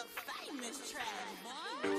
famous track, boy.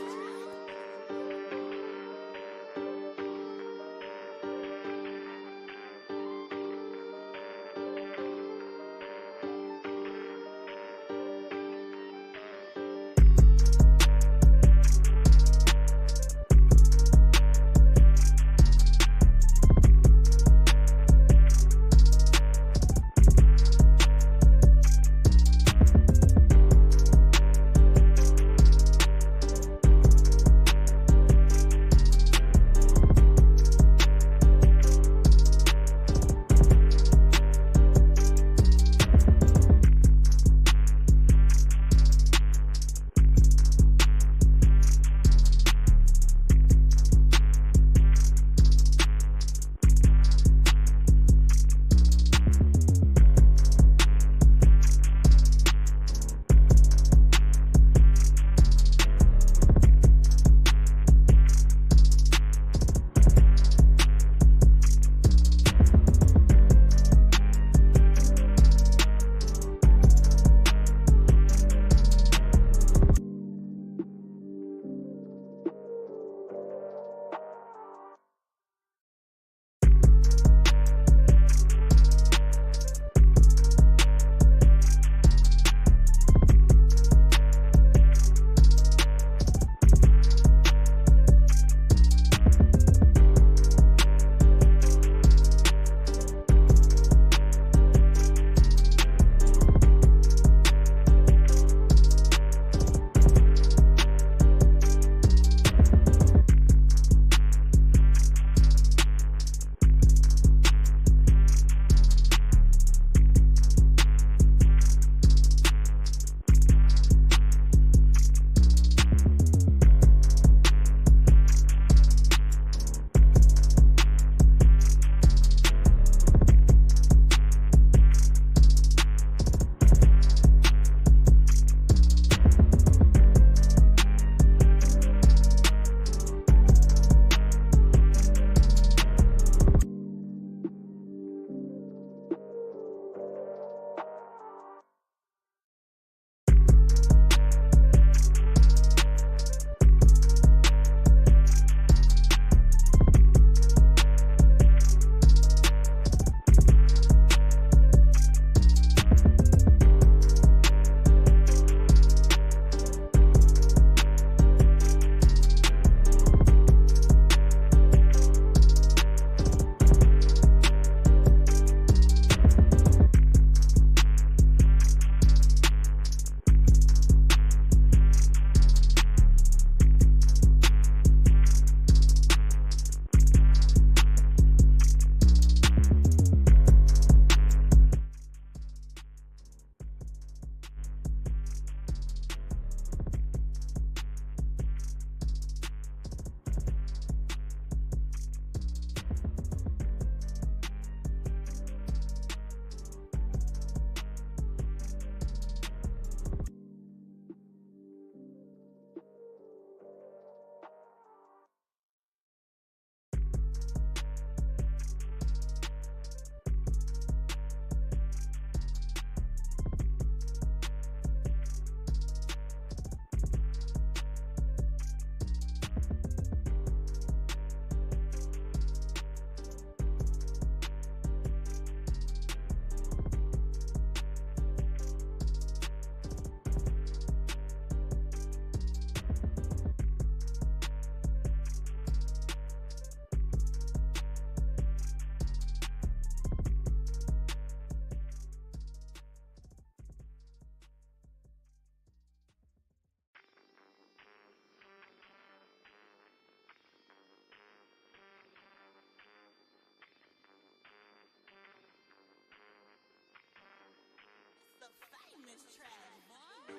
Famous track, boy.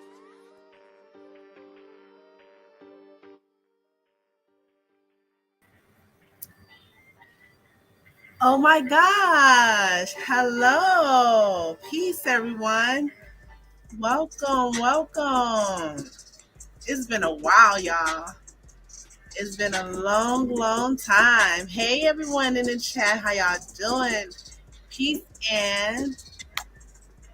Oh my gosh. Hello. Peace, everyone. Welcome, welcome. It's been a while, y'all. It's been a long, long time. Hey, everyone in the chat. How y'all doing? Peace, and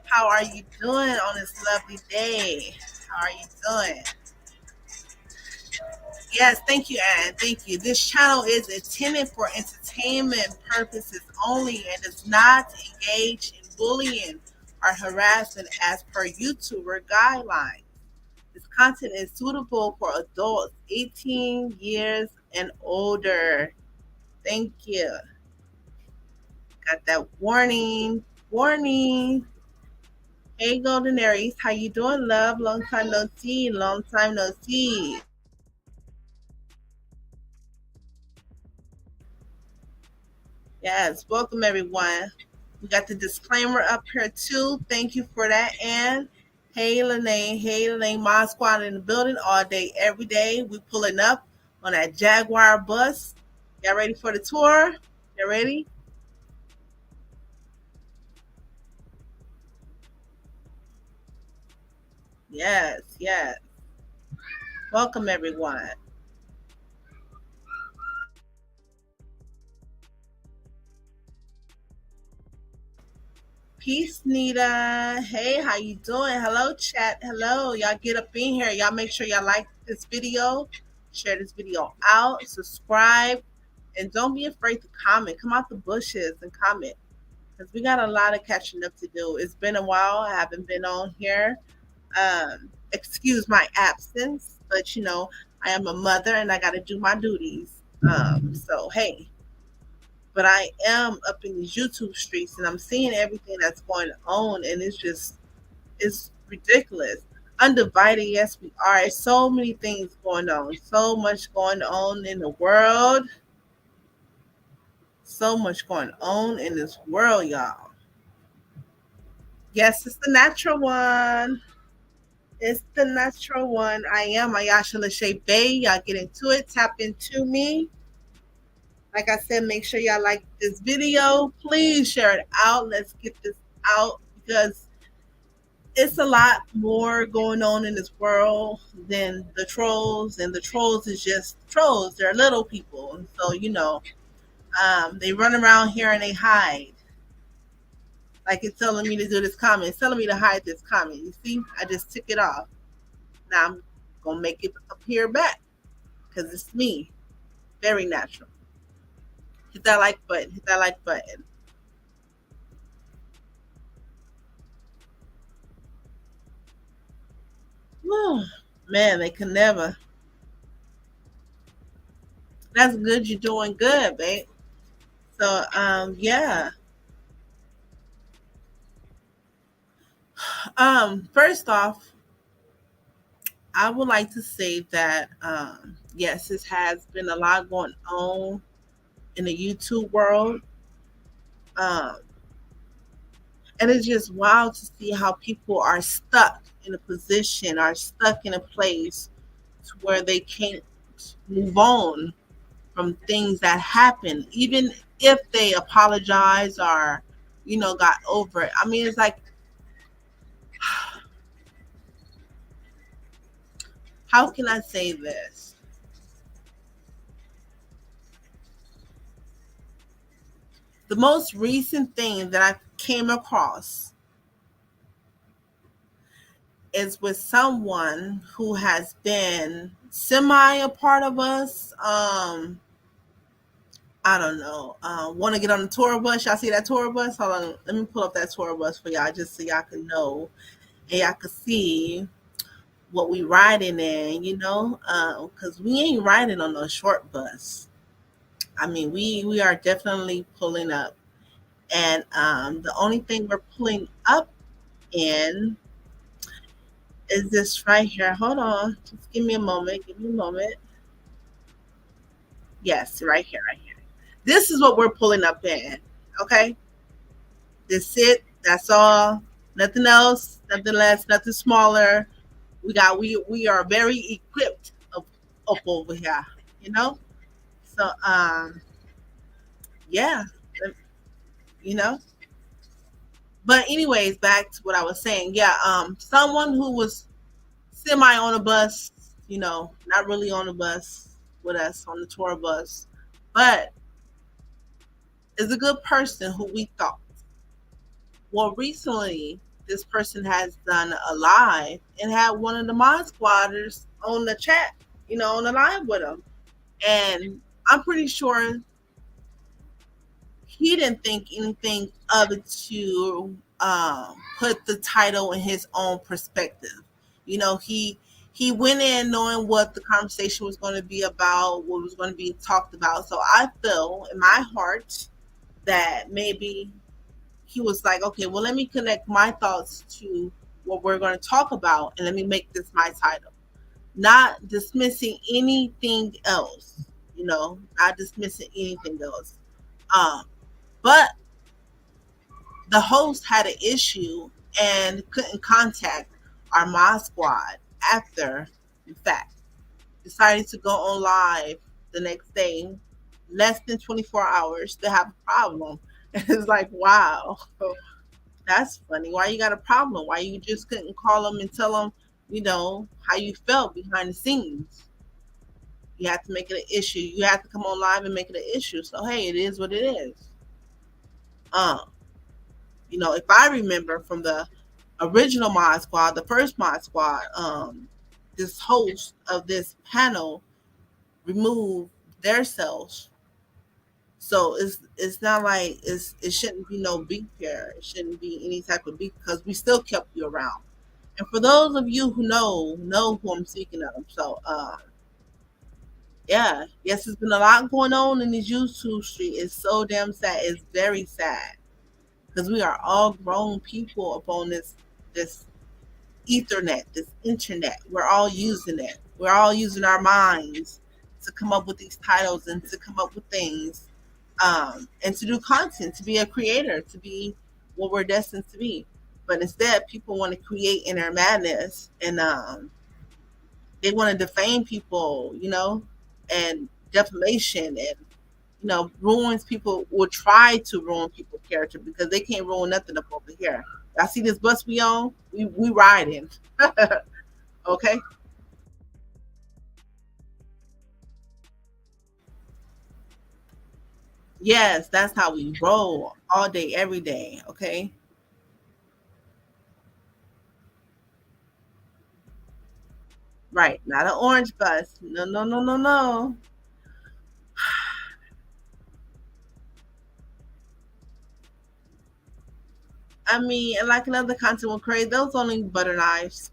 how are you doing on this lovely day? How are you doing? Yes, thank you, Anne. Thank you. This channel is intended for entertainment purposes only and does not engage in bullying or harassment as per YouTuber guidelines. This content is suitable for adults 18 years and older. Thank you. Got that warning. Warning. Hey, Golden Aries, how you doing, love? Long time no see. Long time no see. Yes, welcome everyone. We got the disclaimer up here too. Thank you for that. And hey, Lene, Mod Squad in the building all day, every day. We pulling up on that Jaguar bus. Y'all ready for the tour? Y'all ready? Yes, yes. Welcome everyone. Peace, Nita. Hey, how you doing? Hello, chat. Hello. Y'all get up in here. Y'all make sure y'all like this video, share this video out, subscribe, and don't be afraid to comment. Come out the bushes and comment because we got a lot of catching up to do. It's been a while. I haven't been on here. Excuse my absence, but I am a mother and I got to do my duties. So hey, but I am up in these YouTube streets and I'm seeing everything that's going on, and it's ridiculous. Undivided, yes, we are. It's so many things going on, so much going on in the world, so much going on in this world, y'all. Yes, it's the natural one. It's the natural one. I am Ayasha Lachey Bay. Y'all get into it. Tap into me. Like I said, make sure y'all like this video. Please share it out. Let's get this out because it's a lot more going on in this world than the trolls, and the trolls is just trolls. They're little people, and so they run around here and they hide. Like it's telling me to do this comment. It's telling me to hide this comment. You see, I just took it off. Now I'm gonna make it appear back because it's me. Very natural. Hit that like button. Hit that like button. Whew. Man, they can never. That's good. You're doing good, babe. So yeah. First off, I would like to say that yes, it has been a lot going on in the YouTube world. Um, and it's just wild to see how people are stuck in a position, are stuck in a place to where they can't move on from things that happen, even if they apologize or, got over it. I mean, it's like, how can I say this? The most recent thing that I came across is with someone who has been semi a part of us. I don't know. Want to get on the tour bus? Y'all see that tour bus? Hold on. Let me pull up that tour bus for y'all just so y'all can know and y'all can see what we riding in, because we ain't riding on no short bus. I mean, we are definitely pulling up. And the only thing we're pulling up in is this right here. Hold on. Just give me a moment. Give me a moment. Yes, right here, right here. This is what we're pulling up in. Okay. That's it. That's all. Nothing else. Nothing less. Nothing smaller. We are very equipped up over here. You know. So yeah. You know. But anyways, back to what I was saying. Yeah. Someone who was semi on a bus. Not really on a bus with us on the tour bus, but is a good person who we thought. Well, recently this person has done a live and had one of the mod squatters on the chat, on the live with him. And I'm pretty sure he didn't think anything of it to put the title in his own perspective. He went in knowing what the conversation was going to be about, what was going to be talked about. So I feel in my heart that maybe he was like, okay, well, let me connect my thoughts to what we're going to talk about, and let me make this my title. Not dismissing anything else, not dismissing anything else. Um, but the host had an issue and couldn't contact our mod squad after the fact. Decided to go on live the next day, less than 24 hours to have a problem. It's like, wow, that's funny. Why you got a problem? Why you just couldn't call them and tell them, how you felt behind the scenes? You have to make it an issue. You have to come on live and make it an issue. So hey, it is what it is. Um, if I remember from the original mod squad, the first mod squad, this host of this panel removed their selves. So it's not like it shouldn't be no beef here. It shouldn't be any type of beef because we still kept you around. And for those of you who know who I'm speaking of. So yeah, yes, there's been a lot going on in this YouTube street. It's so damn sad. It's very sad because we are all grown people upon this ethernet, this internet. We're all using it. We're all using our minds to come up with these titles and to come up with things, and to do content, to be a creator, to be what we're destined to be. But instead, people want to create in their madness, and they want to defame people, and defamation, and ruins people, will try to ruin people's character because they can't ruin nothing up over here. I see this bus we on, we riding. Okay. Yes, that's how we roll all day, every day. Okay. Right. Not an orange bus. No, no, no, no, no. I mean, and like another content will create, those only butter knives.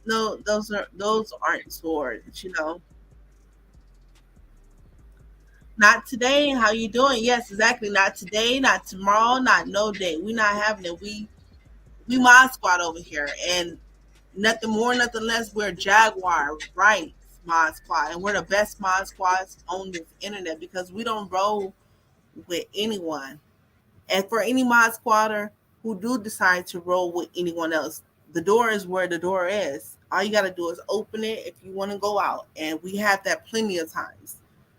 No, those aren't swords. Not today. How you doing? Yes, exactly. Not today, not tomorrow, not no day. We not having it. We mod squad over here, and nothing more, nothing less. We're Jaguar, right? Mod squad, and we're the best mod squads on this internet because we don't roll with anyone. And for any mod squatter who do decide to roll with anyone else, the door is where the door is. All you got to do is open it if you want to go out, and we have that plenty of times.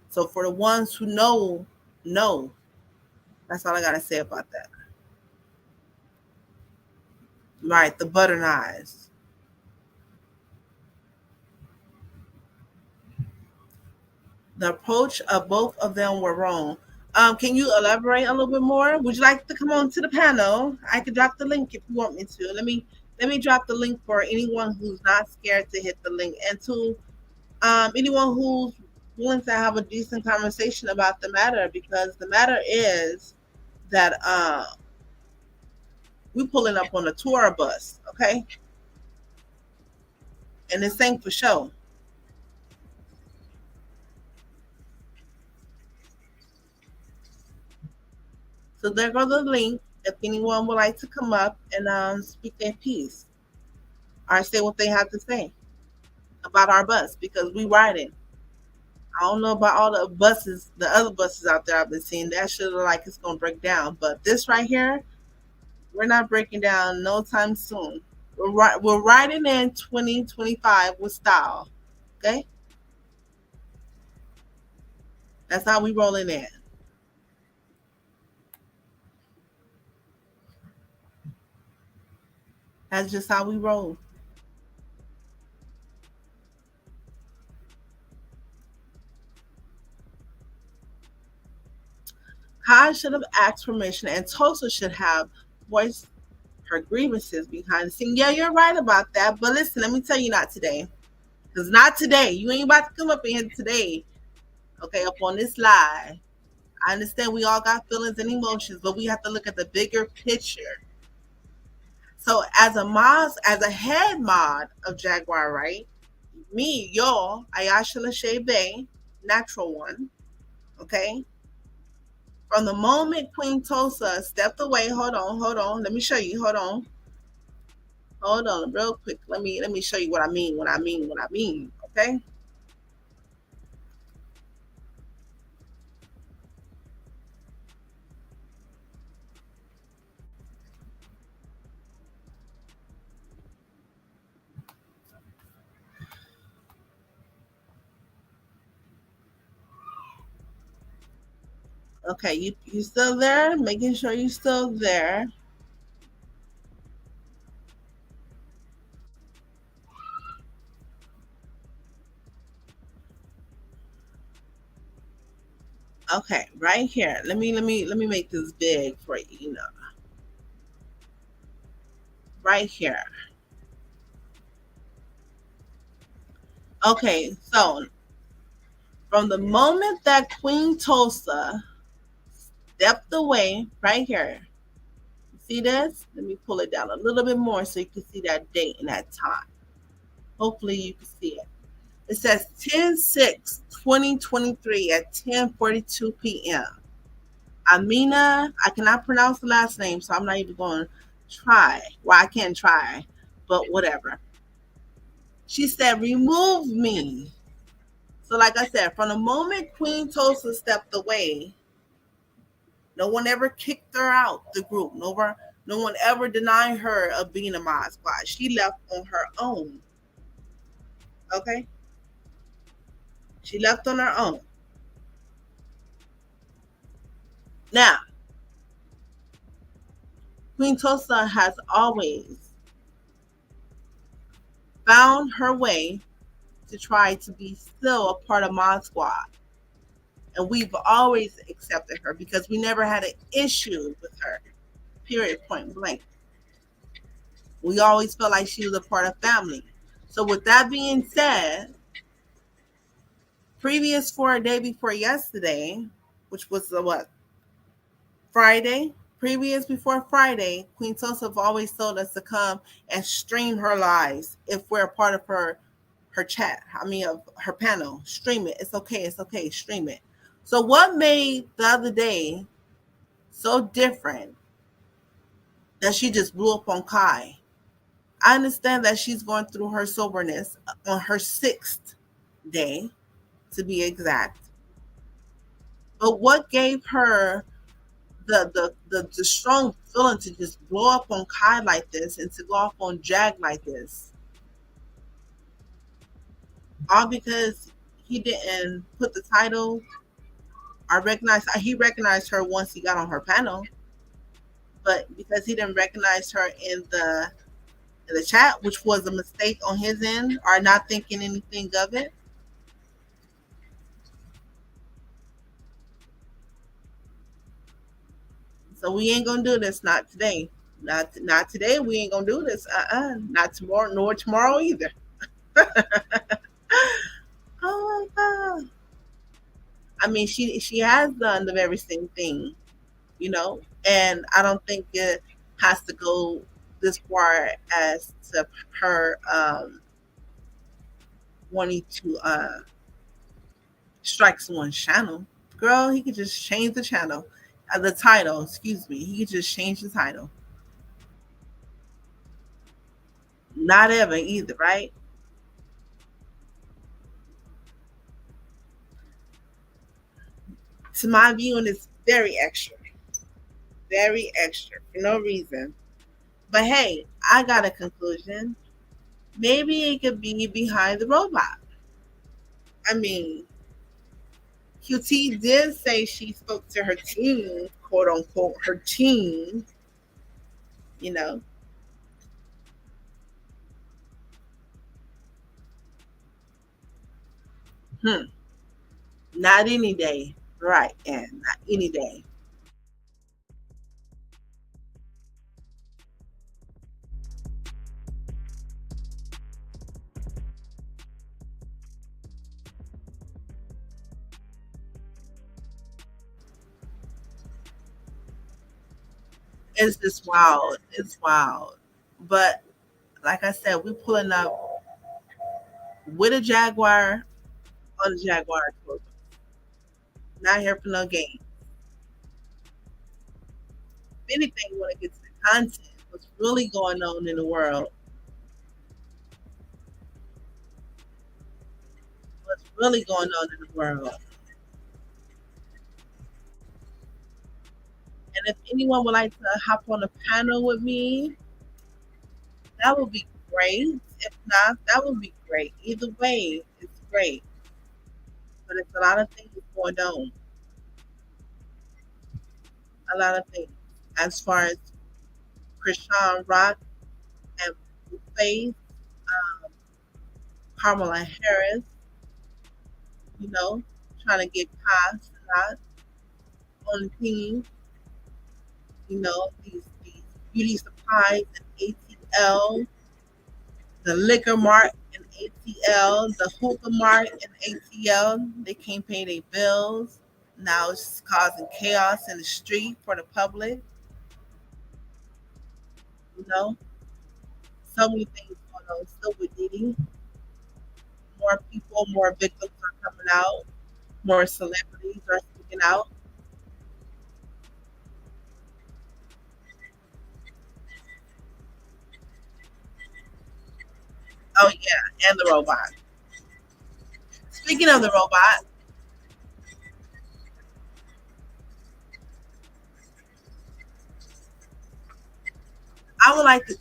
So for the ones who know. That's all I got to say about that. Right, the butter knives. The approach of both of them were wrong. Can you elaborate a little bit more? Would you like to come on to the panel? I could drop the link if you want me to. Let me drop the link for anyone who's not scared to hit the link, and to anyone who's willing to have a decent conversation about the matter, because the matter is that we pulling up on a tour bus, okay, and this ain't for show. So there goes the link. If anyone would like to come up and speak their piece or say what they have to say about our bus, because we ride it. I don't know about all the buses, the other buses out there I've been seeing. That should look like it's gonna break down, but this right here, we're not breaking down no time soon. We're riding in 2025 with style. Okay, that's how we rolling in. That's just how we roll. Kai should have asked permission, and Tosa should have voiced her grievances behind the scene. Yeah, you're right about that. But listen, let me tell you, not today. Because not today. You ain't about to come up in here today, okay, up on this lie. I understand we all got feelings and emotions, but we have to look at the bigger picture. So as a head mod of Jaguar, right? Me, yo, Ayasha Lachey Bay, natural one, okay? From the moment Queen Tulsa stepped away, hold on, let me show you, hold on, real quick. Let me show you what I mean, okay? Okay, you still there? Making sure you still there. Okay, right here. Let me make this big for you, right here. Okay, so from the moment that Queen Tulsa stepped away, right here, see this? Let me pull it down a little bit more so you can see that date and that time. Hopefully you can see it. It says 10/6/2023 at 10:42 p.m. Amina, I cannot pronounce the last name, so I'm not even going to try. Well, I can try, but whatever. She said, remove me. So, like I said, from the moment Queen Tulsa stepped away, no one ever kicked her out the group. No one ever denied her of being a mod squad. She left on her own. Okay? She left on her own. Now, Queen Tulsa has always found her way to try to be still a part of Mod Squad. And we've always accepted her because we never had an issue with her. Period, point blank. We always felt like she was a part of family. So with that being said, previous for a day before yesterday, which was the what? Friday? Previous before Friday, Queen Tulsa have always told us to come and stream her lives if we're a part of her chat. I mean of her panel. Stream it. It's okay, stream it. So what made the other day so different that she just blew up on Kai? I understand that she's going through her soberness on her sixth day, to be exact. But what gave her the strong feeling to just blow up on Kai like this and to go off on Jag like this? All because he didn't put the title. I recognize he recognized her once he got on her panel, but because he didn't recognize her in the chat, which was a mistake on his end, or not thinking anything of it. So we ain't gonna do this. Not today. Not today. We ain't gonna do this. Not tomorrow, nor tomorrow either. Oh my god. I mean, she has done the very same thing, and I don't think it has to go this far as to her wanting to strike someone's channel. Girl, he could just change the channel, the title. Excuse me. He could just change the title. Not ever either, right? To my viewing, it's very extra for no reason. But hey, I got a conclusion. Maybe it could be behind the robot. I mean, QT did say she spoke to her team, quote unquote, her team, you know. Hmm, not any day. Right, and not any day. It's just wild. It's wild. But like I said, we're pulling up with a Jaguar on a Jaguar tour. Not here for no game. If anything, we want to get to the content. What's really going on in the world? What's really going on in the world? And if anyone would like to hop on a panel with me, that would be great. If not, that would be great. Either way, it's great. But it's a lot of things going on. A lot of things. As far as Krishan Rock and Faith, um, Kamala Harris, you know, trying to get past that on the team, these beauty supplies and ATL, the liquor mart and ATL, the hookah mart and ATL, they can't pay their bills. Now it's causing chaos in the street for the public, you know. So many things going on. Still with Diddy, more people, more victims are coming out, more celebrities are speaking out. Oh yeah, and the robot. Speaking of the robot, I would like to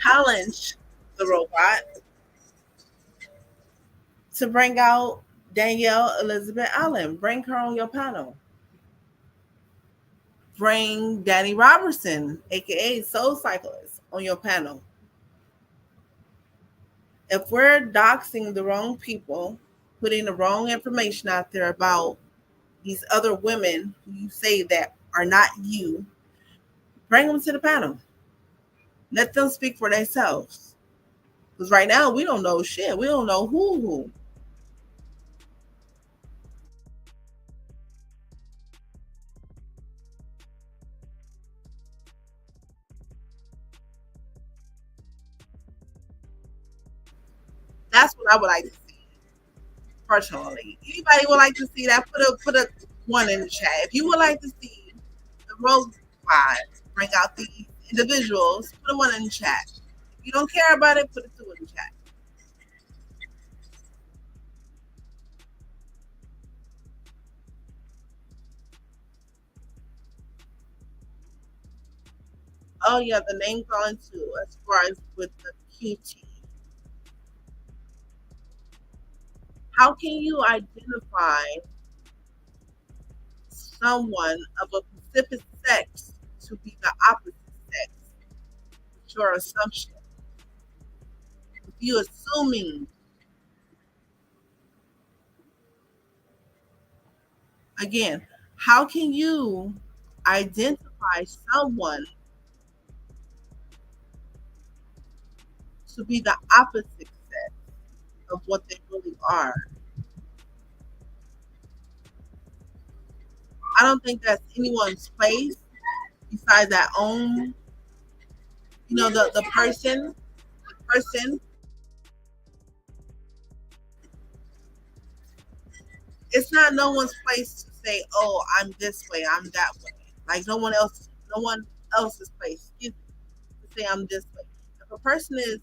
challenge the robot to bring out Danielle Elizabeth Allen. Bring her on your panel. Bring Danny Robertson, aka Soul Cyclist, on your panel. If we're doxing the wrong people, putting the wrong information out there about these other women who you say that are not you, bring them to the panel. Let them speak for themselves. Because right now we don't know shit. We don't know who. That's what I would like to see personally. Anybody would like to see that? Put a one in the chat. If you would like to see the robot bring out these individuals, put a one in the chat. If you don't care about it, put a two in the chat. Oh yeah, the name calling too. As far as with the QT, how can you identify someone of a specific sex to be the opposite sex? It's your assumption. If you assuming again, how can you identify someone to be the opposite sex of what they really are? I don't think that's anyone's place besides that own, the person. It's not no one's place to say, "Oh, I'm this way, I'm that way." Like no one else's place, excuse me, to say I'm this way. If a person is,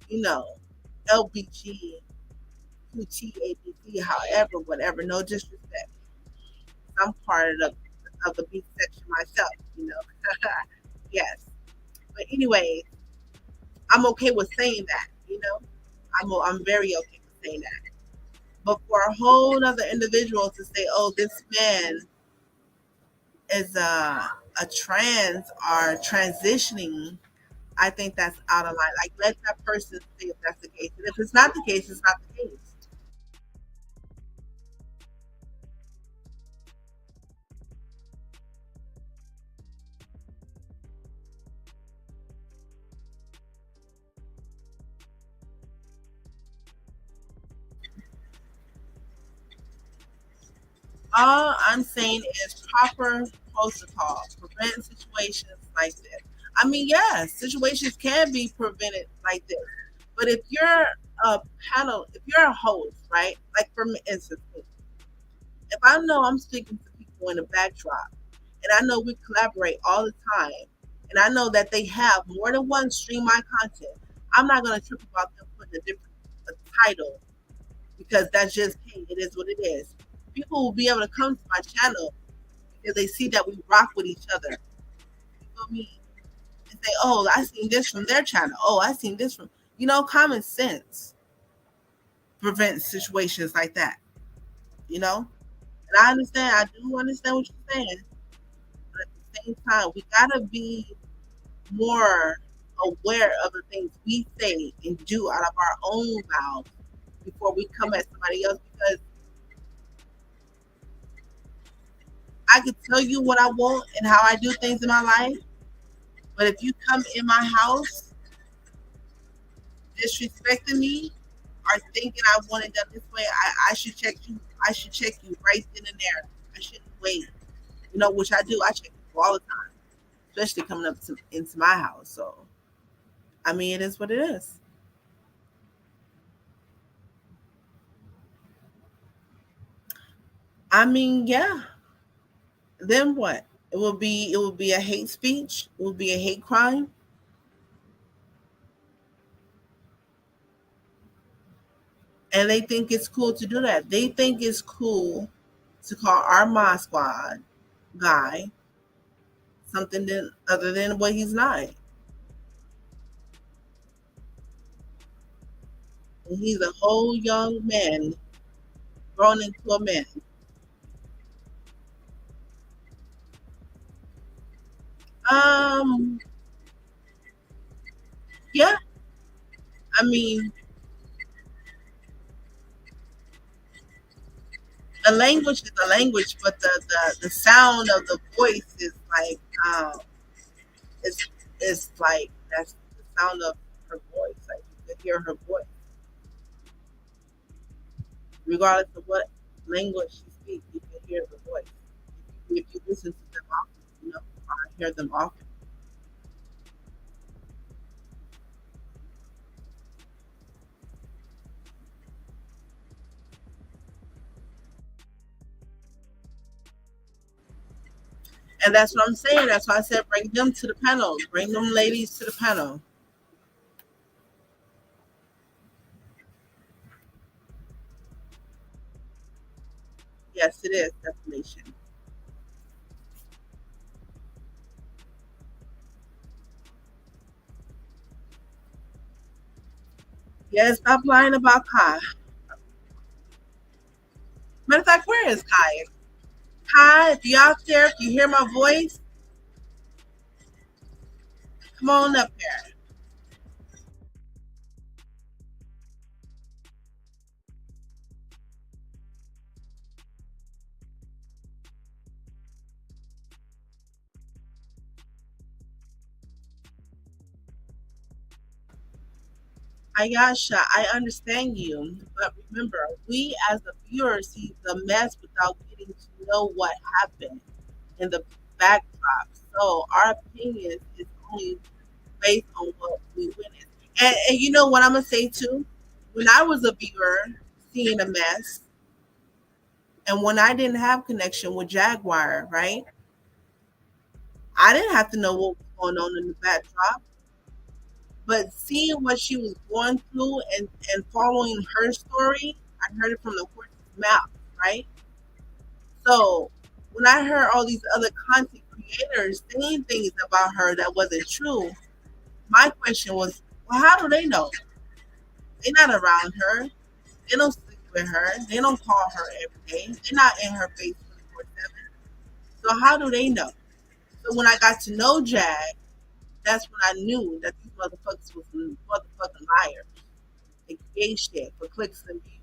you know, LBG, QT, however, whatever, no disrespect. I'm part of the B section myself. Yes. But anyway, I'm okay with saying that. I'm very okay with saying that. But for a whole other individual to say, "Oh, this man is a trans or transitioning," I think that's out of line. Like, let that person say if that's the case. And if it's not the case, it's not the case. All I'm saying is proper supposed to call. Prevent situations like this. I mean, yes, situations can be prevented like this. But if you're a if you're a host, right? Like for instance, if I know I'm speaking to people in the backdrop, and I know we collaborate all the time, and I know that they have more than one stream my content, I'm not gonna trip about them putting a title because that's just hey, it is what it is. People will be able to come to my channel because they see that we rock with each other. You feel me? And say, oh, I seen this from their channel. Oh, I seen this from common sense prevents situations like that. You know, and I understand. I do understand what you're saying, but at the same time, we gotta be more aware of the things we say and do out of our own mouths before we come at somebody else because I can tell you what I want and how I do things in my life, but if you come in my house disrespecting me or thinking I want it done this way, I should check you. I should check you right then and there. I shouldn't wait. Which I do. I check people all the time, especially coming into my house. So, I mean, it is what it is. I mean, yeah. Then what? It will be a hate speech. It will be a hate crime, and they think it's cool to do that. They think it's cool to call our mod squad guy something other than what he's not. And he's a whole young man grown into a man. Um, yeah. I mean, the language is a language, but the sound of the voice is like it's it's like that's the sound of her voice. Like you can hear her voice, regardless of what language she speaks. You can hear the voice if you listen to them often. I hear them often, and that's what I'm saying. That's why I said bring them to the panel. Bring them ladies to the panel. Yes, it is defamation. Yes, stop lying about Kai. Matter of fact, where is Kai? Kai, if you out there, if you hear my voice, come on up here. Ayasha, I understand you, but remember, we as the viewer see the mess without getting to know what happened in the backdrop. So our opinion is only based on what we witnessed. And you know what I'm gonna say too? When I was a viewer seeing a mess, and when I didn't have connection with Jaguar, right? I didn't have to know what was going on in the backdrop, but seeing what she was going through and following her story, I heard it from the horse's mouth, right? So when I heard all these other content creators saying things about her that wasn't true, my question was, well, how do they know? They're not around her. They don't sleep with her. They don't call her every day. They're not in her face 24/7. So how do they know? So when I got to know Jag, that's when I knew that these motherfuckers was motherfucking liars. They gay shit for clicks and views.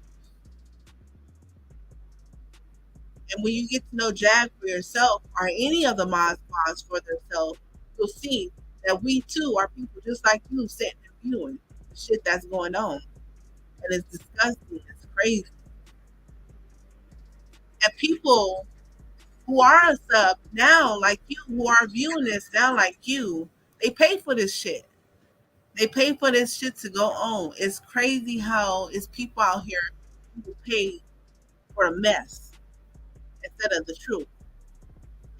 And when you get to know Jag for yourself or any of the mod squads for themselves, you'll see that we too are people just like you sitting and viewing the shit that's going on. And it's disgusting. It's crazy. And people who are a sub now, like you, who are viewing this now, like you, they pay for this shit. They pay for this shit to go on. It's crazy how it's people out here who pay for a mess instead of the truth.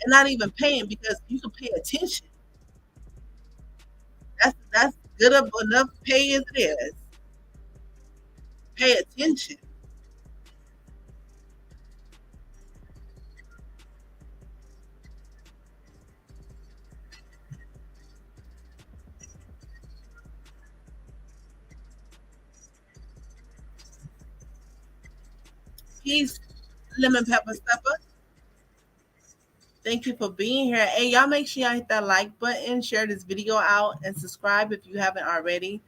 And not even paying because you can pay attention. That's good enough pay as it is. Pay attention. Peace, lemon pepper stepper. Thank you for being here. Hey, y'all make sure y'all hit that like button, share this video out, and subscribe if you haven't already.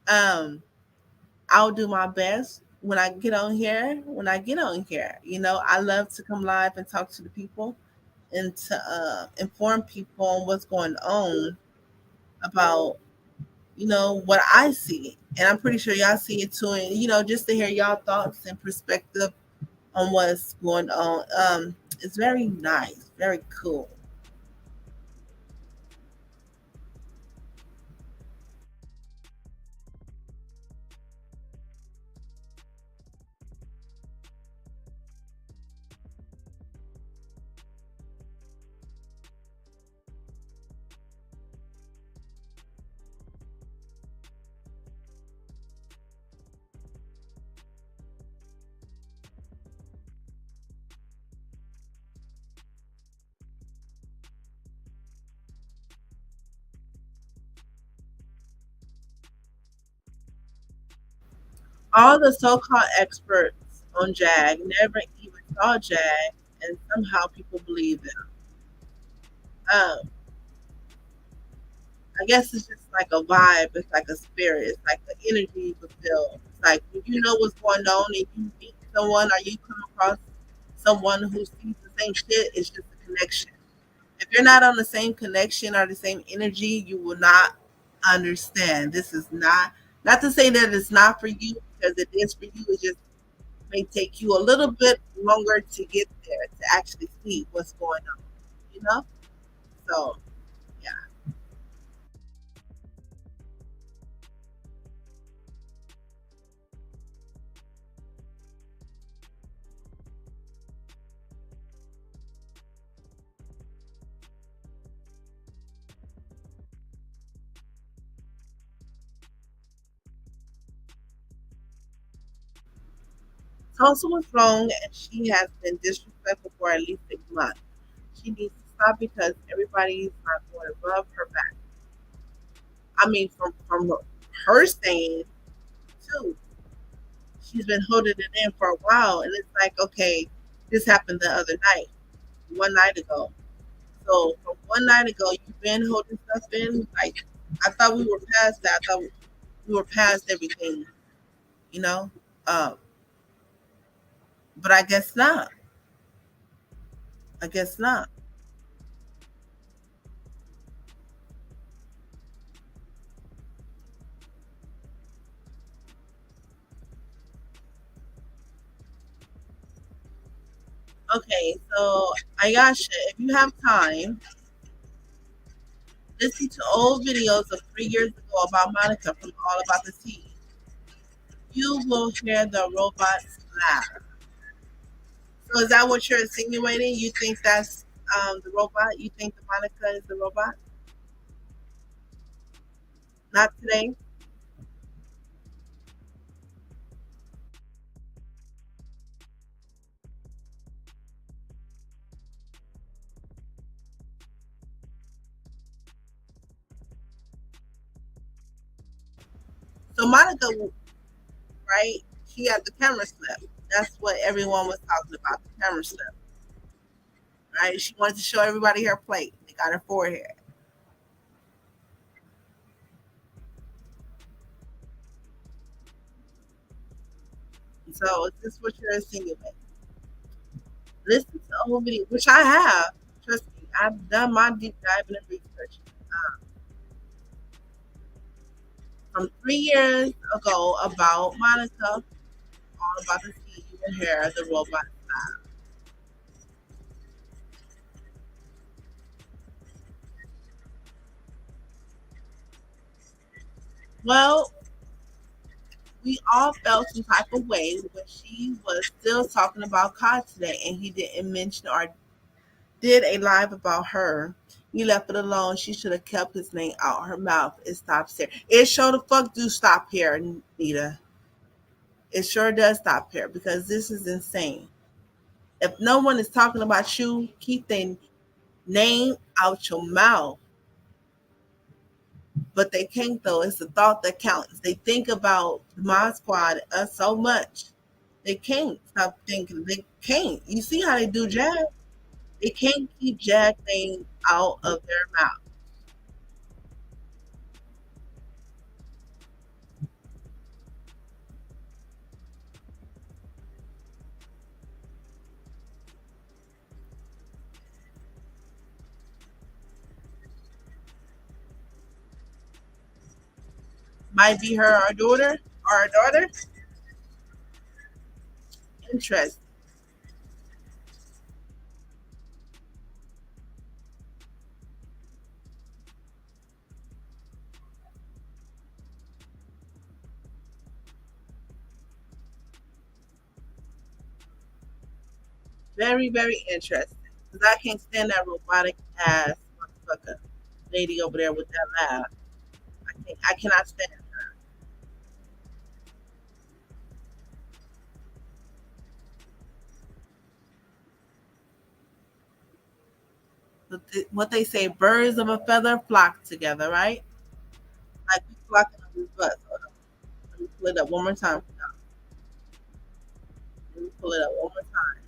Um, I'll do my best when I get on here. When I get on here, I love to come live and talk to the people and to inform people on what's going on about what I see, and I'm pretty sure y'all see it too. And just to hear y'all thoughts and perspective on what's going on, it's very nice, very cool. All the so-called experts on Jag never even saw Jag, and somehow people believe them. Um, I guess it's just like a vibe. It's like a spirit. It's like the energy you can feel. It's like when you know what's going on and you meet someone or you come across someone who sees the same shit, it's just a connection. If you're not on the same connection or the same energy, you will not understand. This is not to say that it's not for you because it is for you. It just may take you a little bit longer to get there to actually see what's going on. You know? So yeah. Tulsa was wrong and she has been disrespectful for at least 6 months. She needs to stop because everybody's not going above her back. I mean, from her saying too, she's been holding it in for a while, and it's like, okay, this happened the other night, one night ago. So from one night ago, you've been holding stuff in. Like I thought we were past that. I thought we were past everything, you know. Um, but I guess not. I guess not. Okay, so Ayasha, if you have time, listen to old videos of 3 years ago about Monica from All About the Tea. You will hear the robots laugh. So is that what you're insinuating? You think that's the robot? You think the Monica is the robot? Not today. So Monica, right? She had the camera slip. That's what everyone was talking about. The camera slip, right? She wanted to show everybody her plate. They got her forehead. So is this what you're insinuating? Listen to the whole video, which I have. Trust me, I've done my deep diving and research. From 3 years ago about Monica, all about the sea, you will hear the robot laugh. Well, we all felt some type of way when she was still talking about Kai today and he didn't mention or did a live about her. You left it alone. She should have kept his name out her mouth. It stops here. It sure the fuck do stop here, Nita. It sure does stop here because this is insane. If no one is talking about you, keep their name out your mouth. But they can't though. It's the thought that counts. They think about the Mod Squad us so much. They can't stop thinking. They can't. You see how they do Jag? They can't keep Jag name out of their mouth. Might be her our daughter or our daughter. Interest. Very, very interesting. Because I can't stand that robotic ass motherfucker lady over there with that laugh. I cannot stand it. What they say, birds of a feather flock together, right? Like we flocking on this bus. Hold on. Let me pull it up one more time. Let me pull it up one more time.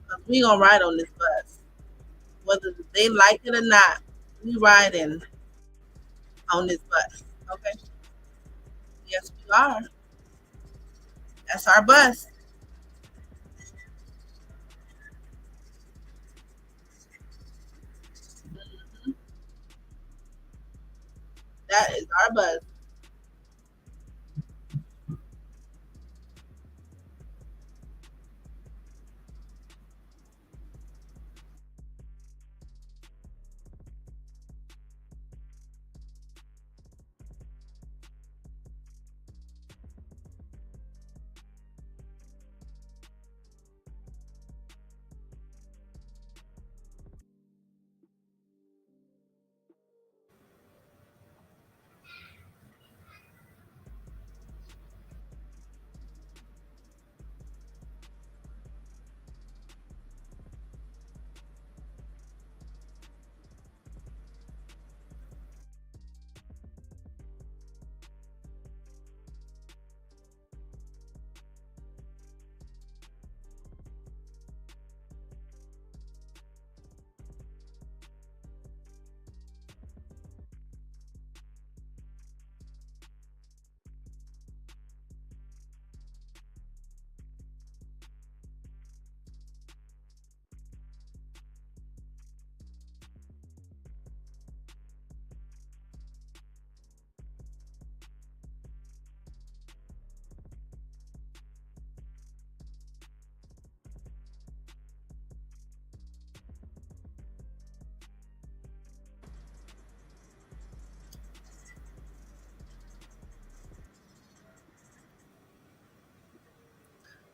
'Cause we gonna ride on this bus. Whether they like it or not, we riding on this bus. Okay? Yes, we are. That's our bus. Mhm. That is our bus.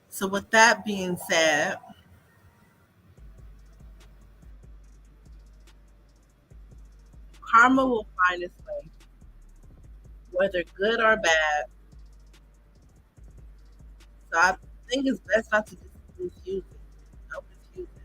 So with that being said, karma will find its way, whether good or bad. So I think it's best not to just misuse it. Don't misuse it.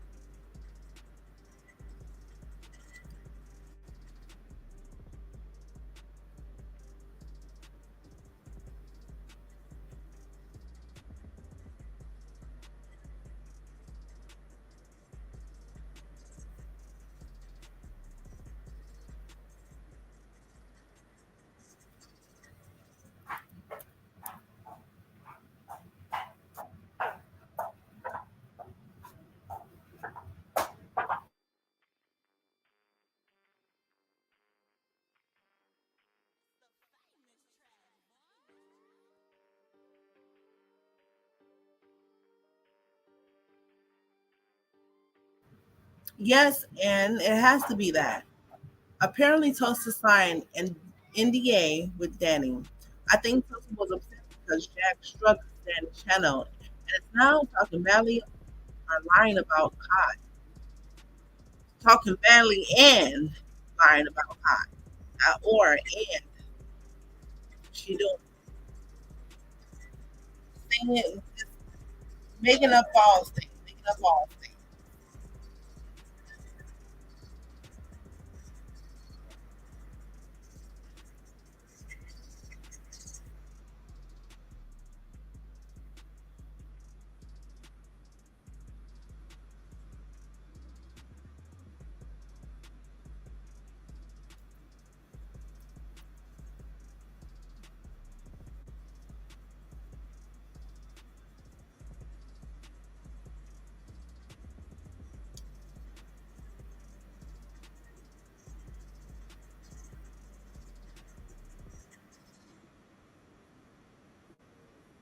Yes, and it has to be that. Apparently, Toaster signed an NDA with Danny. I think Toaster was upset because Jack struck Danny's channel and is now talking badly or lying about Kai. Talking badly and lying about Kai. Or and she doing saying it, just making up false things, making up false things.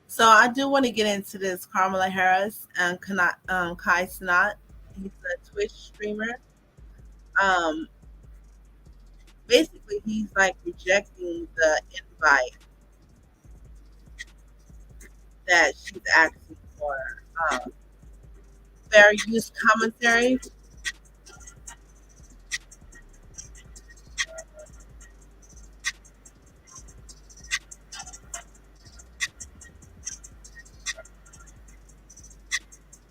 So I do want to get into this Carmela Harris and Kai Cenat. He's a Twitch streamer. Um, Basically, he's like rejecting the invite that she's asking for. Um, Fair use commentary.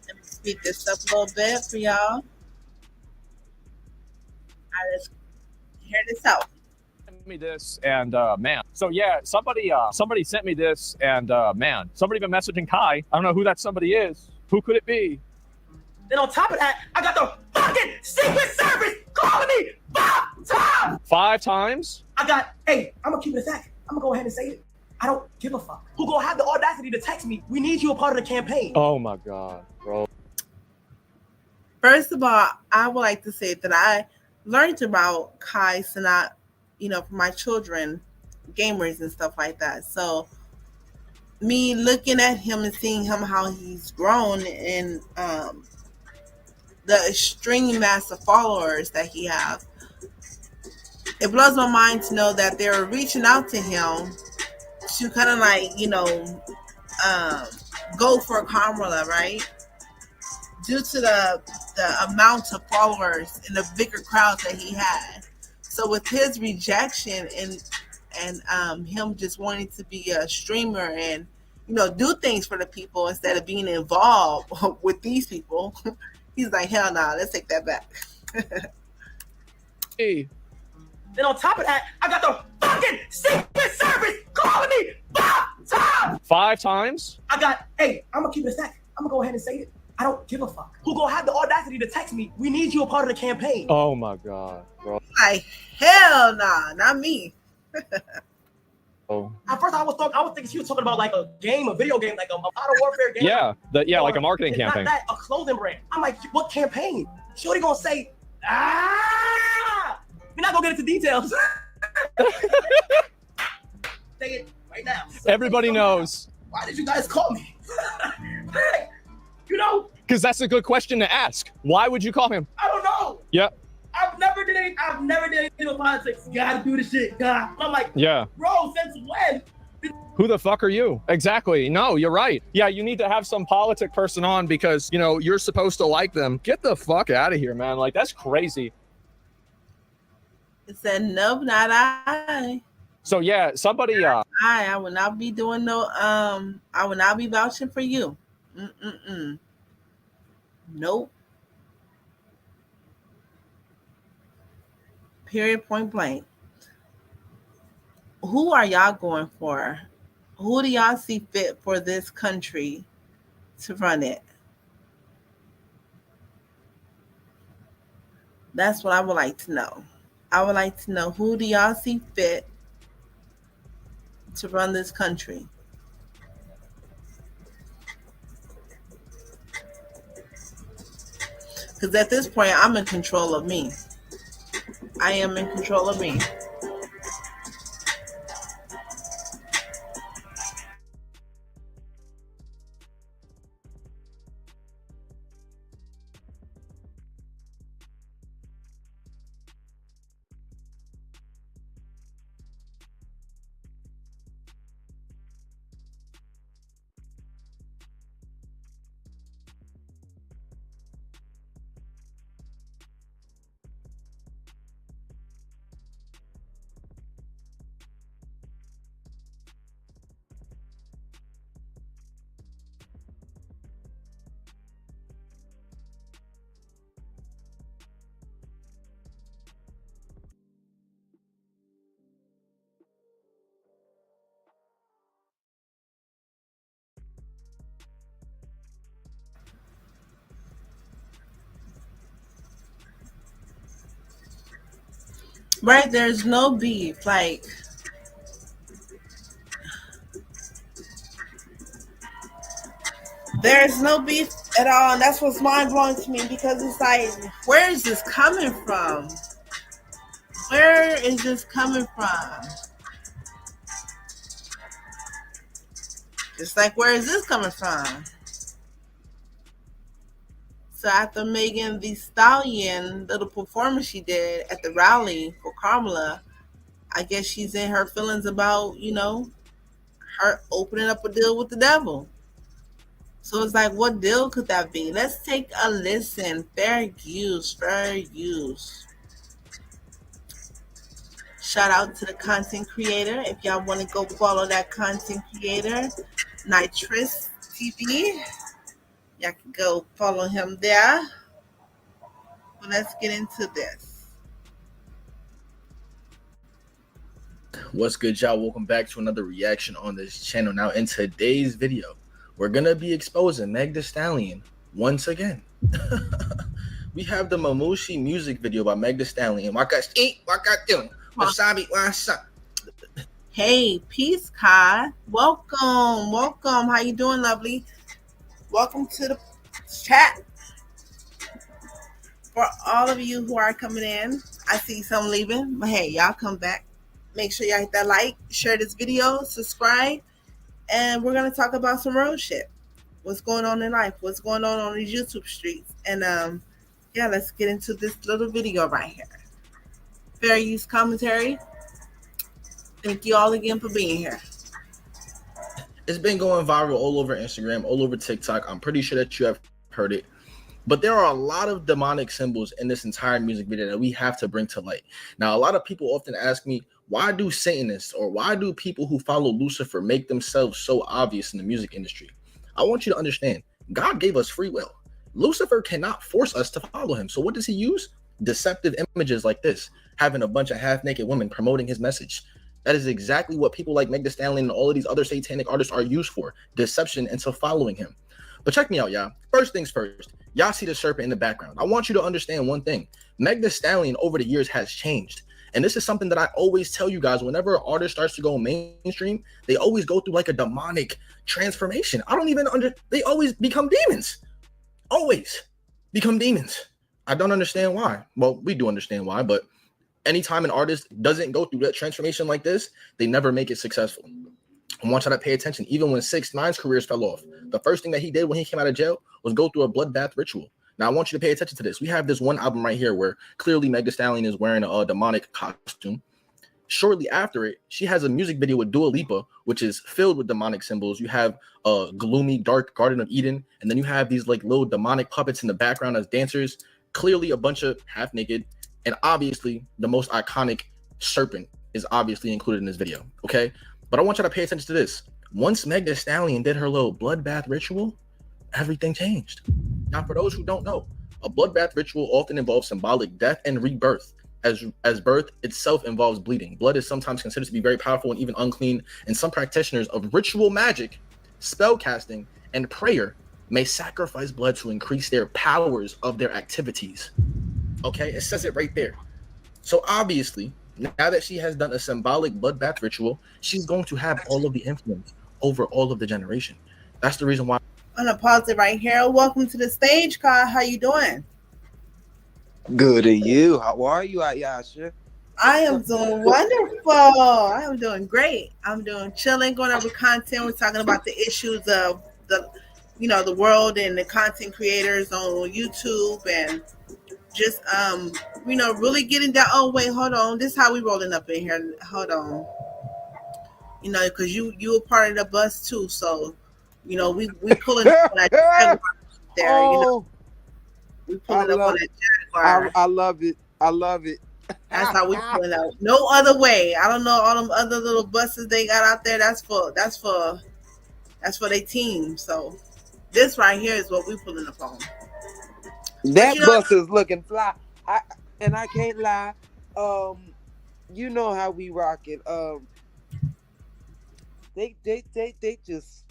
Let me speed this up a little bit for y'all. I just hear this out. Me this and man, so yeah, somebody sent me this and man, somebody been messaging Kai. I don't know who that somebody is. Who could it be? Then on top of that, I got the fucking Secret Service calling me 5 times. 5 times? Hey, I'm gonna keep it a fact. I'm gonna go ahead and say it. I don't give a fuck. Who gonna have the audacity to text me? We need you a part of the campaign. Oh my god, bro. First of all, I would like to say that I learned about Kai Cenat, for my children, gamers and stuff like that. So me looking at him and seeing him how he's grown and the extreme mass of followers that he has, it blows my mind to know that they're reaching out to him to kind of like go for Carmela, right? Due to the amount of followers and the bigger crowds that he had. So with his rejection and him just wanting to be a streamer and do things for the people instead of being involved with these people, he's like, hell no, let's take that back. Hey. Then on top of that, I got the fucking Secret Service calling me 5 times. 5 times? Hey, I'm gonna keep it a fact. I'm gonna go ahead and say it. I don't give a fuck. Who gonna have the audacity to text me? We need you a part of the campaign. Oh my god, bro. Like, hell nah, not me. Oh. At first, I was thinking she was talking about like a game, a video game, like a Modern Warfare game. Yeah, like a marketing campaign. Not that, a clothing brand. I'm like, what campaign? Shorty gonna say, we're not gonna get into details. Say it right now. Everybody knows. Why did you guys call me? Because that's a good question to ask. Why would you call him? I don't know. Yep. I've never did anything with politics. Gotta do this shit. God. I'm like, yeah, bro, since when? Who the fuck are you? Exactly. No, you're right. Yeah, you need to have some politic person on because, you're supposed to like them. Get the fuck out of here, man. Like, that's crazy. It said, nope, not I. So, yeah, somebody... I will not be doing I will not be vouching for you. Nope. Period, point blank. Who are y'all going for? Who do y'all see fit for this country to run it? That's what I would like to know. I would like to know, who do y'all see fit to run this country? Because at this point, I'm in control of me. I am in control of me. Right? There's no beef. Like, there's no beef at all. And that's what's mind blowing to me because it's like, where is this coming from? Where is this coming from? It's like, where is this coming from? So after Megan Thee Stallion little performance she did at the rally for Kamala, I guess she's in her feelings about, her opening up a deal with the devil. So it's like, what deal could that be? Let's take a listen. Fair use, fair use. Shout out to the content creator. If y'all want to go follow that content creator, Nitrous TV, y'all can go follow him there. But let's get into this. What's good, y'all? Welcome back to another reaction on this channel. Now, in today's video, we're gonna be exposing Meg Thee Stallion once again. We have the Mamushi music video by Meg Thee Stallion. Hey, peace, Kai. Welcome, welcome. How you doing, lovely? Welcome to the chat. For all of you who are coming in, I see some leaving, but hey, y'all come back. Make sure y'all hit that like, share this video, subscribe, and we're gonna talk about some real shit. What's going on in life? What's going on these YouTube streets? And yeah, let's get into this little video right here. Fair use commentary. Thank you all again for being here. It's been going viral all over Instagram, all over TikTok. I'm pretty sure that you have heard it. But there are a lot of demonic symbols in this entire music video that we have to bring to light. Now, a lot of people often ask me, why do Satanists or why do people who follow Lucifer make themselves so obvious in the music industry? I want you to understand, God gave us free will. Lucifer cannot force us to follow him. So what does he use? Deceptive images like this, having a bunch of half-naked women promoting his message. That is exactly what people like Meg Thee Stallion and all of these other satanic artists are used for, deception into following him. But check me out, y'all. First things first, y'all see the serpent in the background. I want you to understand one thing. Meg Thee Stallion over the years has changed. And this is something that I always tell you guys. Whenever an artist starts to go mainstream, they always go through like a demonic transformation. They always become demons. Always become demons. I don't understand why. Well, we do understand why, but anytime an artist doesn't go through that transformation like this, they never make it successful. I want y'all to pay attention. Even when 6ix9ine's careers fell off, the first thing that he did when he came out of jail was go through a bloodbath ritual. Now, I want you to pay attention to this. We have this one album right here where clearly Meg Thee Stallion is wearing a demonic costume. Shortly after it, she has a music video with Dua Lipa, which is filled with demonic symbols. You have a gloomy, dark Garden of Eden, and then you have these like little demonic puppets in the background as dancers. Clearly a bunch of half-naked, and obviously the most iconic serpent is obviously included in this video, okay? But I want you to pay attention to this. Once Meg Thee Stallion did her little bloodbath ritual, everything changed. Now, for those who don't know, a bloodbath ritual often involves symbolic death and rebirth, as birth itself involves bleeding. Blood is sometimes considered to be very powerful and even unclean, and some practitioners of ritual magic, spell casting, and prayer may sacrifice blood to increase their powers of their activities. Okay, it says it right there. So obviously, now that she has done a symbolic bloodbath ritual, she's going to have all of the influence over all of the generation. That's the reason why. I'm gonna pause it right here. Welcome to the stage, Kai. How you doing? Good to you. How are you, Ayasha? I am doing wonderful. I am doing great. I'm doing chilling, going over content. We're talking about the issues of the world and the content creators on YouTube, and just really getting that. Oh wait, hold on. This is how we rolling up in here. Hold on. Because you a part of the bus too, so we pulling up on that Jaguar there. Oh, we pulling up on that Jaguar. I love it. I love it. That's how we pulling out. No other way. I don't know all them other little buses they got out there. That's for their team. So this right here is what we pulling up on. That bus is looking fly. I can't lie. You know how we rock it. They just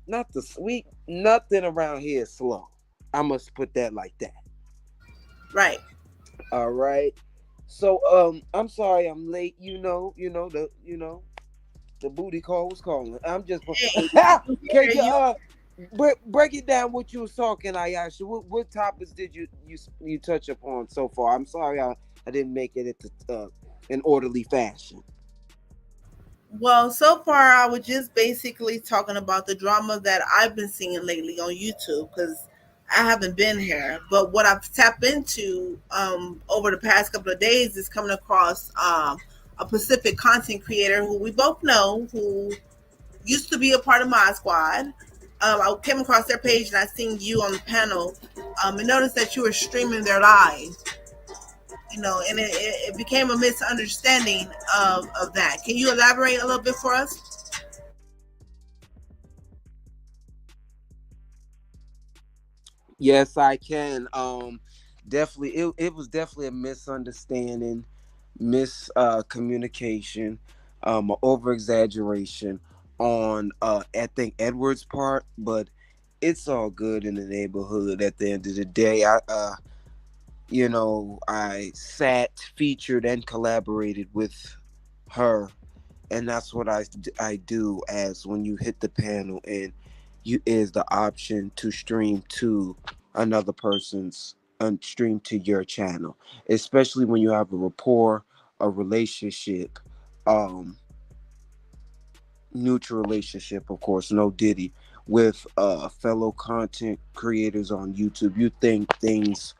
not the sweet. Nothing around here is slow. I must put that like that. Right. All right. So I'm sorry I'm late. The booty call was calling. I'm just Hey, can you you break it down what you was talking, Ayasha? What topics did you touch upon so far? I'm sorry I didn't make it at an orderly fashion. Well, so far I was just basically talking about the drama that I've been seeing lately on YouTube because I haven't been here. But what I've tapped into over the past couple of days is coming across a Pacific content creator who we both know who used to be a part of my squad. I came across their page and I seen you on the panel and noticed that you were streaming their live. And it became a misunderstanding of that. Can you elaborate a little bit for us? Yes, I can. Definitely, it was definitely a misunderstanding, communication, over exaggeration on I think Edward's part, but it's all good in the neighborhood. At the end of the day, I sat, featured, and collaborated with her, and that's what I do. As when you hit the panel and you is the option to stream to another person's stream to your channel, especially when you have a rapport, a relationship, um neutral relationship, of course, no diddy, with fellow content creators on YouTube. You think things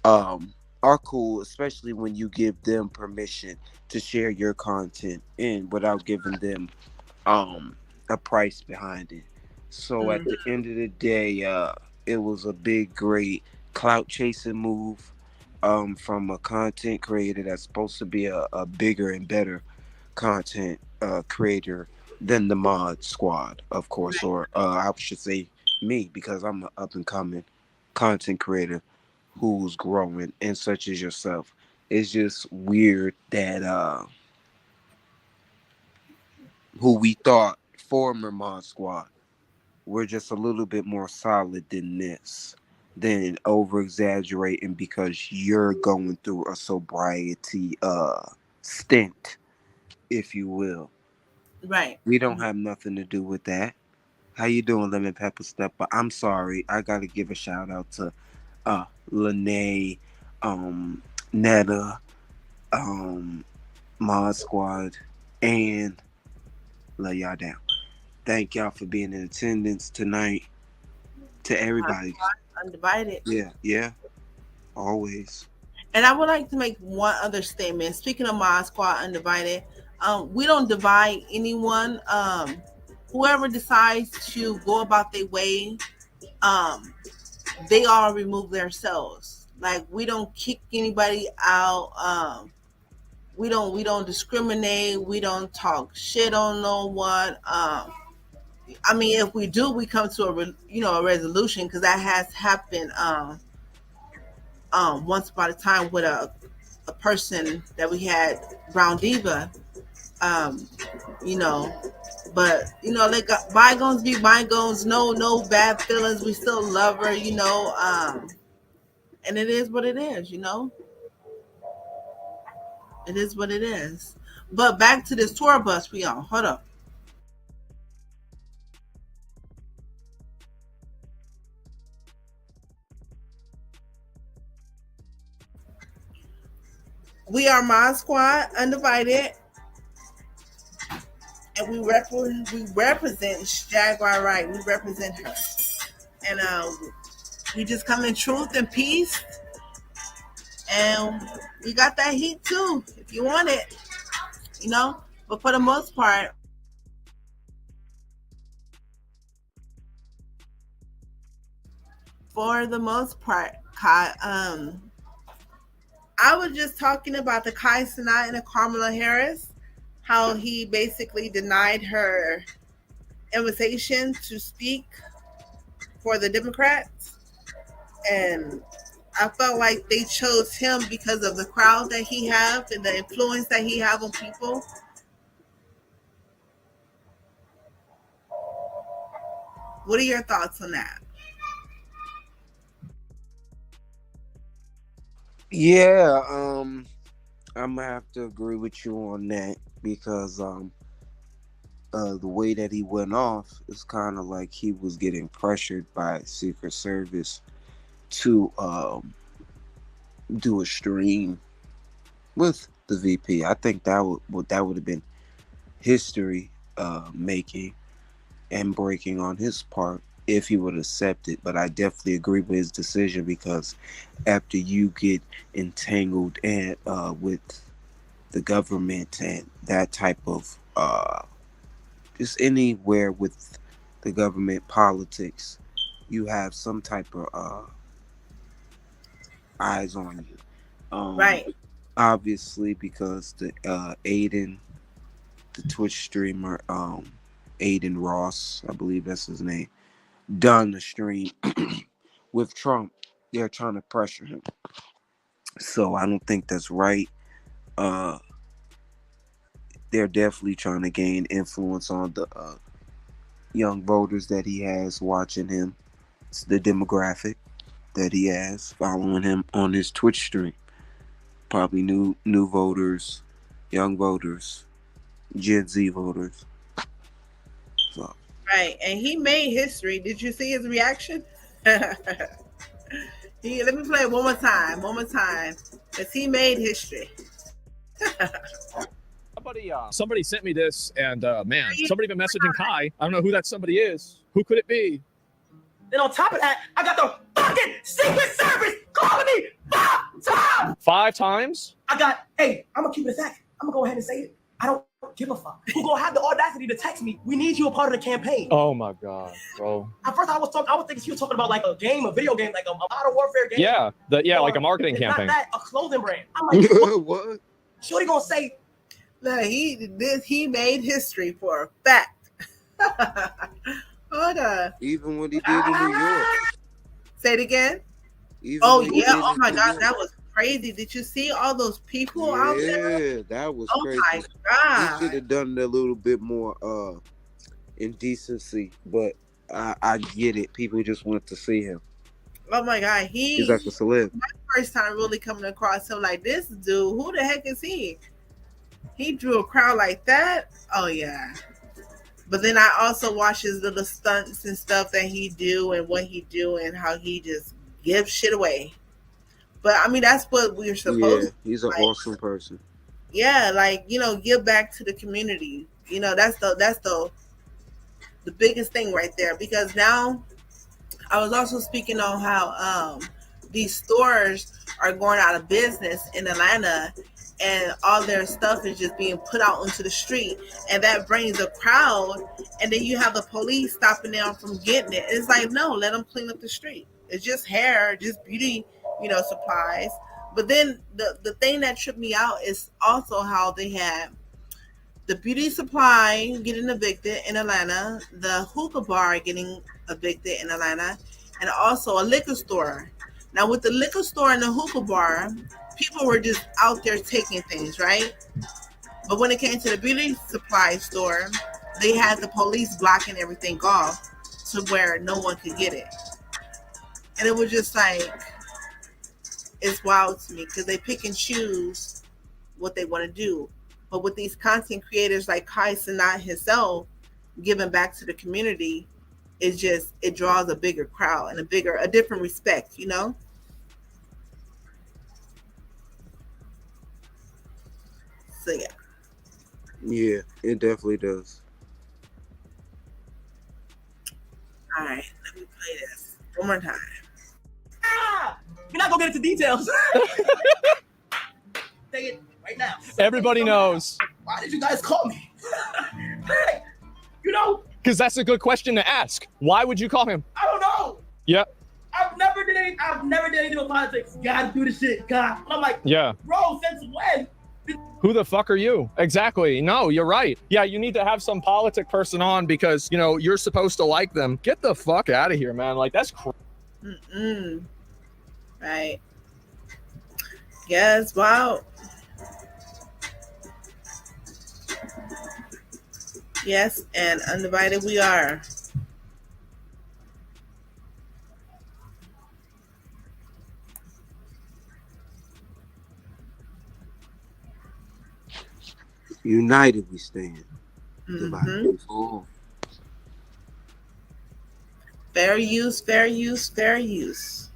are cool, especially when you give them permission to share your content in without giving them um a price behind it. So at Mm, the end of the day, it was a big, great clout chasing move from a content creator that's supposed to be a bigger and better content creator than the mod squad, of course, right, or I should say me, because I'm an up and coming content creator who's growing, and such as yourself. It's just weird that who we thought former mod squad were just a little bit more solid than this, than over exaggerating because you're going through a sobriety stint, if you will. right. We don't have nothing to do with that. How you doing, Lemon Pepper Stepper? I'm sorry. I gotta give a shout out to Lene, um, Netta, um, Mod Squad, and love y'all down. Thank y'all for being in attendance tonight. To My everybody. squad undivided. Yeah, yeah, always. And I would like to make one other statement. Speaking of my squad undivided, we don't divide anyone. Whoever decides to go about their way, um, they all remove themselves. Like we don't kick anybody out. We don't discriminate. We don't talk shit on no one. I mean, if we do, we come to a resolution because that has happened once upon a time with a person that we had, Brown Diva. Um, you know, but let bygones be bygones. No bad feelings. We still love her. And it is what it is. It is what it is. But back to this tour bus we on. Hold up. We are Mod Squad, undivided, and we represent Jaguar right. We represent her, and we just come in truth and peace, and we got that heat too, if you want it, you know. But for the most part, Kai, I was just talking about the Kai Cenat and the Kamala Harris, how he basically denied her invitation to speak for the Democrats, and I felt like they chose him because of the crowd that he have and the influence that he have on people. What are your thoughts on that? Yeah, I'm gonna have to agree with you on that because the way that he went off is kind of like he was getting pressured by Secret Service to do a stream with the VP. I think that would have been history making and breaking on his part if he would accept it. But I definitely agree with his decision because after you get entangled and with the government and that type of just anywhere with the government politics, you have some type of eyes on you. Right. Obviously, because the Aiden, the Twitch streamer, Aiden Ross, I believe that's his name, done the stream with Trump. They're trying to pressure him, so I don't think that's right. Uh, they're definitely trying to gain influence on the young voters that he has watching him. It's the demographic that he has following him on his Twitch stream. Probably new voters, young voters, Gen Z voters. So Right. And he made history. Did you see his reaction? Let me play it one more time. One more time. Because he made history. Somebody sent me this, and man, somebody been messaging Kai. I don't know who that somebody is. Who could it be? Then on top of that, I got the fucking Secret Service calling me 5 times. 5 times? Hey, I'm gonna keep it a fact. I'm gonna go ahead and say it. I don't give a fuck. Who gonna have the audacity to text me? We need you a part of the campaign. Oh my god, bro. At first, I was thinking she was talking about like a video game, like a modern warfare game. Yeah, like a marketing campaign. Not that, a clothing brand. I'm like, what? Shorty gonna say? No, he made history for a fact. Hold on. Even what he did in New York. Say it again. Even Oh what he yeah. did Oh in my New God, York. that was crazy. Did you see all those people out there? Yeah, that was Oh crazy. my He God. should have done it a little bit more indecency, but I get it. People just want to see him. Oh my God. He's like a celeb. My first time really coming across him like this dude. Who the heck is he? He drew a crowd like that. Oh yeah. But then I also watch his little stunts and stuff that he do and what he do and how he just gives shit away. But I mean, that's what we're supposed to. He's an awesome person. Yeah, like, give back to the community. That's the biggest thing right there. Because now I was also speaking on how these stores are going out of business in Atlanta and all their stuff is just being put out onto the street, and that brings a crowd, and then you have the police stopping them from getting it. It's like, no, let them clean up the street. It's just hair, just beauty, supplies. But then the thing that tripped me out is also how they had the beauty supply getting evicted in Atlanta, the hookah bar getting evicted in Atlanta, and also a liquor store. Now, with the liquor store and the hookah bar, people were just out there taking things, right? But when it came to the beauty supply store, they had the police blocking everything off to where no one could get it. And it was just like, it's wild to me because they pick and choose what they want to do. But with these content creators like Cenat himself giving back to the community, it draws a bigger crowd and a different respect, So yeah. Yeah, it definitely does. All right, let me play this one more time. You're not gonna get into details. Say it right now. Everybody knows. Why did you guys call me? Because that's a good question to ask. Why would you call him? I don't know. Yep. I've never did anything with politics. Gotta do this shit, God. And I'm like, Yeah. bro, since when? Who the fuck are you? Exactly. No, you're right. Yeah, you need to have some politic person on because, you're supposed to like them. Get the fuck out of here, man. Like, that's crazy. Right. Yes, wow. Yes, and undivided we are. United we stand. Divided Mm-hmm. we fall. Fair use, fair use, fair use.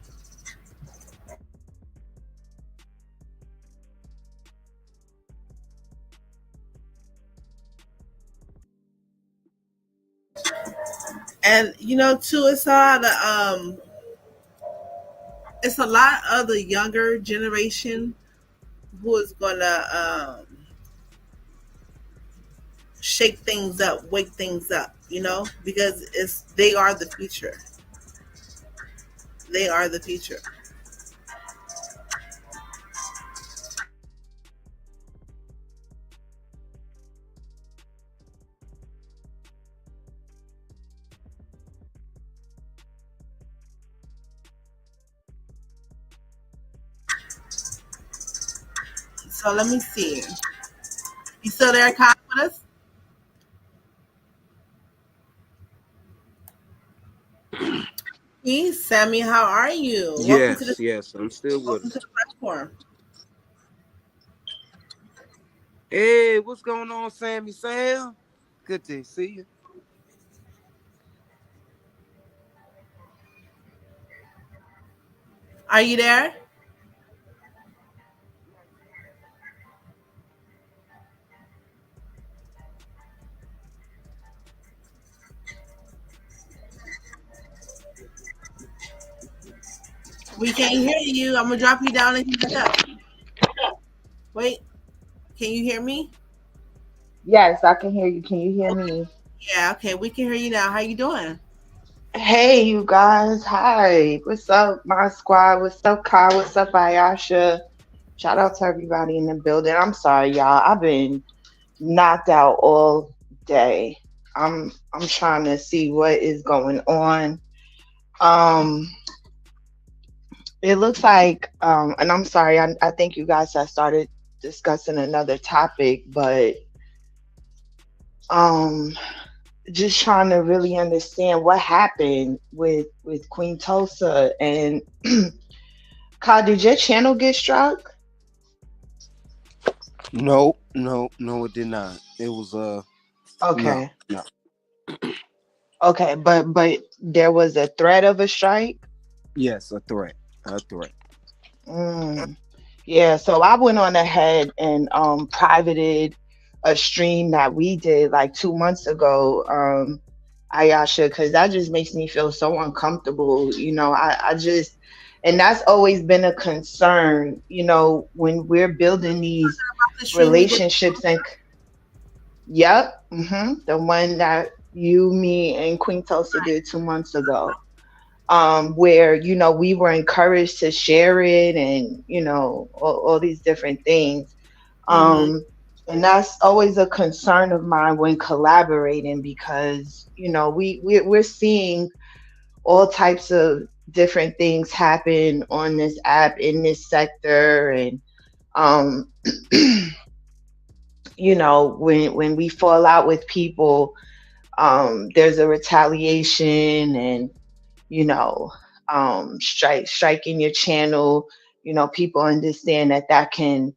And too, it's a lot of the younger generation who is gonna shake things up, wake things up, because they are the future. They are the future. So let me see. You still there, Kyle, with us? Hey, Sammy, how are you? Yes, yes, I'm still with Welcome to us. the platform. Hey, what's going on, Sammy Sam? Good to see you. Are you there? We can't hear you. I'm gonna drop you down and come back up. Wait, can you hear me? Yes, I can hear you. Can you hear me? Yeah, okay, we can hear you now. How you doing? Hey, you guys. Hi. What's up, my squad? What's up, Kai? What's up, Ayasha? Shout out to everybody in the building. I'm sorry, y'all. I've been knocked out all day. I'm trying to see what is going on. Um, it looks like and I'm sorry, I think you guys have started discussing another topic, but um just trying to really understand what happened with Queen Tulsa and Kai, did your channel get struck? No, no, no, it did not. It was no, Okay. no. Okay, but there was a threat of a strike. Yes, a threat. A threat. Mm. Yeah, so I went on ahead and privated a stream that we did like 2 months ago, Ayasha, because that just makes me feel so uncomfortable. I just, and that's always been a concern, when we're building these The stream we did. relationships and yep, the one that you, me, and Queen Tulsa did 2 months ago, where we were encouraged to share it and all these different things, Mm-hmm. and that's always a concern of mine when collaborating because we're seeing all types of different things happen on this app in this sector, and um when we fall out with people, there's a retaliation, and you know, striking your channel. People understand that that can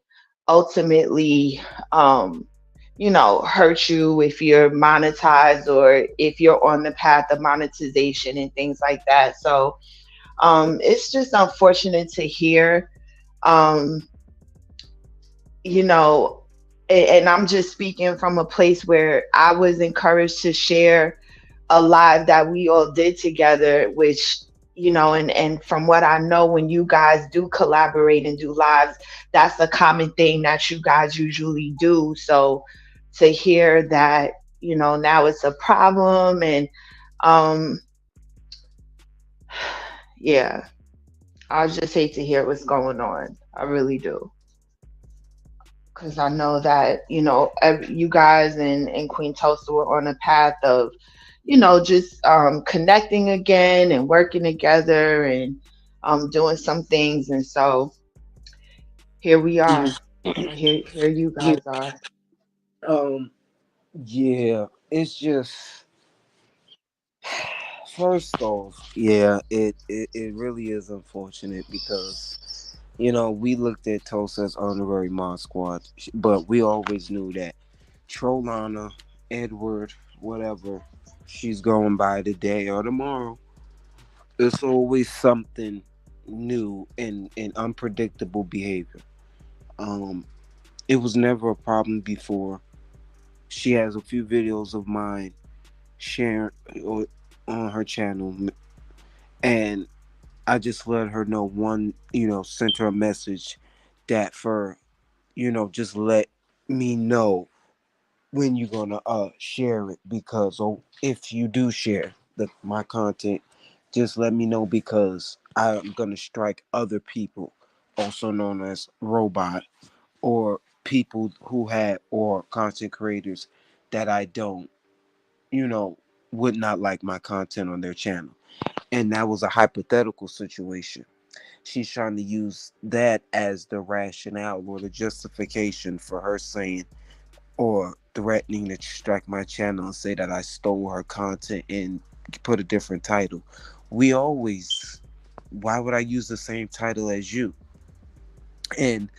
ultimately, hurt you if you're monetized or if you're on the path of monetization and things like that. So it's just unfortunate to hear. Um, you know, and I'm just speaking from a place where I was encouraged to share a live that we all did together, which and from what I know, when you guys do collaborate and do lives, that's a common thing that you guys usually do. So to hear that, now it's a problem, and um yeah, I just hate to hear what's going on. I really do. Because I know that you guys and Queen Toast were on a path of just connecting again and working together and doing some things, and so here we Yeah, are, or here you yeah. guys are. Um, yeah. It's just first off, yeah. It really is unfortunate because we looked at Tulsa as honorary mod squad, but we always knew that. Trolana, Edward, whatever she's going by today or tomorrow. It's always something new and unpredictable behavior. Um, it was never a problem before. She has a few videos of mine sharing on her channel, and I just let her know one, sent her a message that just let me know when you're gonna share it, because if you do share my content, just let me know, because I'm gonna strike other people, also known as robot, or people who had, or content creators that I don't, you know would not like my content on their channel. And that was a hypothetical situation. She's trying to use that as the rationale or the justification for her saying or threatening to strike my channel and say that I stole her content and put a different title. We always, why would I use the same title as you? And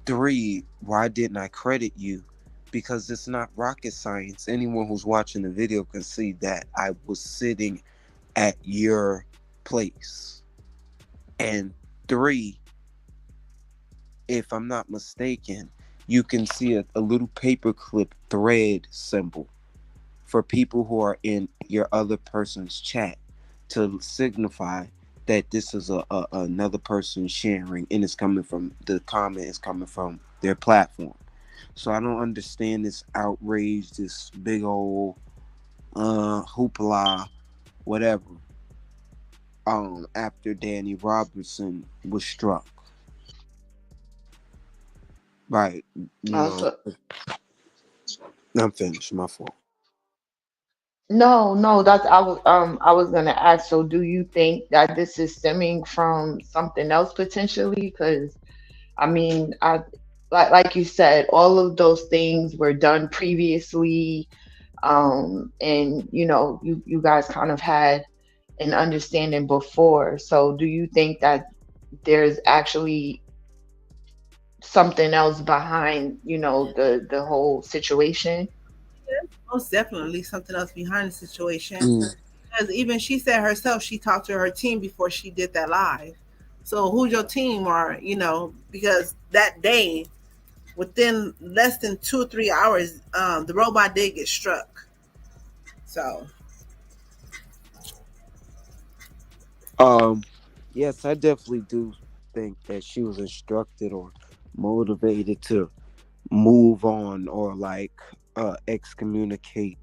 three, why didn't I credit you? Because it's not rocket science. Anyone who's watching the video can see that I was sitting at your place. And three, if I'm not mistaken, you can see a little paperclip thread symbol for people who are in your other person's chat to signify that this is another person sharing, and it's coming from, the comment is coming from their platform. So I don't understand this outrage, this big old hoopla, whatever. After Danny Robertson was struck, right? Also, I'm finished. My fault. no, no, that's I was gonna ask. So, do you think that this is stemming from something else potentially? Because I mean, I like you said, all of those things were done previously, and you guys kind of had an understanding before. So, do you think that there's actually something else behind, the whole situation? Most definitely something else behind the situation. Mm. Because even she said herself, she talked to her team before she did that live. So who's your team? Or because that day, within less than 2 or 3 hours, the robot did get struck. So Um, yes, I definitely do think that she was instructed or motivated to move on, or like excommunicate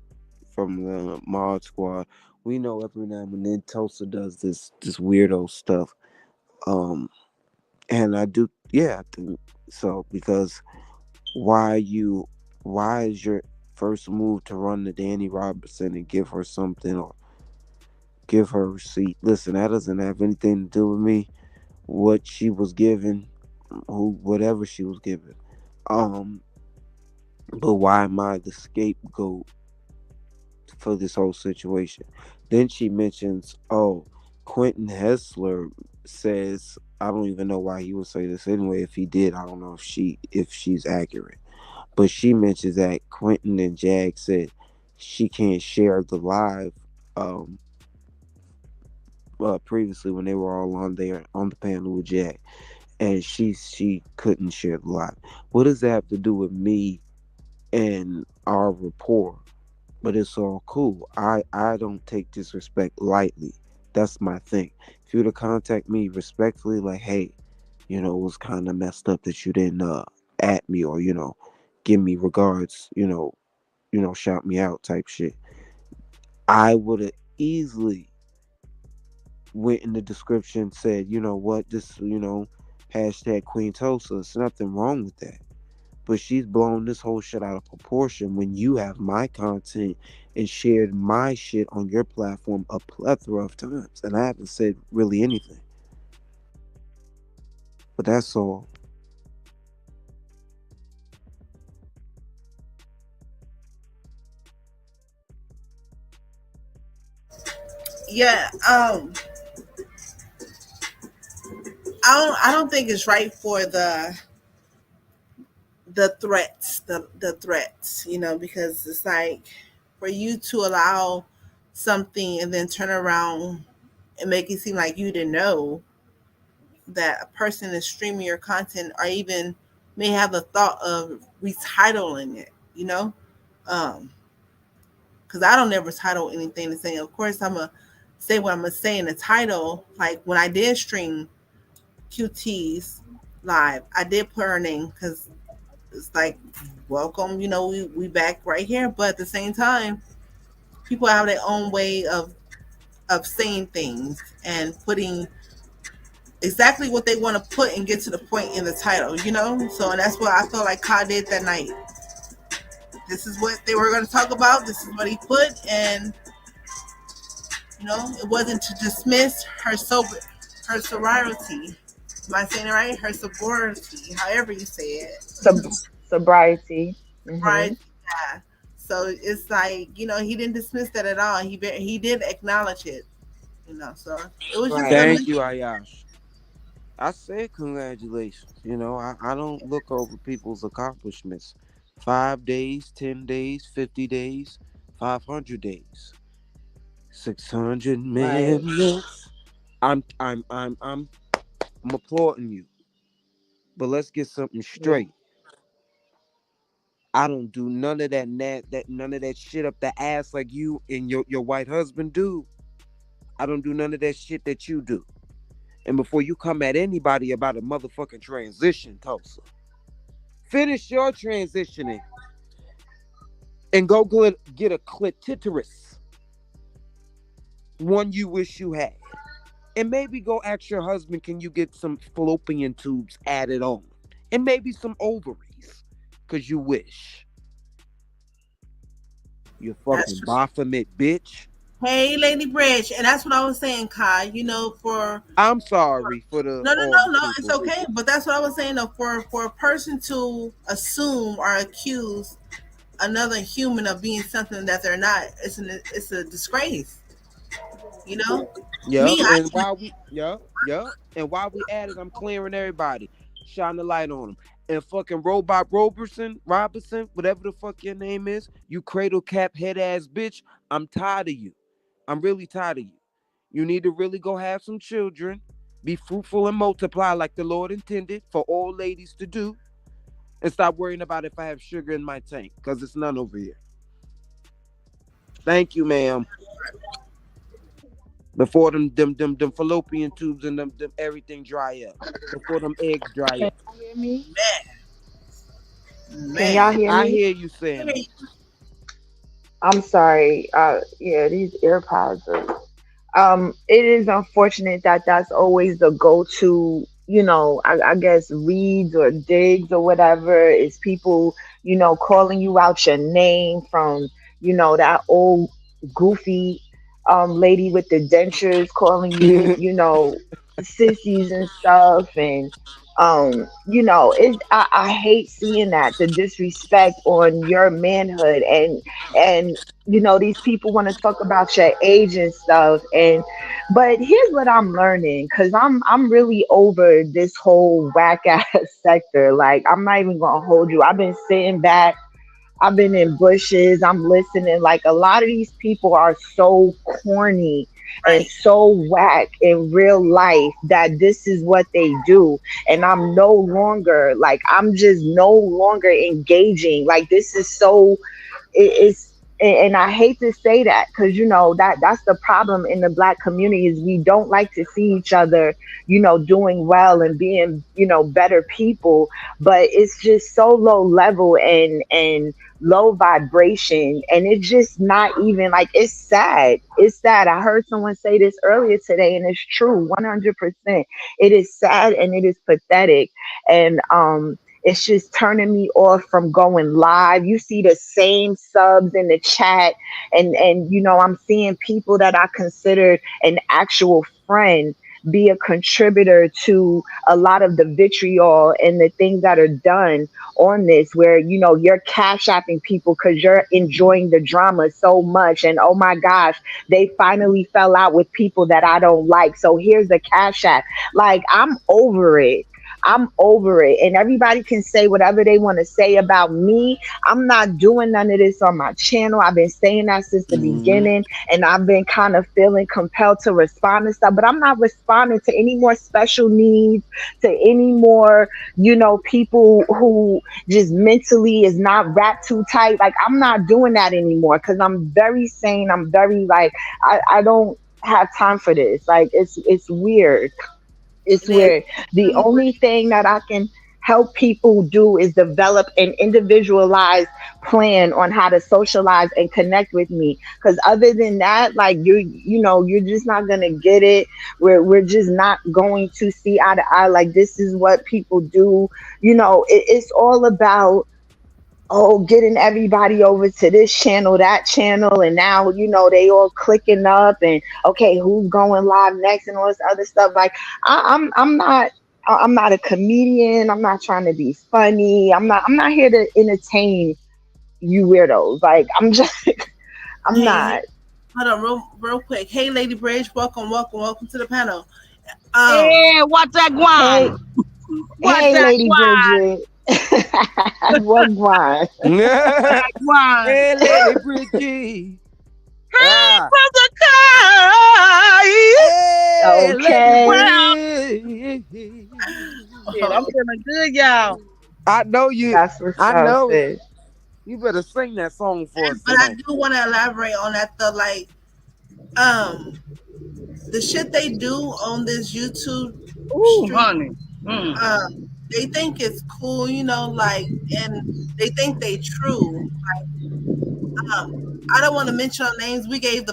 from the mod squad. We know every now and then Tulsa does this weirdo stuff. Um, and I do, yeah, I think so, because why you why is your first move to run to Danny Robertson and give her something, or give her a receipt? Listen, that doesn't have anything to do with me. What she was given, whatever she was given. Um, but why am I the scapegoat for this whole situation? Then she mentions, oh, Quentin Hessler says, I don't even know why he would say this anyway. If he did, I don't know if she's accurate. But she mentions that Quentin and Jag said she can't share the live, um previously when they were all on there on the panel with Jag, and she couldn't share the live. What does that have to do with me and our rapport? But it's all cool. I don't take disrespect lightly. That's my thing. If you were to contact me respectfully, like, hey, it was kind of messed up that you didn't at me, or give me regards, shout me out type shit, I would have easily went in the description, said, you know what, this, hashtag Queen Tulsa. There's nothing wrong with that. But she's blown this whole shit out of proportion when you have my content and shared my shit on your platform a plethora of times, and I haven't said really anything. But that's all. yeah, I don't think it's right for the threats, because it's like for you to allow something and then turn around and make it seem like you didn't know that a person is streaming your content or even may have the thought of retitling it, um because I don't ever title anything to say. Of course, I'm gonna say what I'm gonna say in the title. Like when I did stream QT's live, I did put her name because it's like welcome, we back right here. But at the same time, people have their own way of saying things and putting exactly what they want to put and get to the point in the title. So and that's what I felt like Kai did that night. This is what they were going to talk about. This is what he put, and it wasn't to dismiss her sorority. Am I saying it right? Her sorority, however you say it. Sobriety. Right. Yeah. So it's like he didn't dismiss that at all. He did acknowledge it. So it was just Right. Thank you, amazing. Ayash. I said congratulations. I don't look over people's accomplishments. 5 days, 10 days, 50 days, 500 days, 600 Right. minutes. I'm applauding you. But let's get something Yeah. straight. I don't do none of that none of that shit up the ass like you and your white husband do. I don't do none of that shit that you do. And before you come at anybody about a motherfucking transition, Tulsa, finish your transitioning and go get a clitoris, one you wish you had. And maybe go ask your husband, can you get some fallopian tubes added on? And maybe some ovaries, because you wish. You That's fucking true. Baphomet bitch. Hey, Lady Bridge, and that's what I was saying, Kai. I'm sorry for the No, no, all the no, no, it's people. okay. But that's what I was saying. Though, for a person to assume or accuse another human of being something that they're not, it's a disgrace. You know, Yep. me, I And while we, yep. And while we at it, I'm clearing everybody, shining the light on them. And fucking Robot Robertson, whatever the fuck your name is, you cradle cap head ass bitch. I'm tired of you. I'm really tired of you. You need to really go have some children, be fruitful and multiply like the Lord intended for all ladies to do, and stop worrying about if I have sugar in my tank, cause it's none over here. Thank you, ma'am. Before them fallopian tubes and them everything dry up. Before them eggs dry Can up. y'all hear me? Can y'all man, hear I me? hear you, Sammy. I'm sorry. Yeah, these earpods are. It is unfortunate that that's always the go-to. I guess reads or digs or whatever is people, calling you out your name from, that old goofy lady with the dentures calling you, sissies and stuff. And I hate seeing that, the disrespect on your manhood. And these people want to talk about your age and stuff. But here's what I'm learning, because I'm really over this whole whack ass sector. Like, I'm not even gonna hold you. I've been sitting back, I've been in bushes, I'm listening. Like, a lot of these people are so corny and right? so whack in real life that this is what they do. And I'm no longer, like, I'm just no longer engaging. Like, this is so, it's, and I hate to say that, because that's the problem in the black community, is we don't like to see each other, doing well and being, better people. But it's just so low level and low vibration, and it's just not even, like, it's sad. I heard someone say this earlier today, and it's true, 100%. It is sad and it is pathetic. And it's just turning me off from going live. You see the same subs in the chat, and I'm seeing people that I considered an actual friend be a contributor to a lot of the vitriol and the things that are done on this, where you're cash apping people because you're enjoying the drama so much. And oh my gosh, they finally fell out with people that I don't like, so here's the cash app. Like, I'm over it. I'm over it. And everybody can say whatever they want to say about me. I'm not doing none of this on my channel. I've been saying that since the Mm-hmm. beginning, and I've been kind of feeling compelled to respond to stuff, but I'm not responding to any more special needs, to any more, people who just mentally is not wrapped too tight. Like, I'm not doing that anymore because I'm very sane. I'm very like, I don't have time for this. Like, it's weird. It's It is. weird. The only thing that I can help people do is develop an individualized plan on how to socialize and connect with me. Because other than that, like, you're just not gonna get it. We're just not going to see eye to eye. Like, this is what people do. It's all about, oh, getting everybody over to this channel, that channel, and now they all clicking up, and okay, who's going live next, and all this other stuff. Like, I'm not a comedian. I'm not trying to be funny. I'm not here to entertain you weirdos. Like, I'm just I'm Hey, not. hold on, real quick. Hey, Lady Bridge, welcome to the panel. Um, Hey, what's that Hey, guan? What's hey, that Lady Bridget. What grind? guan? Hey, Lady Bridgie. Ah. Hey, Lady Okay. Bridgie. Shit, I'm feeling good, y'all. I know you. That's what's I up, know. sis. You better sing that song for us but I tonight. do want to elaborate on that. Um, the shit they do on this YouTube Ooh, stream. honey. Mm. They think it's cool, like, and they think they true. I don't want to mention our names. We gave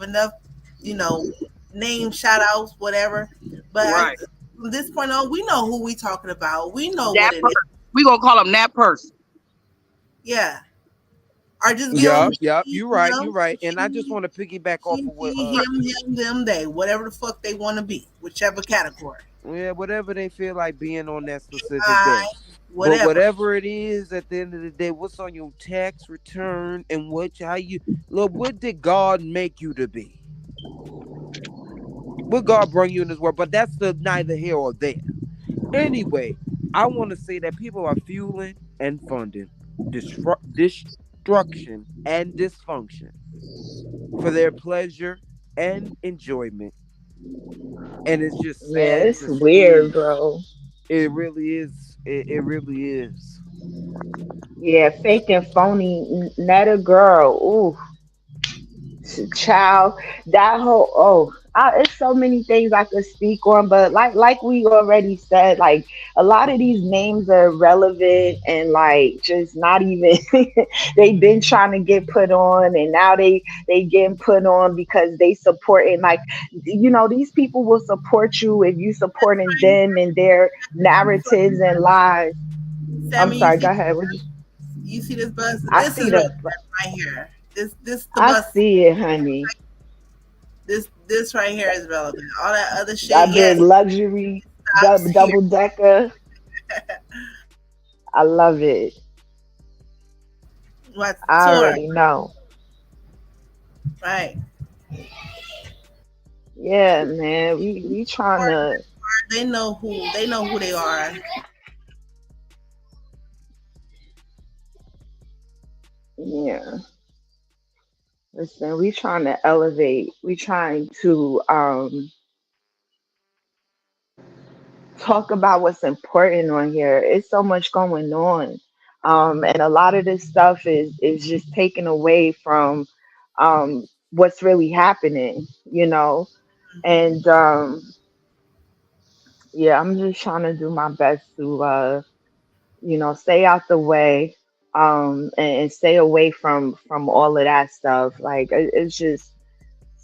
enough, you know, name shout outs, whatever. But Right. from this point on, we know who we talking about. We know That what it is. person. We gonna call him that person. Yeah. Or just be on Yup, me, yup. you You're right. You're know, right. And I just want to piggyback off of what him, them, they, whatever the fuck they want to be, whichever category. yeah, whatever they feel like being on that specific I, day. But whatever. whatever it is, at the end of the day, what's on your tax return and how you look, what did God make you to be? What God bring you in this world? But that's the neither here or there. Anyway, I want to say that people are fueling and funding destruction and dysfunction for their pleasure and enjoyment. And it's just Yeah, sad it's to weird, see. bro. It really is. It really is. Yeah, fake and phony. Not a girl. Ooh, child. That whole it's so many things I could speak on, but like we already said, like, a lot of these names are relevant and, like, just not even. They've been trying to get put on, and now they getting put on because they supporting, like, these people will support you if you supporting them and their narratives and lies. I'm Sammy, sorry. Go ahead. you see this bus? I This see is the. relevant right here. This the I bus. see it, honey. This right here is relevant. All that other shit, That yeah, big luxury stops here. double decker. I love it. What's the I tour? already know. Right. Yeah, man. We trying to. They know who they are. Yeah. Listen, we trying to elevate. We trying to talk about what's important on here. It's so much going on. And a lot of this stuff is just taken away from what's really happening. And yeah, I'm just trying to do my best to stay out the way, and stay away from all of that stuff. Like, it's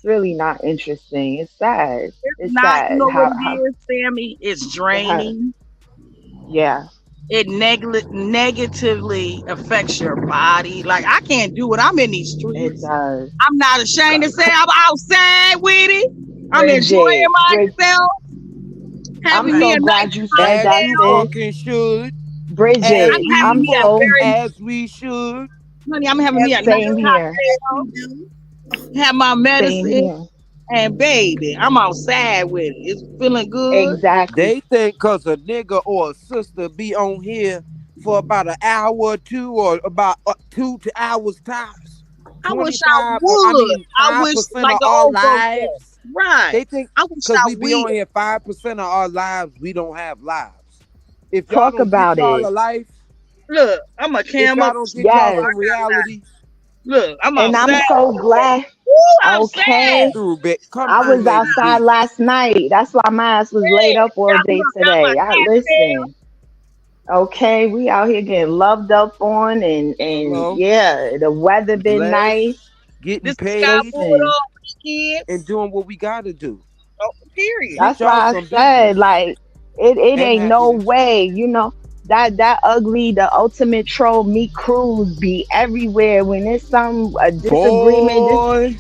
really not interesting. It's sad. It's It's not, you sad know what how it is, Sammy? It's how draining. yeah, It negatively affects your body. Like, I can't do it. I'm in these it streets. does. I'm not ashamed to say I'm outside with it. I'm enjoying Bridget, myself, I'm having me so a nice glad you said As that, you meal. sis. fucking should. As Bridget, I'm having we I'm me a so very, as we should. honey, I'm having me a nice same here. cocktail, have my Same medicine, here. And baby, I'm outside with it. It's feeling good. Exactly. They think cause a nigga or a sister be on here for about an hour or two, or about 2 hours tops. I wish I 25, I would. mean I five wish, percent like of the our old folks said. lives. Right. They think I wish because I we be will. on here 5% of our lives, we don't have lives. If y'all Talk don't get about y'all it. a life, Look, I'm a if cam y'all up. don't get y'all Yes. some reality, Look, I'm And I'm outside. so glad. Woo, Okay. outside. come I through, was Lady outside D. last night. That's why my ass was laid Hey, up all day got my today. I cocktail. listen. Okay, we out here getting loved up on, and Hello, yeah, the weather been blessed, nice. getting This is Sky paid, Board Listen, all weekend. and doing what we gotta do. Oh, period. Get that's y'all why I some said business like it and ain't no happiness. way, that ugly, the ultimate troll meet Cruz be everywhere when there's some a disagreement, just Boy,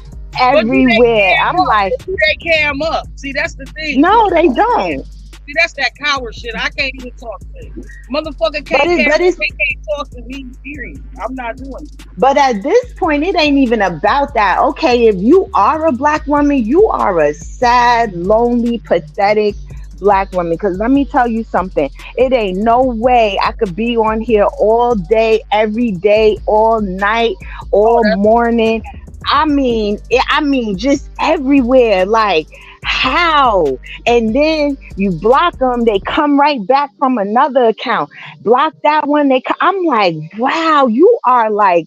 But do they everywhere. cam I'm up? like, Do they cam up? See, that's the thing. See, no, they don't. see, that's that coward shit. I can't even talk to it. Motherfucker But can't it cam but up. it's They can't talk to me. Period. I'm not doing it. But at this point, it ain't even about that. Okay, if you are a black woman, you are a sad, lonely, pathetic black woman. Because let me tell you something. It ain't no way I could be on here all day, every day, all night, Oh, all that's morning. I mean, just everywhere. Like, how? And then you block them, they come right back from another account. Block that one, I'm like, wow, you are like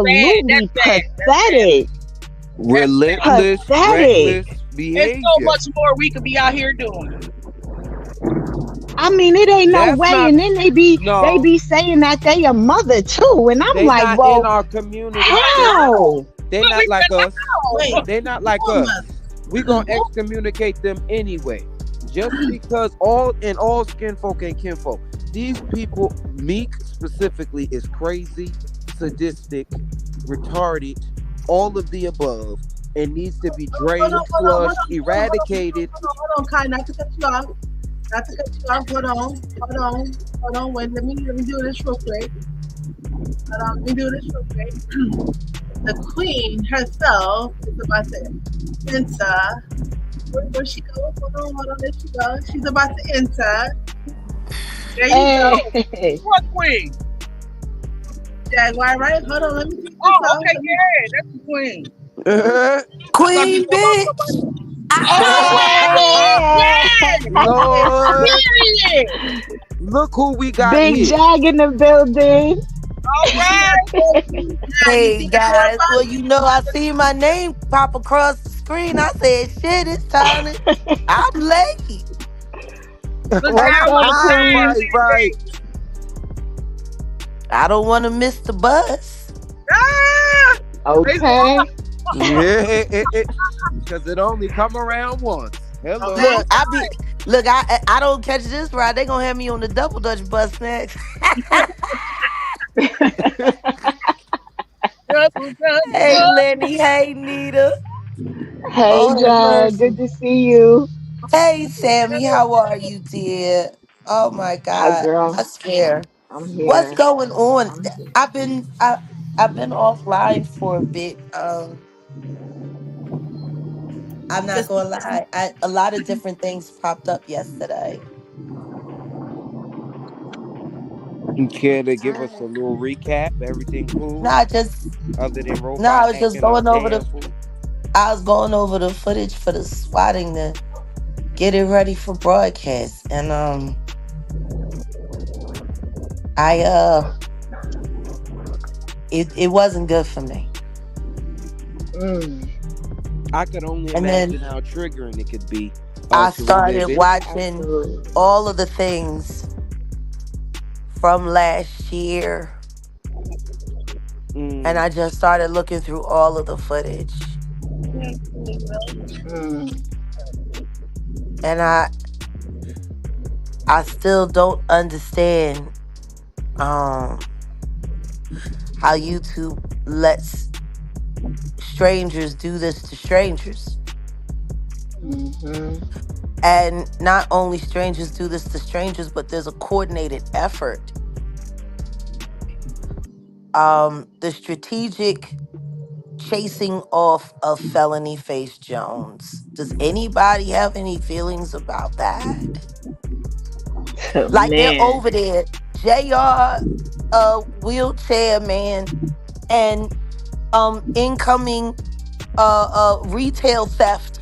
sad. That's absolutely sad. That's sad. pathetic. That's sad. relentless, Pathetic. reckless There's so behavior. much more we could be out here doing. I mean, it ain't no That's way. not And then they no. be saying that they a mother too. And I'm They like, not in well, our community, sis. how? They But we not like us. Wait, They not who like a mother? us. We gonna excommunicate them anyway. Just because all skin folk and kinfolk. These people, Meek specifically, is crazy, sadistic, retarded, all of the above, and needs to be Hold on, drained, hold on, hold flushed, on, hold on, hold on, eradicated. hold on, Kai, not to cut you off. Not to cut you off. Hold on. Wait, let me do this real quick. Hold on, let me do this real quick. The queen herself is about to enter. Where she go? Hold on, there she go. She's about to enter. There you go, Hey, What queen? Jaguar, right? Hold on, let me take this Oh, off. okay, yeah, that's the queen. I thought you Queen were about bitch. somebody. Oh, hey. Lord, period. look who we got Big here. Jag in the building. All right. Yeah, you Hey see that guys. Well, profile? you know, I see my name pop across the screen. I said, shit, it's time to. I'm late. Look What's down, up, outside. Queen? Right. I don't want to miss the bus. Ah, they Okay. Yeah, because it only come around once. Okay. Hello. Look, I don't catch this ride. They gonna have me on the double dutch bus next. double, double, Hey what? Lenny, hey Nita. Hey, Lord have Jag. Good mercy. to see you. Hey Sammy, how are you, dear? Oh my Hi, God, girl. I swear. I'm What's here. going on? I'm here. I've been offline for a bit. I'm not Just gonna lie. A lot of different things popped up yesterday. You care to give us a little recap? Everything No, cool? I just Other than no, robot I was just acting a going over damn the fool? I was going over the footage for the swatting to get it ready for broadcast. And I it wasn't good for me. Mm, I could only And then imagine how triggering it could be I to relive started it. watching absolutely. all of the things from last year, and Mm, I just started looking through all of the footage. Mm, And I still don't understand um how YouTube lets strangers do this to strangers. mhm, And not only strangers do this to strangers, but there's a coordinated effort. The strategic chasing off a felony face Jones. Does anybody have any feelings about that? Like they're Man. over there, JR, wheelchair man, and incoming retail theft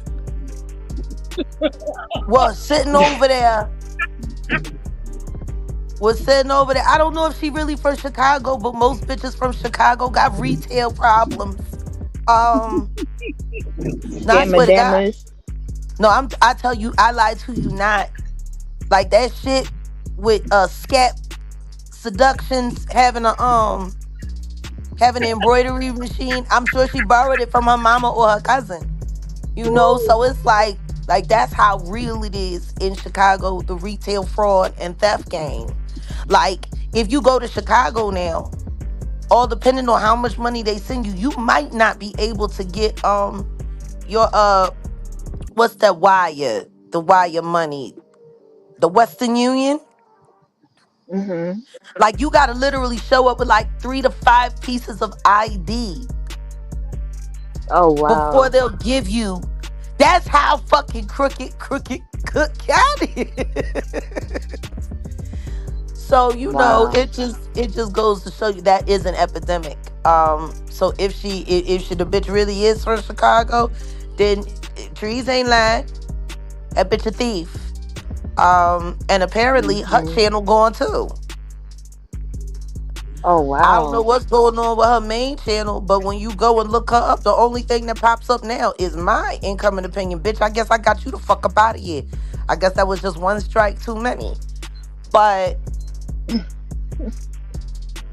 was sitting over there. Was sitting over there. I don't know if she really from Chicago, but most bitches from Chicago got retail problems. No, I swear to God. Scamadamas. No, I tell you, I lie to you not. Like that shit with scat seductions having an embroidery machine. I'm sure she borrowed it from her mama or her cousin. You know, so it's like that's how real it is in Chicago, the retail fraud and theft game. Like if you go to Chicago now, all depending on how much money they send you, you might not be able to get your what's that wire? The wire money. The Western Union. Hmm. Like you gotta literally show up with like 3 to 5 pieces of ID Oh before wow. they'll give you. That's how fucking crooked cook got it. So Wow. it just goes to show you that is an epidemic. So if she the bitch really is from Chicago, then Trees ain't lying. That bitch a thief. And apparently her Hmm. channel gone too. Oh I don't know wow. what's going on with her main channel, but when you go and look her up, the only thing that pops up now is my incoming opinion. Bitch, I guess I got you the fuck up out of here. I guess that was just one strike too many. But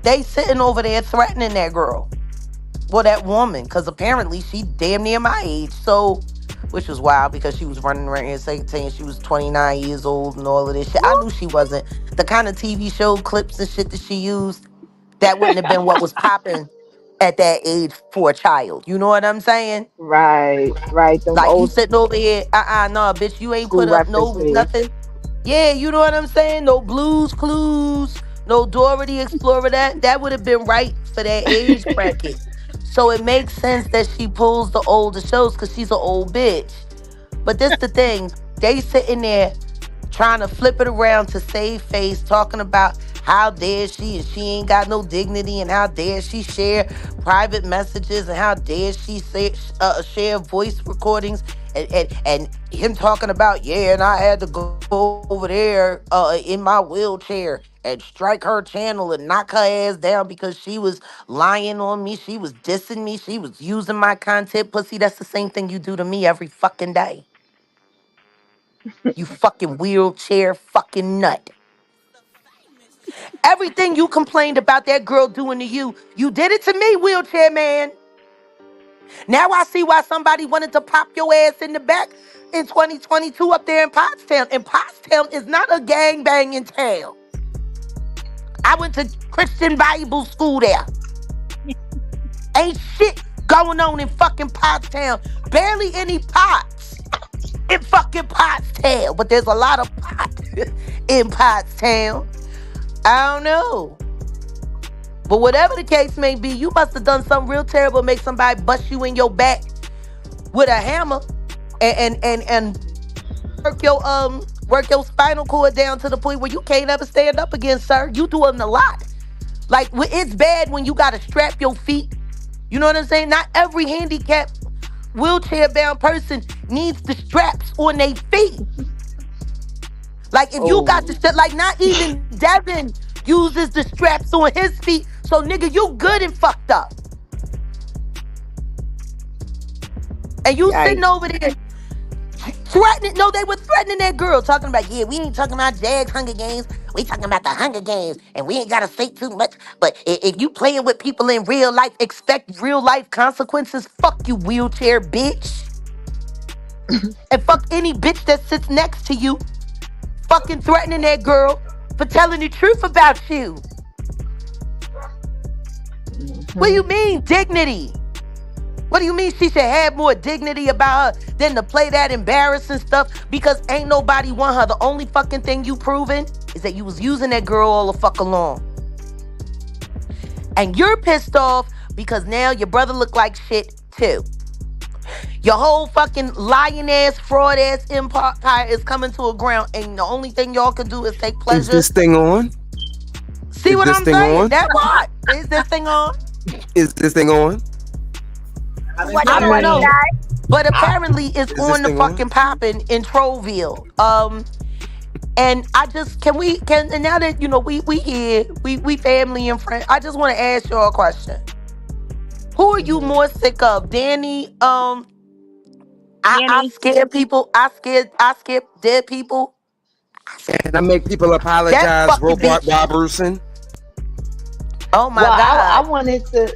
they sitting over there threatening that girl. Well, that woman, because apparently she damn near my age. So, which was wild because she was running around here saying she was 29 years old and all of this shit. I knew she wasn't. The kind of TV show clips and shit that she used, that wouldn't have been what was popping at that age for a child. You know what I'm saying? Right. Right. Them Like you old sitting over here, no, bitch, you ain't school put up no references. nothing. Yeah, you know what I'm saying? No Blues Clues, no Dora the Explorer. That would have been right for that age bracket. So it makes sense that she pulls the older shows because she's an old bitch. But this the thing, they sitting there trying to flip it around to save face, talking about how dare she and she ain't got no dignity and how dare she share private messages and how dare she share voice recordings and him talking about, yeah, and I had to go over there in my wheelchair and strike her channel and knock her ass down because she was lying on me, she was dissing me, she was using my content. Pussy, that's the same thing you do to me every fucking day. You fucking wheelchair fucking nut. Everything you complained about that girl doing to you, you did it to me, wheelchair man. Now I see why somebody wanted to pop your ass in the back in 2022 up there in Pottstown. And Pottstown is not a gang banging town. I went to Christian Bible school there. Ain't shit going on in fucking Pottstown. Barely any pots in fucking Pottstown. But there's a lot of pot in Pottstown. I don't know. But whatever the case may be, you must have done something real terrible to make somebody bust you in your back with a hammer and work your spinal cord down to the point where you can't ever stand up again, sir. You doing a lot. Like it's bad when you gotta strap your feet. You know what I'm saying? Not every handicapped wheelchair bound person needs the straps on their feet. Like if you got the Oh. shit, like not even Devin uses the straps on his feet. So nigga, you good and fucked up. And you sitting Yikes. over there threatening. No, they were threatening that girl, talking about, yeah, we ain't talking about Jags Hunger Games. We talking about the Hunger Games. And we ain't gotta say too much. But if you playing with people in real life, expect real life consequences. Fuck you, wheelchair bitch. And fuck any bitch that sits next to you. Fucking threatening that girl for telling the truth about you. What do Hmm. you mean, dignity? What do you mean she should have more dignity about her than to play that embarrassing stuff? Because ain't nobody want her. The only fucking thing you proven is that you was using that girl all the fuck along. And you're pissed off because now your brother look like shit too. Your whole fucking lying ass, fraud ass empire is coming to a ground, and the only thing y'all can do is take Is pleasure. this thing on? See Is what this I'm thing saying? on? That what? Is this thing on? Is this thing on? What I you I don't want, know. mean, Shy? But I, apparently it's Is this on the thing on? fucking popping in Trollville. And I just can and now that we here, we family and friends, I just want to ask y'all a question. Who are you mhm. more sick of? Danny, I Danny? scare people, I scare dead people. And I make people That apologize, fucking Robot bitch. Robertson. Oh my Well, I God. wanted to.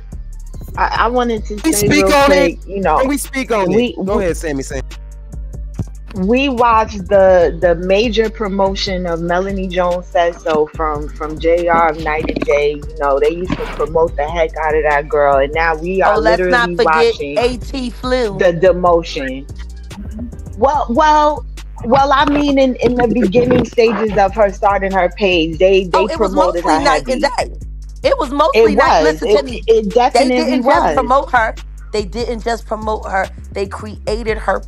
I wanted to We say speak real on it. quick. Can we speak on it? We Go ahead, Sammy. Sam. we watched the major promotion of Melanie Jones Says So from JR of Night and Day. They used to promote the heck out of that girl, and now we Oh, are let's not literally forget watching AT flu. the demotion. Well, I mean, in the beginning stages of her starting her page, they Oh, it was promoted mostly her night and heavy. day. It was It mostly night. was. Listen to It me. it They definitely didn't just was. promote her. They didn't just promote her. They created her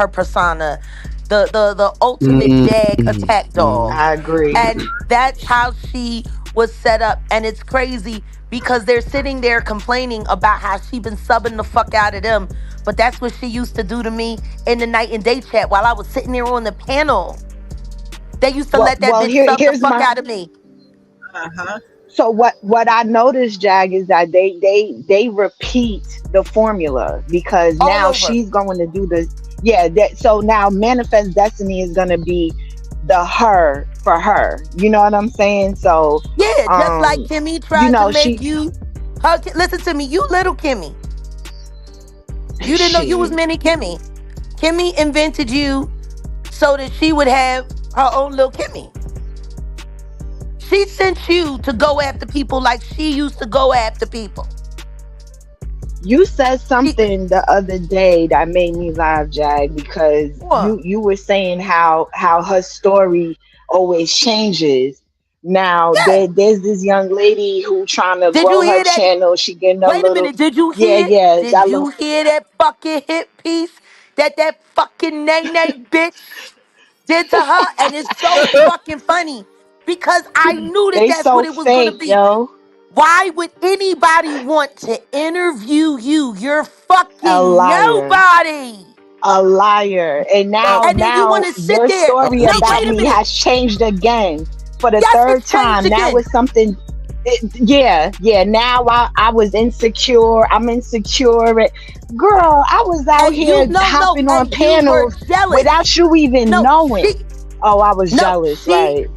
persona, the ultimate Jag attack dog, I agree. and that's how she was set up. And it's crazy because they're sitting there complaining about how she been subbing the fuck out of them. But that's what she used to do to me in the night and day chat while I was sitting there on the panel. They used to Well, let that well, bitch here sub the here's fuck my. out of me Uh-huh. So what I noticed, Jag, is that they repeat the formula because all now over. she's going to do the yeah. So now Manifest Destiny is going to be the her for her. You know what I'm saying? So Yeah, just like um, Kimmy tried to make she you her. Listen to me, you little Kimmy. You didn't know you was shit. mini Kimmy. Kimmy invented you so that she would have her own little Kimmy. She sent you to go after people like she used to go after people. You said She, something the other day that made me laugh, Jag, because what? you were saying how her story always changes. Now Yeah. there's this young lady who trying to Did you grow her hear that? channel. She getting a Wait a little minute. Did you yeah, hear? yeah. Did That you little hear that fucking hit piece that fucking nay nay bitch did to her? And it's so fucking funny because I knew that they that's what so it was gonna fake, be. yo. Why would anybody want to interview you? You're A fucking liar. nobody. A liar. And Well, And then you want now to sit your there. story No, OG. about wait a me minute. has changed again for the Yes, third it's changed time. Now again. it's something yeah. Now I was insecure. I'm insecure. Girl, I was out And you here no, hopping on and you were panels jealous. without you even No, knowing. Oh, I was no, jealous, she, right?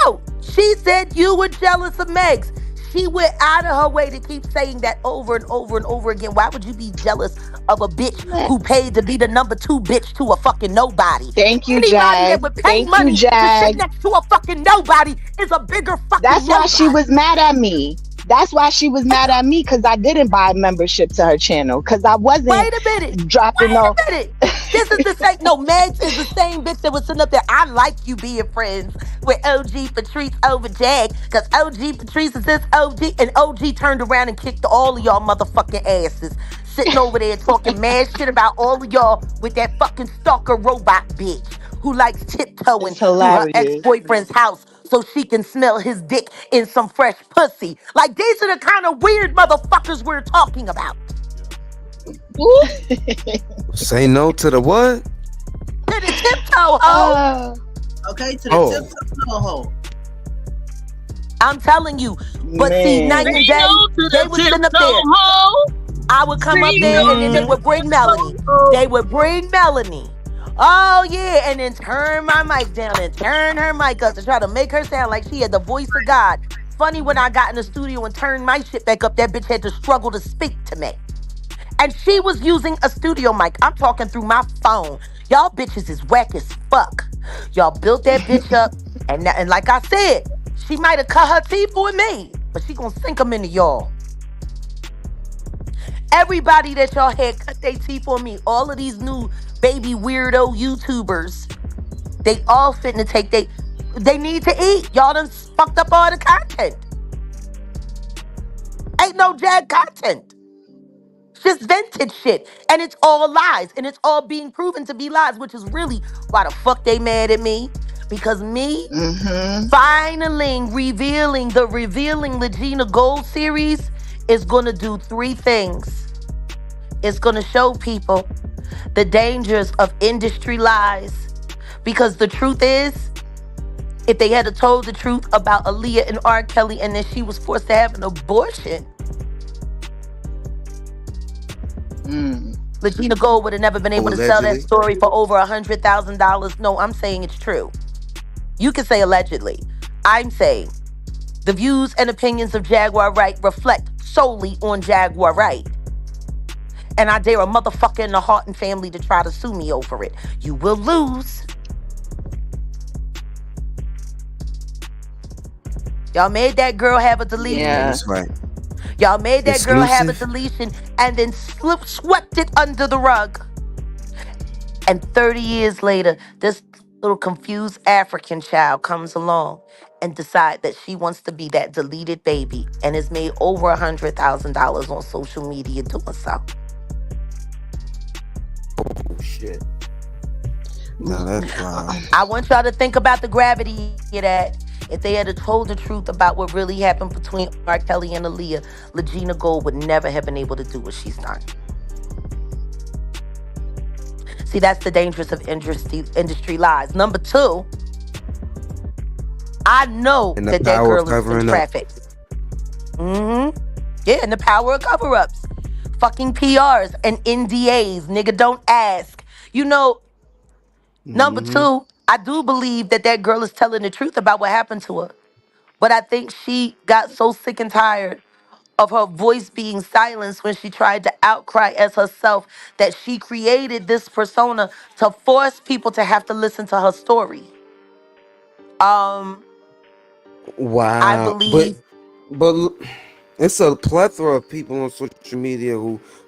no. She said you were jealous of Megs. She went out of her way to keep saying that over and over and over again. Why would you be jealous of a bitch Man, who paid to be the number two bitch to a fucking nobody? thank you, Anybody that Jag. would pay Thank you, money to sit Jag. next to a fucking nobody is a bigger fucking That's why she nobody. was mad at me. That's why she was mad at me because I didn't buy membership to her channel because I wasn't Wait a minute. dropping Wait no. a minute. This is the same. No, Megs is the same bitch that was sitting up there. I like you being friends with OG Patrice over Jag because OG Patrice is this OG, and OG turned around and kicked all of y'all motherfucking asses. Sitting over there talking mad shit about all of y'all with that fucking stalker robot bitch who likes tiptoeing It's through her hilarious. ex-boyfriend's house so she can smell his dick in some fresh pussy. Like, these are the kind of weird motherfuckers we're talking about. Say no to the what? To the tiptoe hoe. Oh Okay, to the Oh. tip of the hole. I'm telling you. But see, night man. and day, they would sit up there. I would come up there and then they would bring Melanie. They would bring Melanie. Oh yeah, and then turn my mic down and turn her mic up to try to make her sound like she had the voice of God. Funny, when I got in the studio and turned my shit back up, that bitch had to struggle to speak to me. And she was using a studio mic. I'm talking through my phone. Y'all bitches is whack as fuck. Y'all built that bitch up, and like I said, she might have cut her teeth for me, but she gonna sink them into y'all. Everybody that y'all had cut their teeth on me, all of these new baby weirdo YouTubers, they all fitting to take they need to eat. Y'all done fucked up all the content. Hey, ain't no Jag content. It's just vintage shit. And it's all lies. And it's all being proven to be lies, which is really why the fuck they mad at me. Because me Mm-hmm. finally revealing the Revealing Legina Gold series is going to do three things. It's going to show people the dangers of industry lies. Because the truth is, if they had told the truth about Aaliyah and R. Kelly and then she was forced to have an abortion, Mm. Legina Gold would have never been able to sell that Allegedly. story for over $100,000. No, I'm saying it's true. You can say allegedly. I'm saying the views and opinions of Jaguar Right reflect solely on Jaguar Right. And I dare a motherfucker in the Horton family to try to sue me over it. You will lose. Y'all made that girl have a deletion. Yeah. That's right. Y'all made that girl have a Exclusive. deletion and then swept it under the rug. And 30 years later, this little confused African child comes along and decide that she wants to be that deleted baby and has made over $100,000 on social media doing so. Oh shit. No, that's wild. I want y'all to think about the gravity of that. If they had told the truth about what really happened between R. Kelly and Aaliyah, Legina Gold would never have been able to do what she's done. See, that's the dangerous of industry lies. Number two, I know And the that power of girl is been covering up. trafficked. Yeah, and the power of cover-ups. Fucking PRs and NDAs. Nigga, don't ask. You know, number Mm-hmm. two, I do believe that girl is telling the truth about what happened to her. But I think she got so sick and tired of her voice being silenced when she tried to outcry as herself that she created this persona to force people to have to listen to her story. Um, I Wow. But believe but l- it's a plethora of people on social media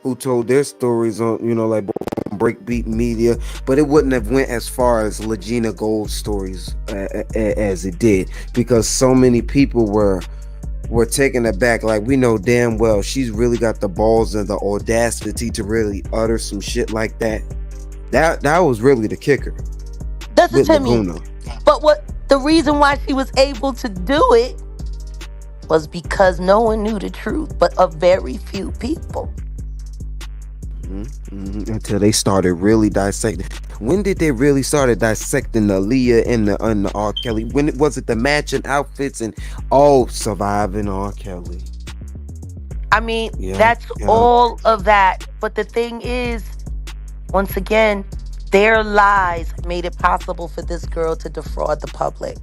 who told their stories on, like breakbeat media, but it wouldn't have went as far as Legina Gold's stories as it did, because so many people were taken aback. Like, we know damn well she's really got the balls and the audacity to really utter some shit like that. That was really the kicker listen with to me. Laguna. But what the reason why she was able to do it was because no one knew the truth, but a very few people. Until they started really dissecting. When did they really started dissecting the Aaliyah and the R. Kelly? When was it the matching outfits and all surviving R. Kelly? I mean, Yeah, that's yeah. all of that. But the thing is, once again, their lies made it possible for this girl to defraud the public.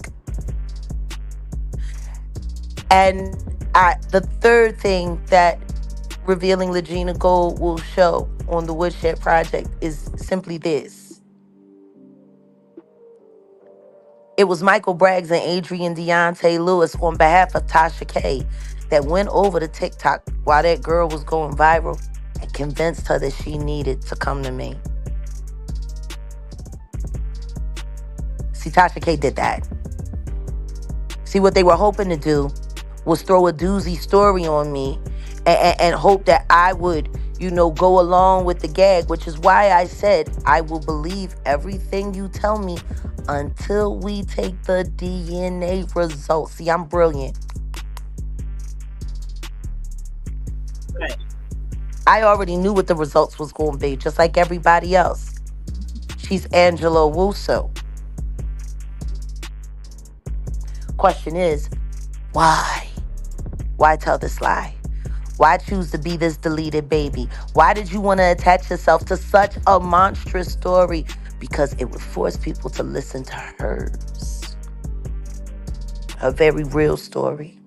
And the third thing that Revealing Legina Gold will show on the Woodshed Project is simply this. It was Michael Braggs and Adrian Deontay Lewis on behalf of Tasha K that went over to TikTok while that girl was going viral and convinced her that she needed to come to me. See, Tasha K did that. See, what they were hoping to do was throw a doozy story on me and hope that I would, go along with the gag, which is why I said I will believe everything you tell me until we take the DNA results. See, I'm brilliant. Right. I already knew what the results was going to be, just like everybody else. She's Angela Wusso. Question is, why? Why tell this lie? Why choose to be this deleted baby? Why did you want to attach yourself to such a monstrous story? Because it would force people to listen to hers. Her very real story.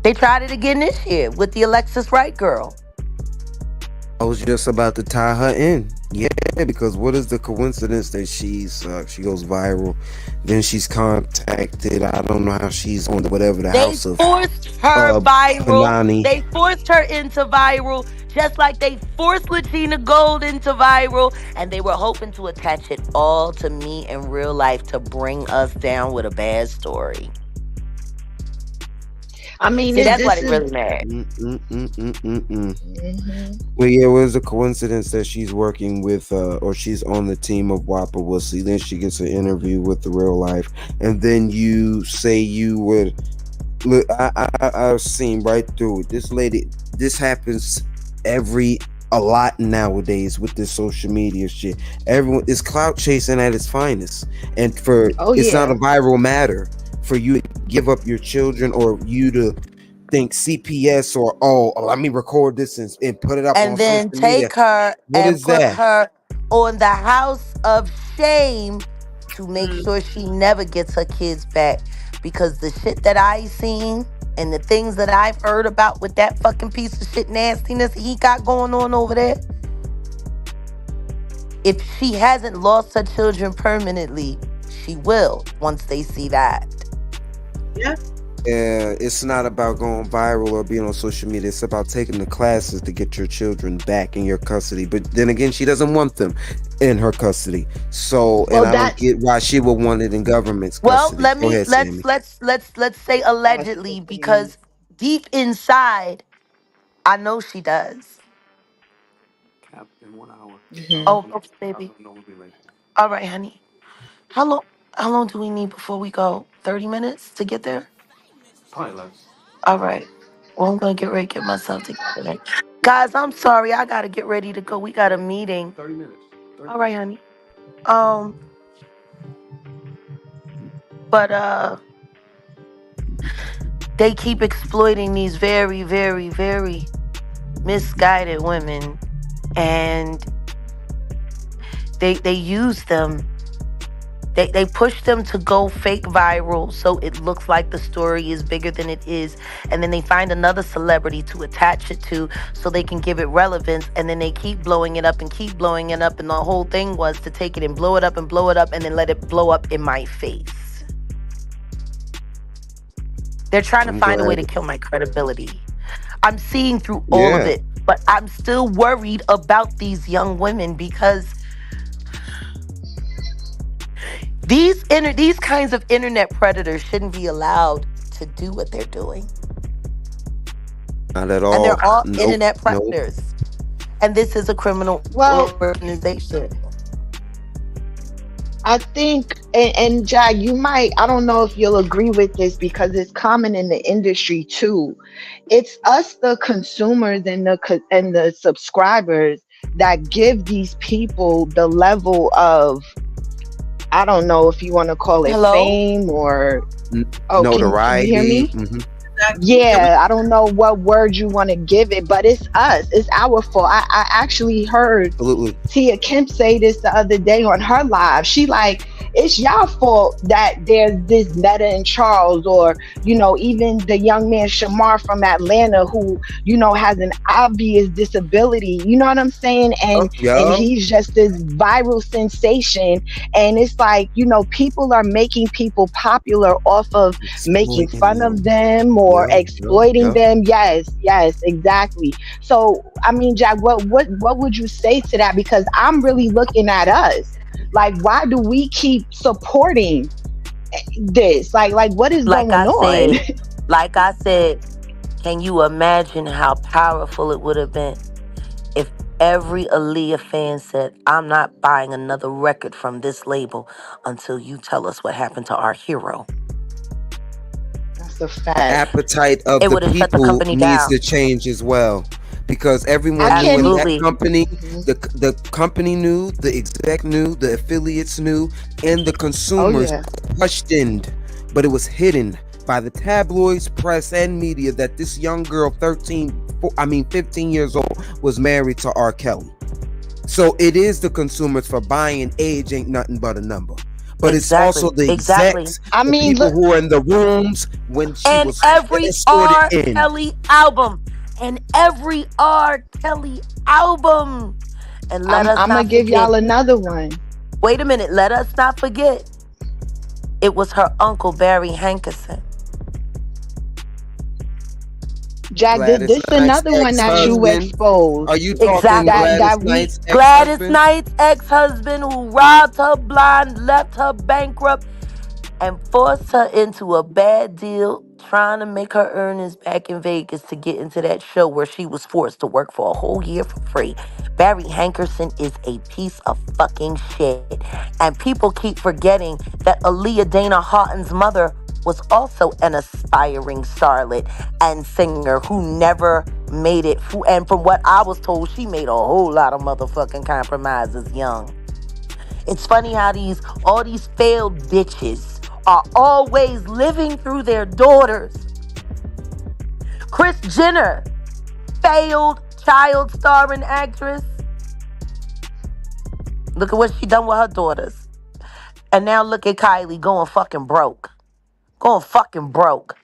They tried it again this year with the Alexis Wright girl. I was just about to tie her in. Yeah, because what is the coincidence that she goes viral, then she's contacted. I don't know how she's on whatever the They house of forced her viral. Panani. They forced her into viral, just like they forced Latina Gold into viral. And they were hoping to attach it all to me in real life to bring us down with a bad story. I mean, See, that's why this they is. really mad. Mhm. Well, yeah, it was a coincidence that she's working with, or she's on the team of Wappa Wussy. Then she gets an interview with the real life, and then you say you would. Look, I've seen right through it. This lady, this happens a lot nowadays with this social media shit. Everyone is clout chasing at its finest, and for Oh it's not a yeah. viral matter for you to give up your children or you to think CPS or let me record this and put it up And on social then media. take her What and is put that? her on the house of shame to make Mm. sure she never gets her kids back. Because the shit that I seen and the things that I've heard about with that fucking piece of shit nastiness he got going on over there, if she hasn't lost her children permanently, she will once they see that. Yeah. It's not about going viral or being on social media. It's about taking the classes to get your children back in your custody. But then again, she doesn't want them in her custody. So, and Well, I don't that's get why she would want it in government's Well, custody. let Go me ahead, Sammy. let's say that's allegedly, sickening. because deep inside I know she does. Hmm. Oh, okay, baby. All right, honey. How long? How long do we need before we go? 30 minutes to get there. All right. Well, I'm gonna get ready to get myself together. Then. Guys, I'm sorry. I gotta get ready to go. We got a meeting. All right, honey. Um, but they keep exploiting these very, very, very misguided women, and they use them. They push them to go fake viral so it looks like the story is bigger than it is. And then they find another celebrity to attach it to so they can give it relevance. And then they keep blowing it up and keep blowing it up. And the whole thing was to take it and blow it up and blow it up and then let it blow up in my face. They're trying to I'm find a way glad. to kill my credibility. I'm seeing through all of Yeah. it, but I'm still worried about these young women because these kinds of internet predators shouldn't be allowed to do what they're doing. Not at And all. they're all Nope. internet Nope. predators. And this is a criminal Well, organization. I think, and Jag, you might, I don't know if you'll agree with this because it's common in the industry too. It's us, the consumers and the subscribers, that give these people the level of, I don't know if you want to call it Hello? fame or, oh, can you hear Notoriety. me? Hmm. Exactly. Yeah, we Yeah, I don't know what word you want to give it, but it's us. It's our fault. I actually heard Absolutely. Tia Kemp say this the other day on her live. She like, it's y'all fault that there's this Meta and Charles, or even the young man Shamar from Atlanta who has an obvious disability. You know what I'm saying? Oh, And yo. he's just this viral sensation. And it's like, people are making people popular off of making Exploiting fun of them. them or Yo, yo, exploiting yo. them. Yes, exactly. So I mean, Jack, what would you say to that? Because I'm really looking at us. Like, why do we keep supporting this? Like what is Like going I on? said, like I said, can you imagine how powerful it would have been if every Aaliyah fan said, I'm not buying another record from this label until you tell us what happened to our hero? That's a The fact. appetite of It the would have shut the people company needs down. to change as well, because I everyone knew, can't and even. that Absolutely. company, Mhm. the company knew, the exec knew, the affiliates knew, and the Oh consumers yeah. questioned, but it was hidden by the tabloids, press, and media that this young girl, 15 years old, was married to R. Kelly. So it is the consumers for buying. Age ain't nothing but a number. But it's also Exactly. the Exactly. execs, I the mean, people look. who are in the rooms when she And was every escorted R. in. Kelly album. And every R. Kelly album. And let I'm us gonna not give forget. y'all another one. Wait a minute. Let us not forget. It was her uncle, Barry Hankerson. Gladys This Knight's another one that you ex-husband. Are exposed. you talking Exactly. Gladys That we Knight's Gladys ex-husband? Knight's ex-husband who robbed her blind, left her bankrupt, and forced her into a bad deal trying to make her earnings back in Vegas to get into that show where she was forced to work for a whole year for free. Barry Hankerson is a piece of fucking shit. And people keep forgetting that Aaliyah Dana Houghton's mother was also an aspiring starlet and singer who never made it. And from what I was told, she made a whole lot of motherfucking compromises young. It's funny how all these failed bitches are always living through their daughters. Kris Jenner, failed child starring actress. Look at what she done with her daughters. And now look at Kylie going fucking broke. Going fucking broke.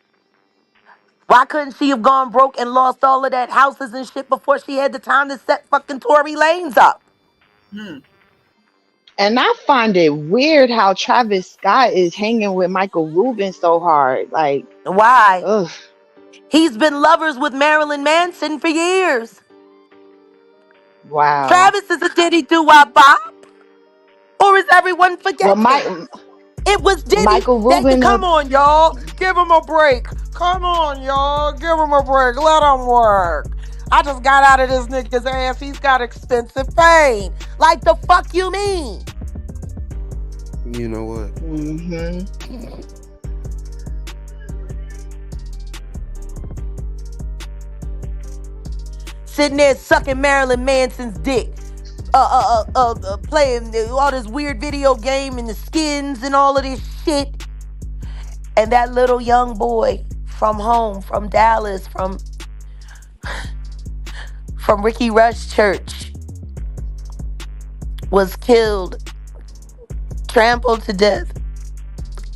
Why couldn't she have gone broke and lost all of that houses and shit before she had the time to set fucking Tory Lanez up? Hmm. and I find it weird how Travis Scott is hanging with Michael Rubin so hard. Like, Why? ugh, He's been lovers with Marilyn Manson for years. wow. Travis is a Diddy doo-wop bop. Or is everyone Well, forgetting? It was Diddy Michael that Rubin, come on, y'all. Give him a break. Come on, y'all. Give him a break. Let him work. I just got out of this nigga's ass. He's got expensive fame. Like the fuck you mean? You know what? hmm Sitting there sucking Marilyn Manson's dick. Playing all this weird video game and the skins and all of this shit. And that little young boy from home, from Dallas, from Ricky Rush Church, was killed, trampled to death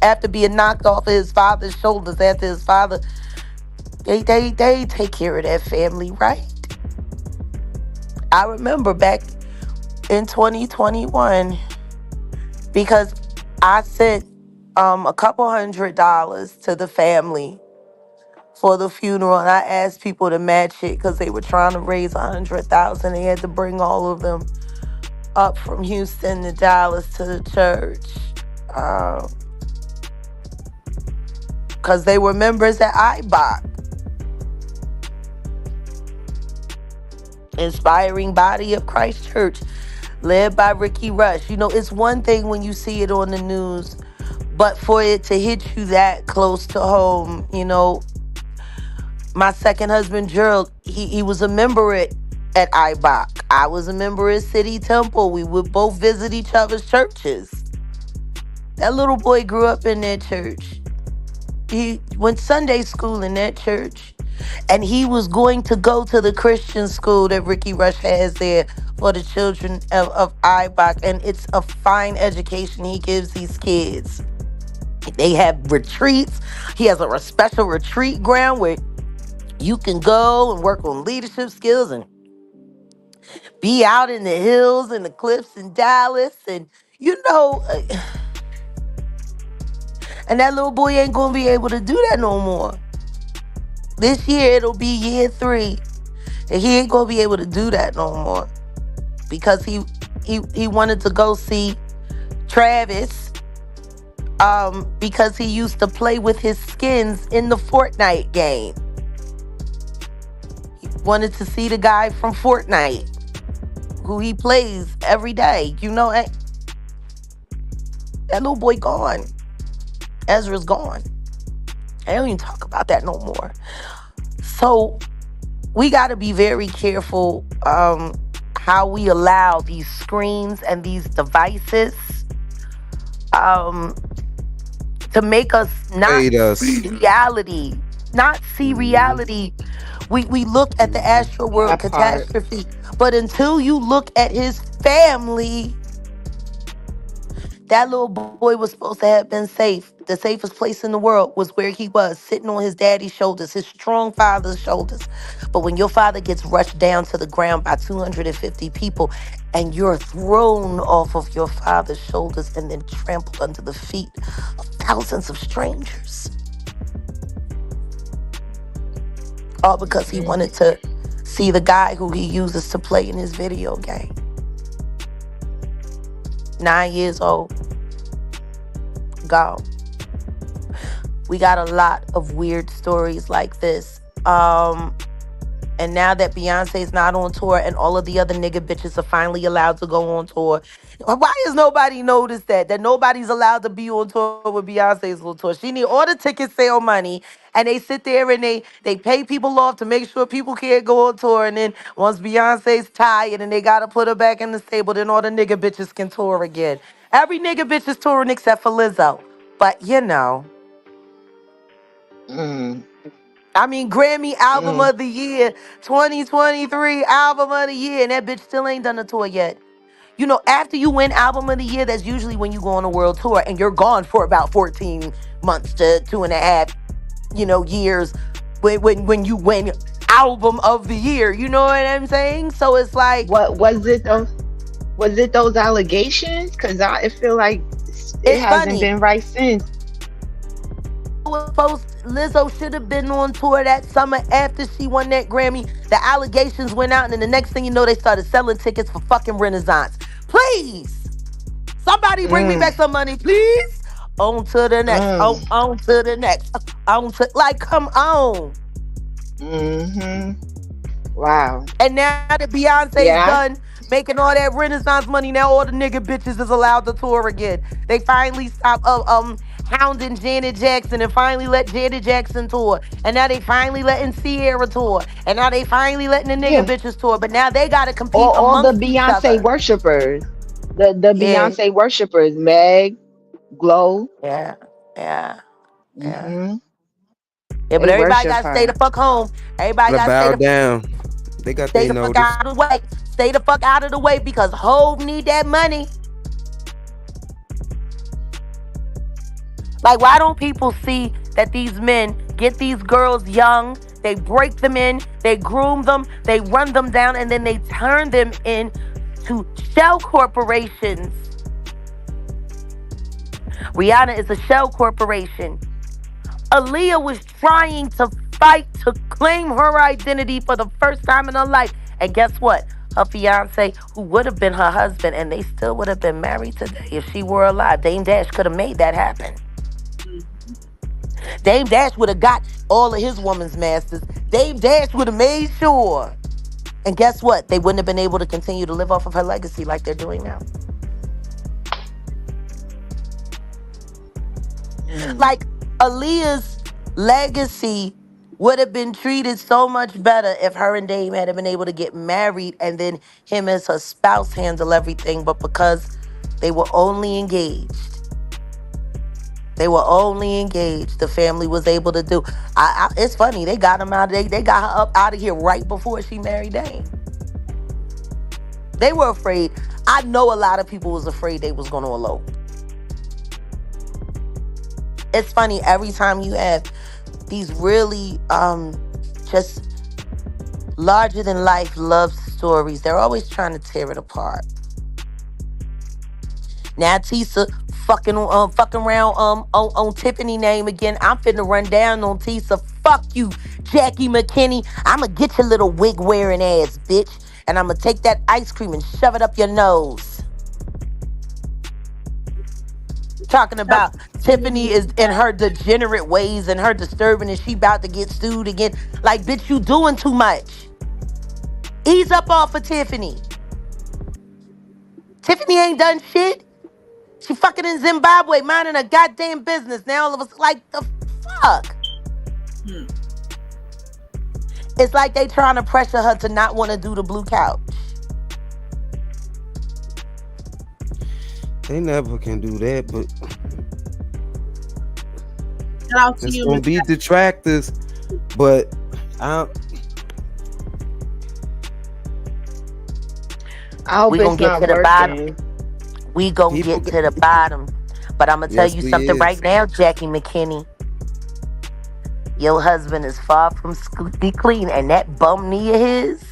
after being knocked off of his father's shoulders. After his father, they take care of that family, right? I remember back in 2021 because I sent a couple $100 to the family for the funeral, and I asked people to match it because they were trying to raise 100,000. They had to bring all of them up from Houston to Dallas to the church because they were members at IBOC, Inspiring Body of Christ Church, led by Ricky Rush. You know, it's one thing when you see it on the news, but for it to hit you that close to home, you know, my second husband, Gerald, he was a member at IBOC. I was a member at City Temple. We would both visit each other's churches. That little boy grew up in that church. He went Sunday school in that church. And he was going to go to the Christian school that Ricky Rush has there for the children of IBOC. And it's a fine education he gives these kids. They have retreats. He has a special retreat ground where you can go and work on leadership skills and be out in the hills and the cliffs in Dallas. And, you know, and that little boy ain't going to be able to do that no more. This year, it'll be year 3. And he ain't going to be able to do that no more. Because he wanted to go see Travis. Because he used to play with his skins in the Fortnite game. He wanted to see the guy from Fortnite, who he plays every day. You know, that little boy gone. Ezra's gone. I don't even talk about that no more. So we got to be very careful how we allow these screens and these devices to make us not see reality. Not see reality. We look at the Astro World That part. catastrophe, but until you look at his family, That little boy was supposed to have been safe. The safest place in the world was where he was, sitting on his daddy's shoulders, his strong father's shoulders. But when your father gets rushed down to the ground by 250 people and you're thrown off of your father's shoulders and then trampled under the feet of thousands of strangers, all because he wanted to see the guy who he uses to play in his video game. 9 years old. Gone. We got a lot of weird stories like this. And now that Beyonce's not on tour and all of the other nigga bitches are finally allowed to go on tour, why has nobody noticed that? That nobody's allowed to be on tour with Beyonce's on tour. She need all the ticket sale money, and they sit there and they pay people off to make sure people can't go on tour. And then once Beyonce's tired and they gotta put her back in the stable, then all the nigga bitches can tour again. Every nigga bitch is touring except for Lizzo. But you know. Mm, I mean, Grammy Album mm. of the Year, 2023 Album of the Year, and that bitch still ain't done a tour yet. You know, after you win Album of the Year, that's usually when you go on a world tour, and you're gone for about 14 months to 2.5, years when you win Album of the Year. You know what I'm saying? So it's like, What was it though? Was it those allegations? Because I feel like it it's hasn't funny. been right since. Lizzo should have been on tour that summer after she won that Grammy. The allegations went out, and then the next thing you know, they started selling tickets for fucking Renaissance. Please, somebody bring me Mm, back some money, please. On to the next. mm, On to the next. On to, like, come on. mm-hmm. Wow. And now that Beyonce's Yeah. done making all that Renaissance money, now all the nigga bitches is allowed to tour again. They finally stopped hounding Janet Jackson and finally let Janet Jackson tour. And now they finally letting Sierra tour. And now they finally letting the nigga Yeah. bitches tour. But now they gotta compete All the amongst each Beyonce other. worshipers. The Yeah, Beyonce worshipers. Meg, Glow. yeah, yeah, yeah. Mm-hmm. Yeah, but They everybody worship gotta stay her. the fuck home. Everybody Gotta gotta bow down. They got stay their the fuck notice. out of the way. Stay the fuck out of the way because Hov need that money. Like, why don't people see that these men get these girls young, they break them in, they groom them, they run them down, and then they turn them into shell corporations? Rihanna is a shell corporation. Aaliyah was trying to fight to claim her identity for the first time in her life. And guess what? Her fiance, who would have been her husband, and they still would have been married today if she were alive. Dame Dash could have made that happen. Dame Dash would have got all of his woman's masters. Dame Dash would have made sure. And guess what? They wouldn't have been able to continue to live off of her legacy like they're doing now. Mm. Like, Aaliyah's legacy would have been treated so much better if her and Dame had been able to get married and then him as her spouse handle everything. But because they were only engaged, the family was able to do. It's funny, they got him out. They got her up out of here right before she married Dame. They were afraid. I know a lot of people was afraid they was going to elope. It's funny, every time you have these really just larger than life love stories, they're always trying to tear it apart. Now Tisa fucking around on Tiffany name again. I'm finna run down on Tisa. Fuck you, Jackie McKinney. I'ma get your little wig wearing ass, bitch. And I'ma take that ice cream and shove it up your nose. Talking about Tiffany is in her degenerate ways and her disturbing and she about to get sued again. Like, bitch, you doing too much. Ease up off of Tiffany. Tiffany ain't done shit. She fucking in Zimbabwe, minding her goddamn business. Now all of us, like, the fuck? Hmm. It's like they trying to pressure her to not want to do the blue couch. They never can do that, but Shout out to it's you, gonna Miss be detractors. But I I hope We it's gonna get not to the bottom. working. We gonna People, get to the bottom. But I'm gonna tell yes, you we something right is. now, Jackie McKinney. Your husband is far from squeaky clean, and that bum knee of his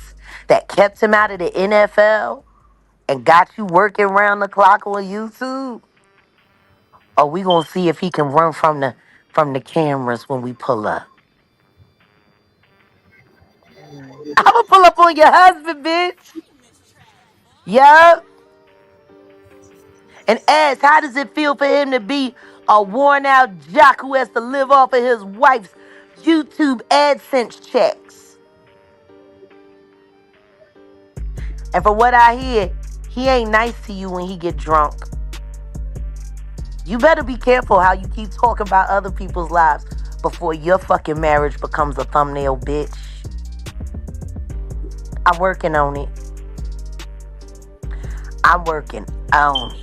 that kept him out of the NFL and got you working round the clock on YouTube. Oh, we gonna see if he can run from the cameras when we pull up. I'ma pull up on your husband, bitch. Yup. And ask, how does it feel for him to be a worn out jock who has to live off of his wife's YouTube AdSense checks? And for what I hear, he ain't nice to you when he get drunk. You better be careful how you keep talking about other people's lives before your fucking marriage becomes a thumbnail, bitch. I'm working on it. I'm working on it.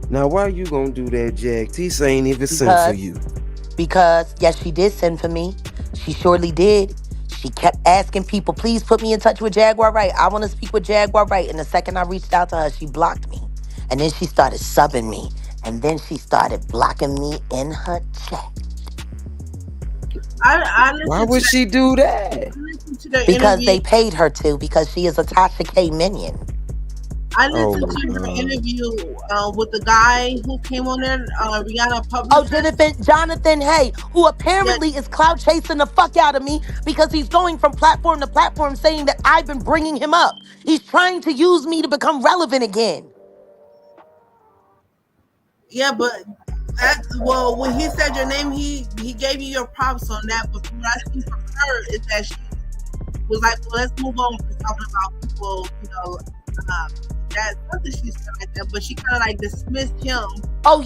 Now, why you gonna do that, Jack? Tisa ain't even sent for Because you. Because, yes, she did send for me. She surely did. She kept asking people, please put me in touch with Jaguar Wright. I want to speak with Jaguar Wright. And the second I reached out to her, she blocked me. And then she started subbing me. And then she started blocking me in her chat. I Why listened to would she do that? the Because interview. they paid her to, because she is a Tasha K minion. I Oh listened my to her God. interview with the guy who came on there, Rihanna Oh, publisher. Jonathan Hay, who Yeah, apparently is clout chasing the fuck out of me because he's going from platform to platform saying that I've been bringing him up. He's trying to use me to become relevant again. yeah, but that well, when he said your name, he gave you your props on that. But what I see from her is that she was like, well, let's move on from talking about people, that's something she said like that, but she kind of like dismissed him. Oh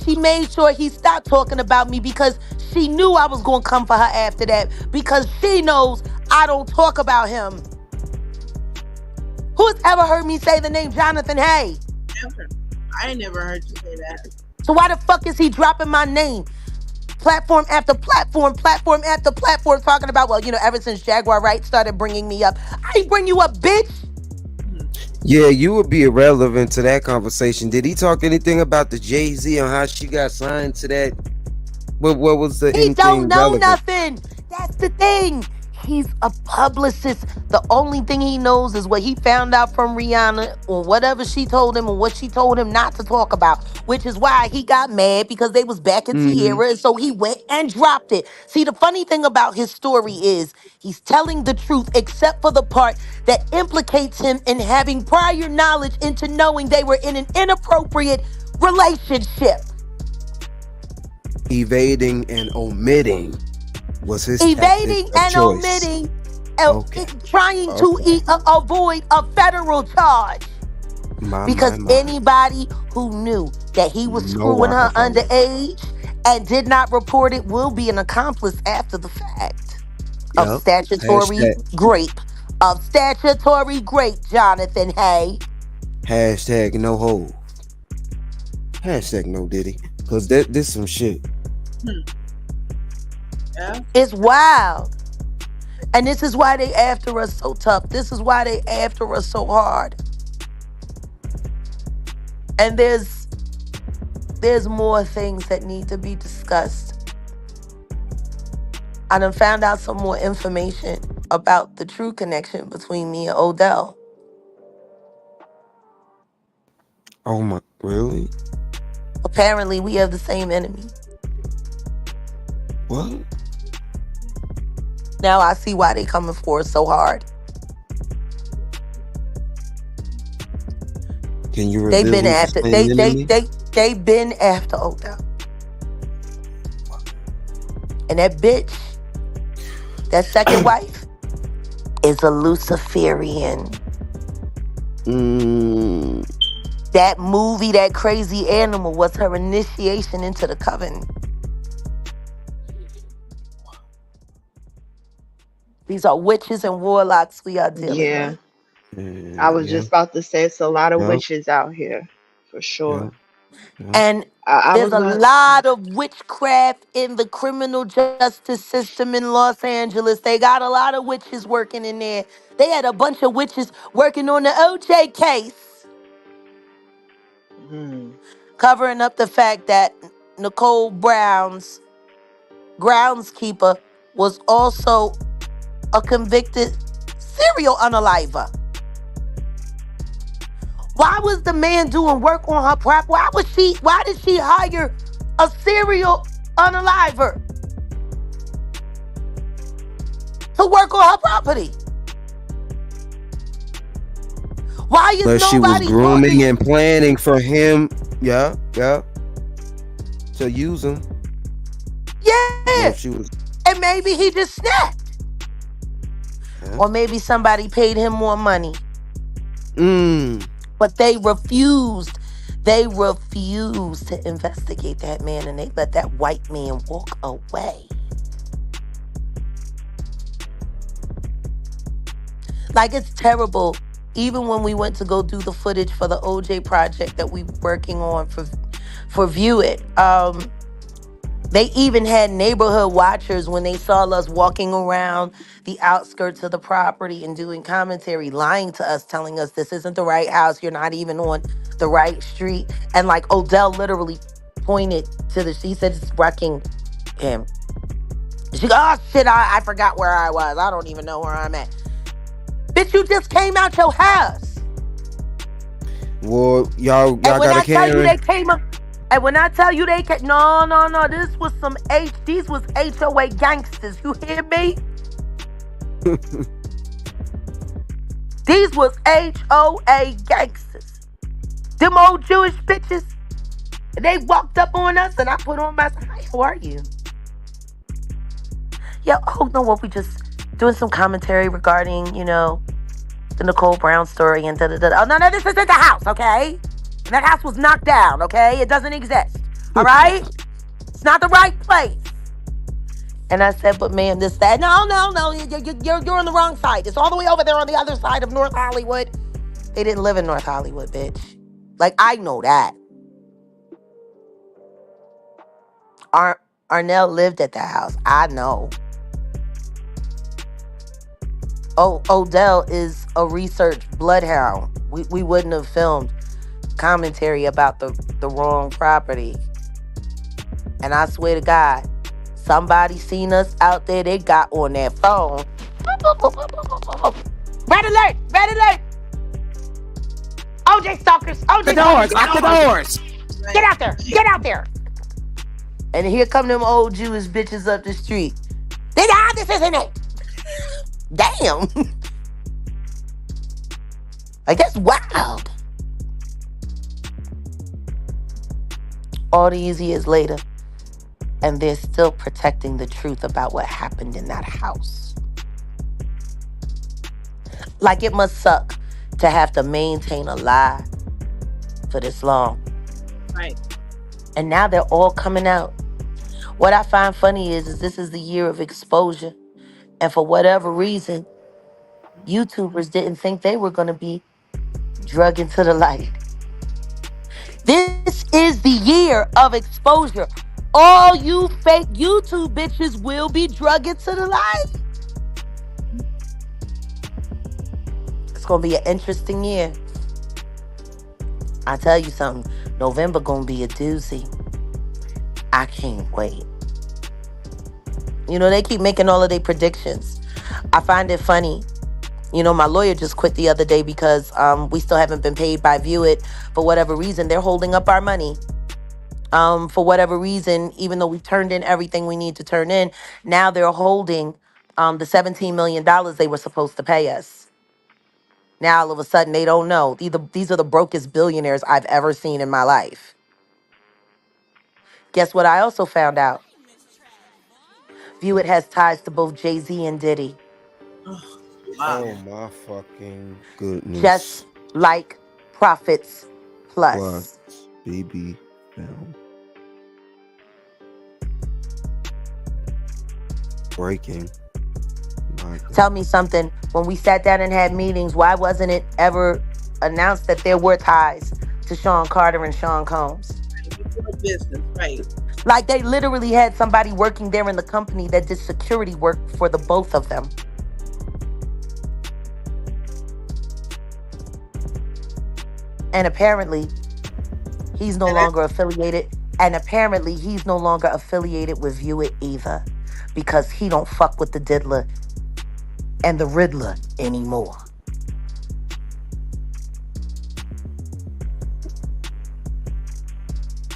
she made sure he stopped talking about me because she knew I was going to come for her after that because she knows I don't talk about him. Who's ever heard me say the name Jonathan Hay? Never. I ain't never heard you say that. So why the fuck is he dropping my name? Platform after platform, platform after platform, talking about, well, ever since Jaguar Wright started bringing me up. I ain't bring you up, bitch. Yeah, you would be irrelevant to that conversation. Did he talk anything about the Jay-Z on how she got signed to that? What was the He don't anything know relevant? nothing. That's the thing. He's a publicist. The only thing he knows is what he found out from Rihanna or whatever she told him or what she told him not to talk about, which is why he got mad because they was back in Mm-hmm. Tierra. And so he went and dropped it. See, the funny thing about his story is he's telling the truth except for the part that implicates him in having prior knowledge into knowing they were in an inappropriate relationship. Evading and omitting was his tactic Evading of and choice. omitting, Okay. trying to Okay. avoid a federal charge. Because My. anybody who knew that he was No screwing her Rockefeller. underage and did not report it will be an accomplice after the fact of Yep. statutory Hashtag grape. Of statutory grape, Jonathan Hay. hashtag no hold. Hashtag no Diddy. Cause this some shit. Yeah. It's wild. And this is why they after us so tough. This is why they after us so hard. And there's more things that need to be discussed. I done found out some more information about the true connection between me and Odell. Oh my, really? Apparently, we have the same enemy. What? Now I see why they coming for us so hard. Can you They've reveal been who's after the same enemy? they been after Odell. And that bitch, that second wife, is a Luciferian. Mm, That movie, That Crazy Animal, was her initiation into the coven. These are witches and warlocks we are dealing Yeah, with. I was yeah, just about to say it's a lot of yeah, witches out here for yeah, sure. yeah. And I there's was a going. lot of witchcraft in the criminal justice system in Los Angeles. They got a lot of witches working in there. They had a bunch of witches working on the OJ case. Mm. covering up the fact that Nicole Brown's groundskeeper was also a convicted serial unaliver. Why was the man doing work on her property? Why did she hire a serial unaliver to work on her property? Why is But she was nobody grooming talking? and planning for him. Yeah, yeah. To use him. What Yeah. if she was? And maybe he just snapped. Yeah. Or maybe somebody paid him more money. Mm. But they refused. They refused to investigate that man, and they let that white man walk away. Like, it's terrible. Even when we went to go do the footage for the OJ project that we were working on for View It, they even had neighborhood watchers when they saw us walking around the outskirts of the property and doing commentary, lying to us, telling us this isn't the right house, you're not even on the right street. And like Odell literally pointed to she said it's Buckingham. She go, oh shit, I forgot where I was. I don't even know where I'm at. Bitch, you just came out your house. Well, y'all And when got a I tell you Karen? they came up, and when I tell you they came, no, these was HOA gangsters. You hear me? These was HOA gangsters. Them old Jewish bitches. They walked up on us and I put on my, hi, how are you? Yeah, oh no, well, we just doing some commentary regarding, the Nicole Brown story and da-da-da. Oh, no, this isn't the house, okay? That house was knocked down, okay? It doesn't exist, all right? It's not the right place. And I said, but ma'am, this, that. No, you're on the wrong side. It's all the way over there on the other side of North Hollywood. They didn't live in North Hollywood, bitch. Like, I know that. Arnell lived at that house. I know. Oh, Odell is a research bloodhound. We wouldn't have filmed commentary about the wrong property. And I swear to God, somebody seen us out there. They got on their phone. Red alert! Red alert! OJ stalkers! OJ The doors! Lock the doors! Get out there! Get out there! And here come them old Jewish bitches up the street. This isn't it. Damn. Like, that's wild. All these years later, and they're still protecting the truth about what happened in that house. Like, it must suck to have to maintain a lie for this long. Right. And now they're all coming out. What I find funny is this is the year of exposure. And for whatever reason, YouTubers didn't think they were going to be drug into the light. This is the year of exposure. All you fake YouTube bitches will be drug into the light. It's going to be an interesting year. I tell you something, November going to be a doozy. I can't wait. They keep making all of their predictions. I find it funny. My lawyer just quit the other day because we still haven't been paid by View It. For whatever reason, they're holding up our money. For whatever reason, even though we've turned in everything we need to turn in, now they're holding the $17 million they were supposed to pay us. Now, all of a sudden, they don't know. These are the brokest billionaires I've ever seen in my life. Guess what I also found out? View It has ties to both Jay-Z and Diddy. Wow. Oh my fucking goodness. Just like Profits Plus. Plus BB film. Breaking. My God. Tell me something. When we sat down and had meetings, why wasn't it ever announced that there were ties to Sean Carter and Sean Combs? Business, right? Like, they literally had somebody working there in the company that did security work for the both of them. And apparently, He's no And that, longer affiliated. And apparently he's no longer affiliated with View It either. Because he don't fuck with the Diddler and the Riddler anymore.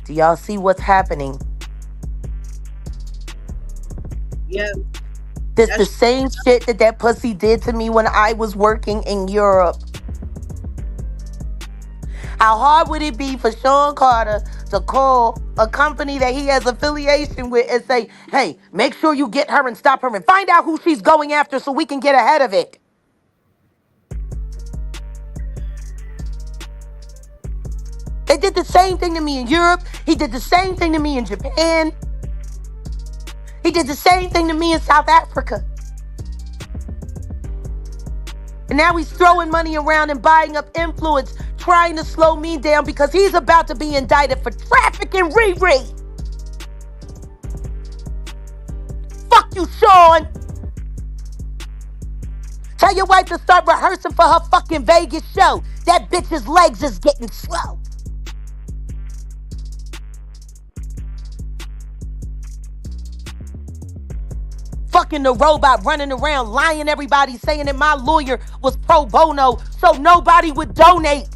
Do y'all see what's happening? yeah, This the that's same shit that pussy did to me when I was working in Europe. How hard would it be for Sean Carter to call a company that he has affiliation with and say, hey, make sure you get her and stop her and find out who she's going after so we can get ahead of it? They did the same thing to me in Europe. He did the same thing to me in Japan. He did the same thing to me in South Africa. And now he's throwing money around and buying up influence, trying to slow me down because he's about to be indicted for trafficking Riri. Fuck you, Sean. Tell your wife to start rehearsing for her fucking Vegas show. That bitch's legs is getting slow. Fucking the robot running around lying everybody saying that my lawyer was pro bono so nobody would donate.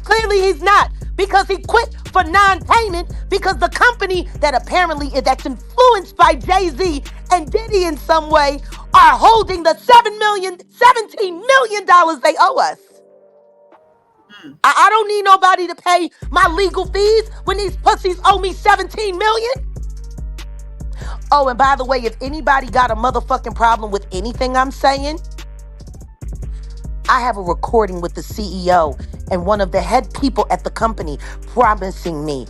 Clearly he's not, because he quit for non-payment because the company that apparently that's influenced by Jay-Z and Diddy in some way are holding the $17 million they owe us. I don't need nobody to pay my legal fees when these pussies owe me $17 million. Oh, and by the way, if anybody got a motherfucking problem with anything I'm saying, I have a recording with the CEO and one of the head people at the company promising me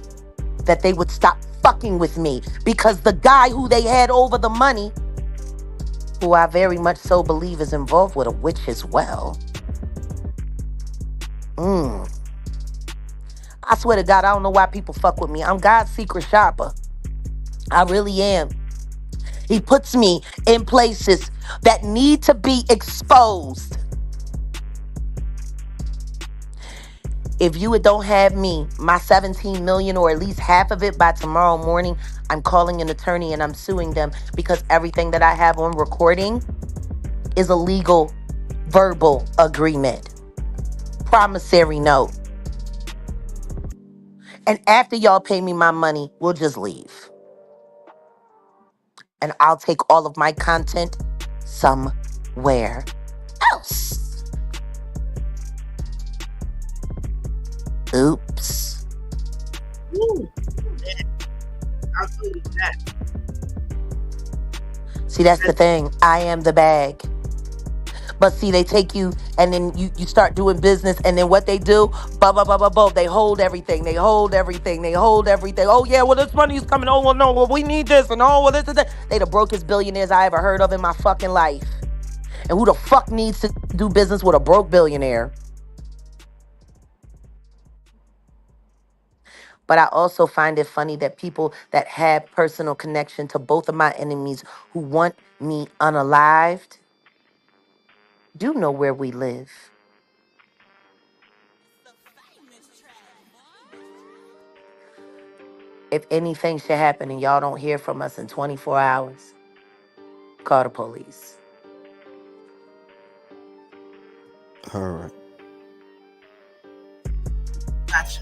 that they would stop fucking with me because the guy who they had over the money, who I very much so believe is involved with a witch as well. I swear to God, I don't know why people fuck with me. I'm God's secret shopper. I really am. He puts me in places that need to be exposed. If you don't have me, my 17 million or at least half of it by tomorrow morning, I'm calling an attorney and I'm suing them because everything that I have on recording is a legal verbal agreement. Promissory note. And after y'all pay me my money, we'll just leave. And I'll take all of my content somewhere else. Oops. Woo. Man, I'll tell you that. See, that's the thing. I am the bag. But see, they take you and then you start doing business and then what they do, they hold everything. They hold everything. They hold everything. Oh, yeah, well, this money is coming. Oh, well, no, well, we need this. And oh, well, this and that. They the brokest billionaires I ever heard of in my fucking life. And who the fuck needs to do business with a broke billionaire? But I also find it funny that people that have personal connection to both of my enemies who want me unalived do know where we live. If anything should happen and y'all don't hear from us in 24 hours, call the police. All right. Gotcha.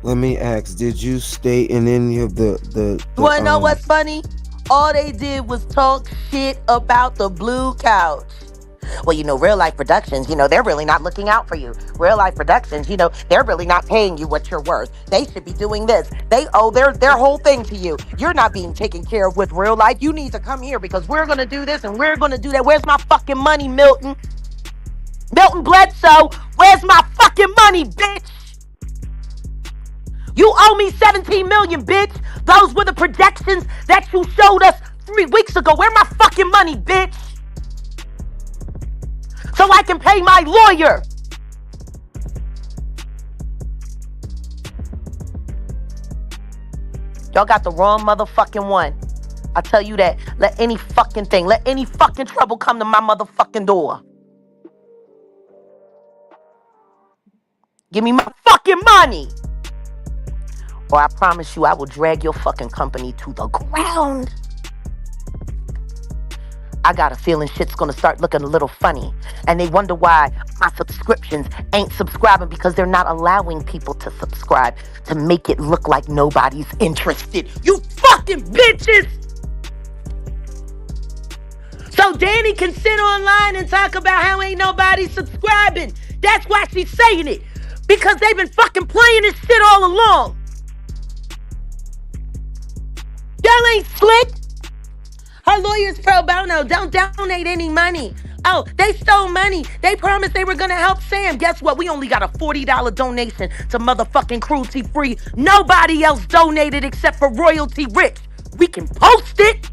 Let me ask, did you stay in any of the You wanna know what's funny? All they did was talk shit about the blue couch. Well, Real Life Productions, they're really not looking out for you. Real Life Productions, they're really not paying you what you're worth. They should be doing this. They owe their whole thing to you. You're not being taken care of with real life. You need to come here because we're going to do this and we're going to do that. Where's my fucking money, Milton? Milton Bledsoe, where's my fucking money, bitch? You owe me 17 million, bitch. Those were the projections that you showed us 3 weeks ago. Where my fucking money, bitch? So I can pay my lawyer. Y'all got the wrong motherfucking one. I tell you that. Let any fucking thing, let any fucking trouble come to my motherfucking door. Give me my fucking money. Or I promise you I will drag your fucking company to the ground. I got a feeling shit's gonna start looking a little funny. And they wonder why my subscriptions ain't subscribing, because they're not allowing people to subscribe to make it look like nobody's interested. You fucking bitches! So Danny can sit online and talk about how ain't nobody subscribing. That's why she's saying it. Because they've been fucking playing this shit all along. Y'all ain't slick. Her lawyer's pro bono. Don't donate any money. Oh, they stole money. They promised they were going to help Sam. Guess what? We only got a $40 donation to motherfucking Cruelty Free. Nobody else donated except for Royalty Rich. We can post it.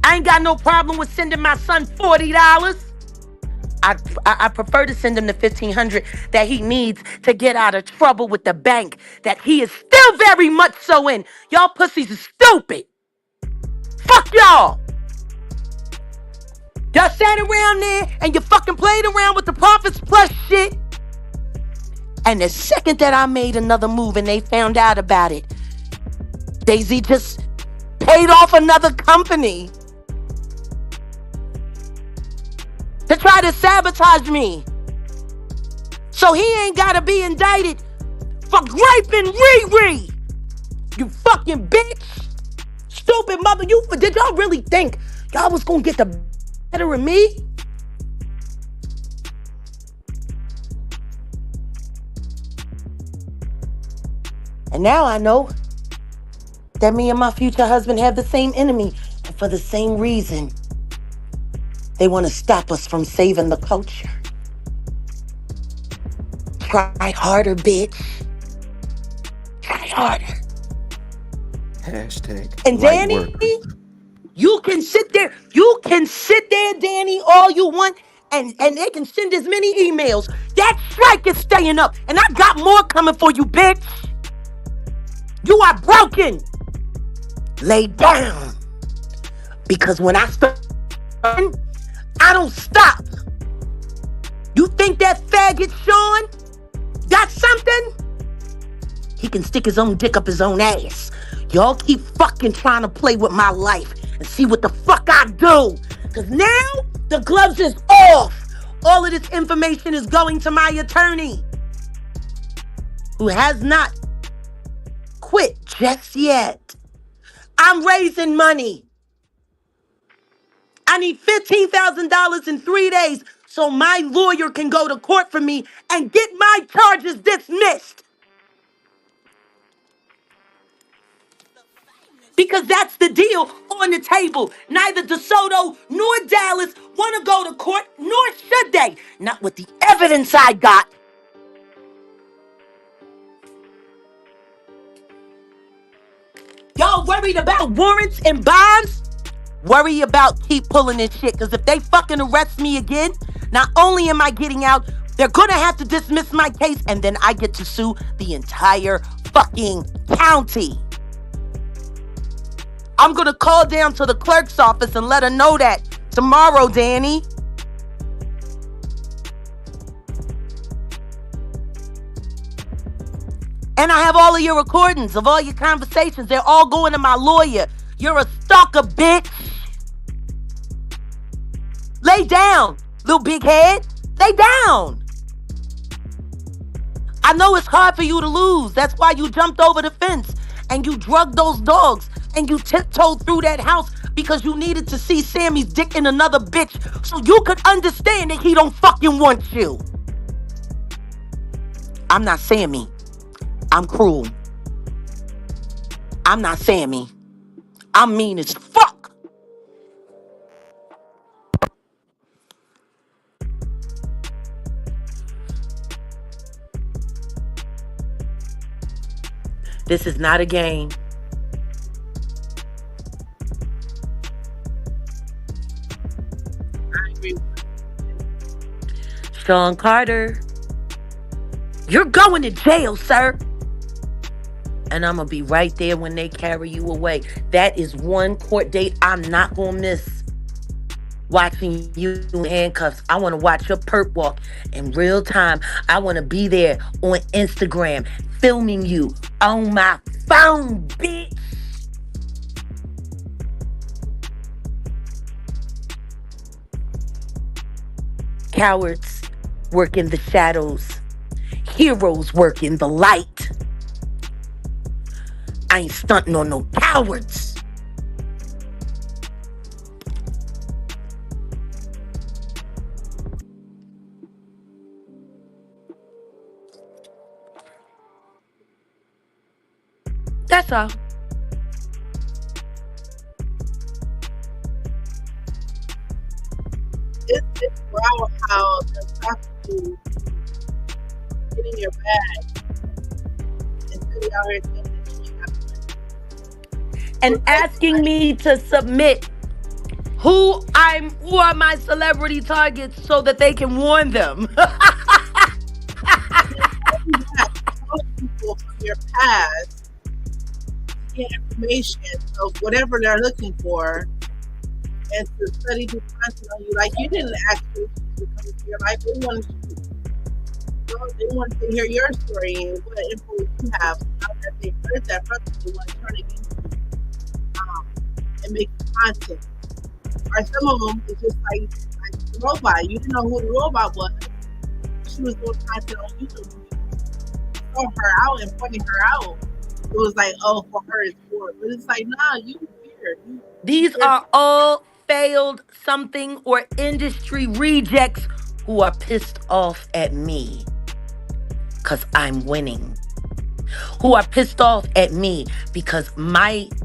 I ain't got no problem with sending my son $40. I prefer to send him the $1,500 that he needs to get out of trouble with the bank that he is still very much so in. Y'all pussies is stupid. Fuck y'all. Y'all sat around there and you fucking played around with the Profits Plus shit. And the second that I made another move and they found out about it, Daisy just paid off another company to try to sabotage me. So he ain't gotta be indicted for graping Riri. You fucking bitch. Stupid mother. Did y'all really think y'all was gonna get the better of me? And now I know that me and my future husband have the same enemy. And for the same reason, they want to stop us from saving the culture. Try harder, bitch. Try harder. Hashtag And light Danny, work. you can sit there, Danny, all you want, and they can send as many emails. That strike is staying up, and I got more coming for you, bitch. You are broken. Lay down. Because when I start, I don't stop. You think that faggot Sean got something? He can stick his own dick up his own ass. Y'all keep fucking trying to play with my life and see what the fuck I do. Because now the gloves is off. All of this information is going to my attorney, who has not quit just yet. I'm raising money. I need $15,000 in 3 days so my lawyer can go to court for me and get my charges dismissed. Because that's the deal on the table. Neither DeSoto nor Dallas want to go to court, nor should they. Not with the evidence I got. Y'all worried about warrants and bonds? Worry about keep pulling this shit. Because if they fucking arrest me again, not only am I getting out, they're going to have to dismiss my case. And then I get to sue the entire fucking county. I'm going to call down to the clerk's office and let her know that tomorrow, Danny. And I have all of your recordings of all your conversations. They're all going to my lawyer. You're a stalker, bitch. Lay down, little big head. Lay down. I know it's hard for you to lose. That's why you jumped over the fence and you drugged those dogs and you tiptoed through that house because you needed to see Sammy's dick in another bitch so you could understand that he don't fucking want you. I'm not Sammy. I'm cruel. I'm not Sammy. I'm mean as fuck. This is not a game. Sean Carter, you're going to jail, sir. And I'm going to be right there when they carry you away. That is one court date I'm not going to miss. Watching you in handcuffs. I want to watch your perp walk in real time. I want to be there on Instagram filming you on my phone, bitch. Cowards work in the shadows. Heroes work in the light. I ain't stunting on no cowards. That's all. It's wow how they're stopping you getting your bag until you out here saying that you ain't got the money. And asking me to submit who are my celebrity targets so that they can warn them. You have to tell people from your past to get information of whatever they're looking for and to study the content on you. Like you didn't actually come into your life. They wanted to hear your story and what info you have. Now that they heard that from you, they want to turn it into and make content. Or some of them is just like the robot. You didn't know who the robot was. She was doing content on YouTube. You saw her out and pointing her out. It was like, oh, for her it's for. But it's like, nah, you weird. These are all failed something or industry rejects who are pissed off at me because I'm winning. Who are pissed off at me because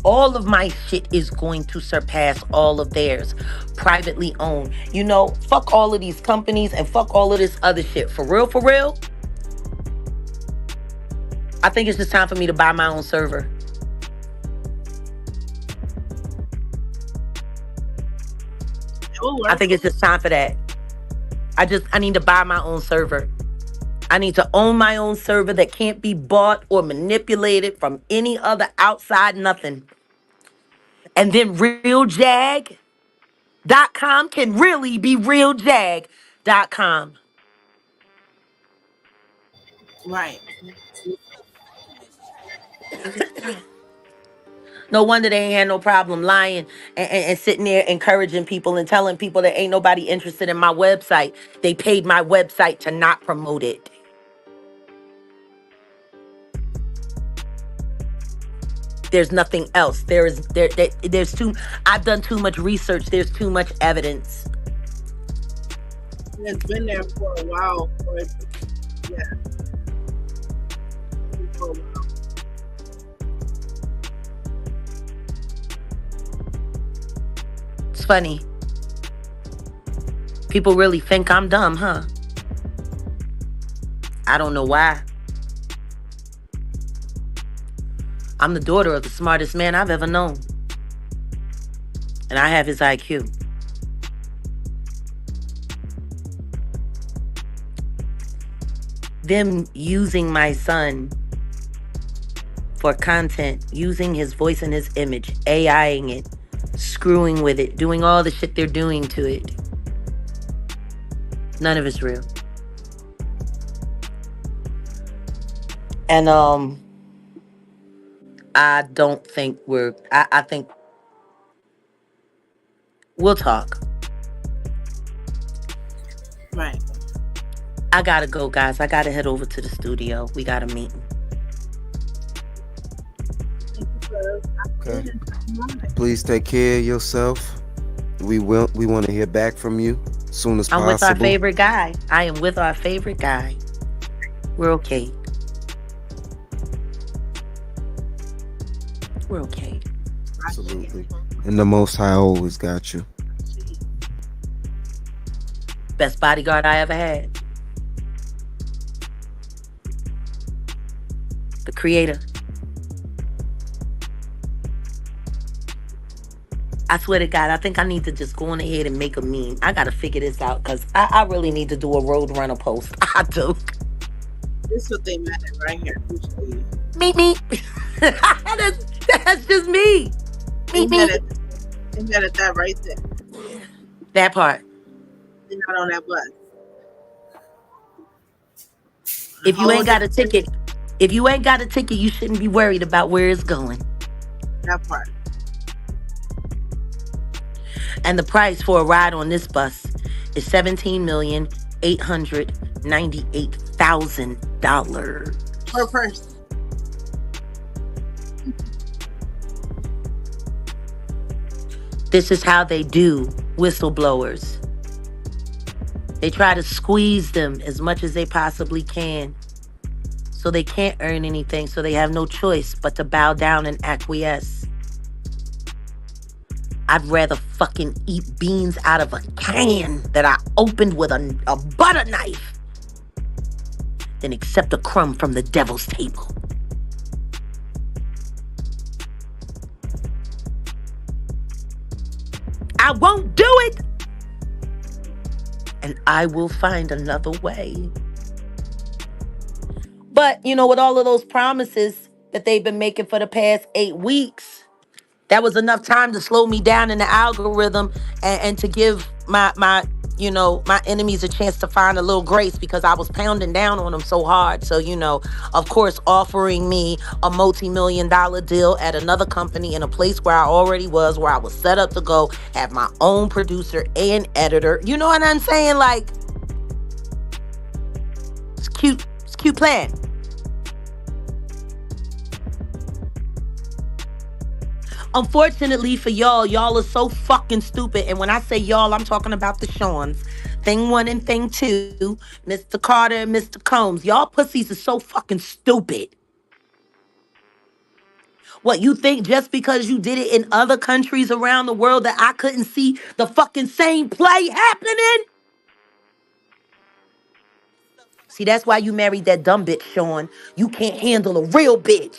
all of my shit is going to surpass all of theirs. Privately owned. You know, fuck all of these companies and fuck all of this other shit. For real, for real. I think it's just time for me to buy my own server. I think it's just time for that. I need to buy my own server. I need to own my own server that can't be bought or manipulated from any other outside nothing. And then realjag.com can really be realjag.com. Right. No wonder they ain't had no problem lying and sitting there encouraging people and telling people that ain't nobody interested in my website. They paid my website to not promote it. There's nothing else. I've done too much research. There's too much evidence. It's been there for a while. Yeah. For a while. It's funny. People really think I'm dumb, huh? I don't know why. I'm the daughter of the smartest man I've ever known. And I have his IQ. Them using my son for content, using his voice and his image, AIing it, screwing with it, doing all the shit they're doing to it. None of it's real. And I don't think I think we'll talk. Right. I gotta go, guys. I gotta head over to the studio. We got a meeting. Okay. Please take care of yourself. We want to hear back from you as soon as possible. I'm with our favorite guy. I am with our favorite guy. We're okay. We're okay. Absolutely. And the Most High always got you. Best bodyguard I ever had. The creator. I swear to God, I think I need to just go on ahead and make a meme. I gotta figure this out because I really need to do a Roadrunner post. I do. This is what they meant right here. Meet me. that's just me. Me, Amen me. at, amen at that right there. That part. You're not on that bus. If you How ain't was it? got a ticket, you shouldn't be worried about where it's going. That part. And the price for a ride on this bus is $17,898,000. Per person. This is how they do whistleblowers. They try to squeeze them as much as they possibly can. So they can't earn anything, so they have no choice but to bow down and acquiesce. I'd rather fucking eat beans out of a can that I opened with a butter knife than accept a crumb from the devil's table. I won't do it. And I will find another way. But, with all of those promises that they've been making for the past 8 weeks, that was enough time to slow me down in the algorithm and to give my enemies a chance to find a little grace, because I was pounding down on them so hard. So, of course, offering me a multi-million-dollar deal at another company in a place where I already was, where I was set up to go, have my own producer and editor. You know what I'm saying? Like, it's cute. It's a cute plan. Unfortunately for y'all are so fucking stupid. And when I say y'all, I'm talking about the Shawns. Thing 1 and Thing 2, Mr. Carter and Mr. Combs. Y'all pussies are so fucking stupid. What, you think just because you did it in other countries around the world that I couldn't see the fucking same play happening? See, that's why you married that dumb bitch, Sean. You can't handle a real bitch.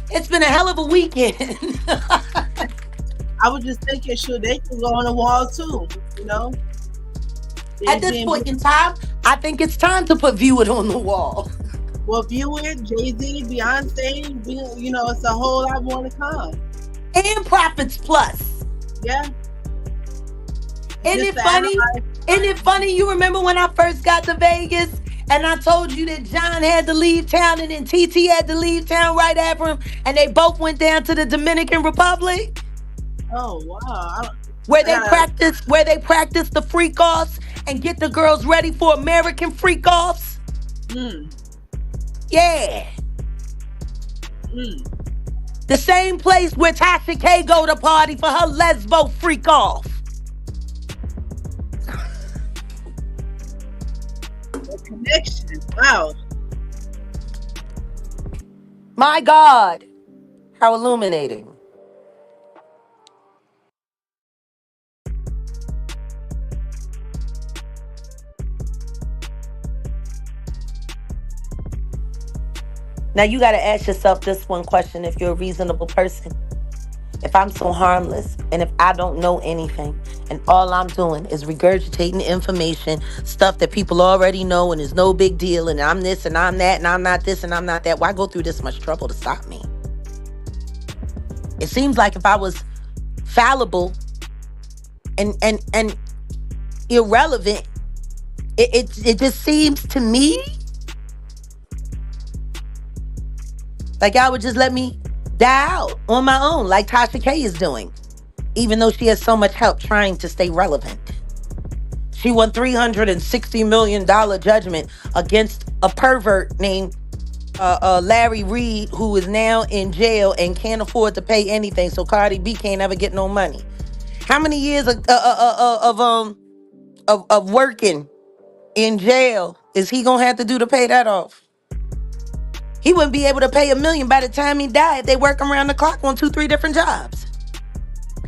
It's been a hell of a weekend. I was just thinking, sure, they can go on the wall too, At this point in time, I think it's time to put View It on the wall. Well, View It, Jay-Z, Beyonce, it's a whole lot more to come. And Profits Plus. Yeah. Isn't it funny? Isn't it funny? You remember when I first got to Vegas and I told you that John had to leave town and then TT had to leave town right after him, and they both went down to the Dominican Republic? Oh, wow. Where they practice the freak offs and get the girls ready for American freak offs? Yeah. The same place where Tasha K go to party for her lesbo freak off. The connection. Wow. My God. How illuminating. Now you got to ask yourself this one question if you're a reasonable person. If I'm so harmless and if I don't know anything and all I'm doing is regurgitating information, stuff that people already know and is no big deal, and I'm this and I'm that and I'm not this and I'm not that, why go through this much trouble to stop me? It seems like if I was fallible and irrelevant, it just seems to me like I would just let me die out on my own, like Tasha K is doing, even though she has so much help trying to stay relevant. She won $360 million judgment against a pervert named Larry Reed, who is now in jail and can't afford to pay anything, so Cardi B can't ever get no money. How many years of working in jail is he gonna have to do to pay that off? He wouldn't be able to pay $1 million by the time he died if they work around the clock on 2-3 different jobs.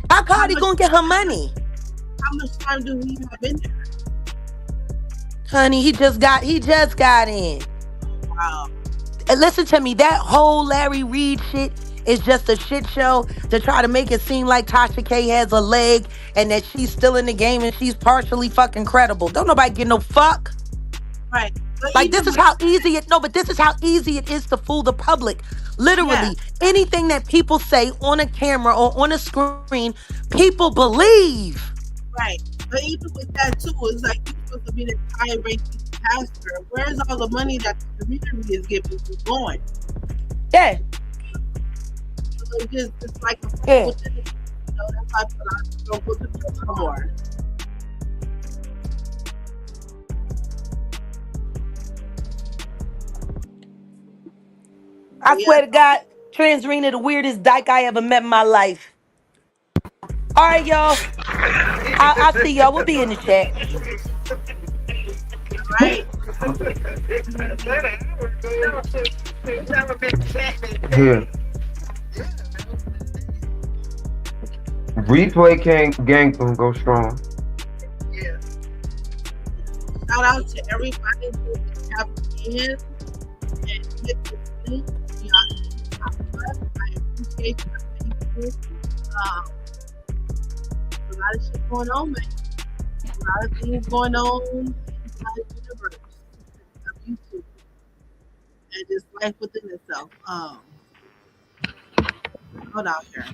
How Cardi gonna get her money? How much time do we have in there? Honey, he just got in. Wow. And listen to me, that whole Larry Reed shit is just a shit show to try to make it seem like Tasha K has a leg and that she's still in the game and she's partially fucking credible. Don't nobody get no fuck. Right. But Like this even is with how easy it no, but this is how easy it is to fool the public. yeah, Literally, anything that people say on a camera or on a screen, people believe. right. But even with that too, it's like you're supposed to be the high ranking pastor. Where's all the money that the community is giving you going? Yeah, So it's like a fight yeah. within the, that's why a lot of people don't go to church no more. I But yeah, swear to God, Transrena the weirdest dyke I ever met in my life. All right, y'all. I'll see y'all. We'll be in the chat. right. Yeah. Replay gang gonna go strong. Shout out to everybody who tapped in and hit the link. I appreciate you. Thank you. A lot of shit going on, man. A lot of things going on inside the universe of YouTube and just life within itself. Hold out here.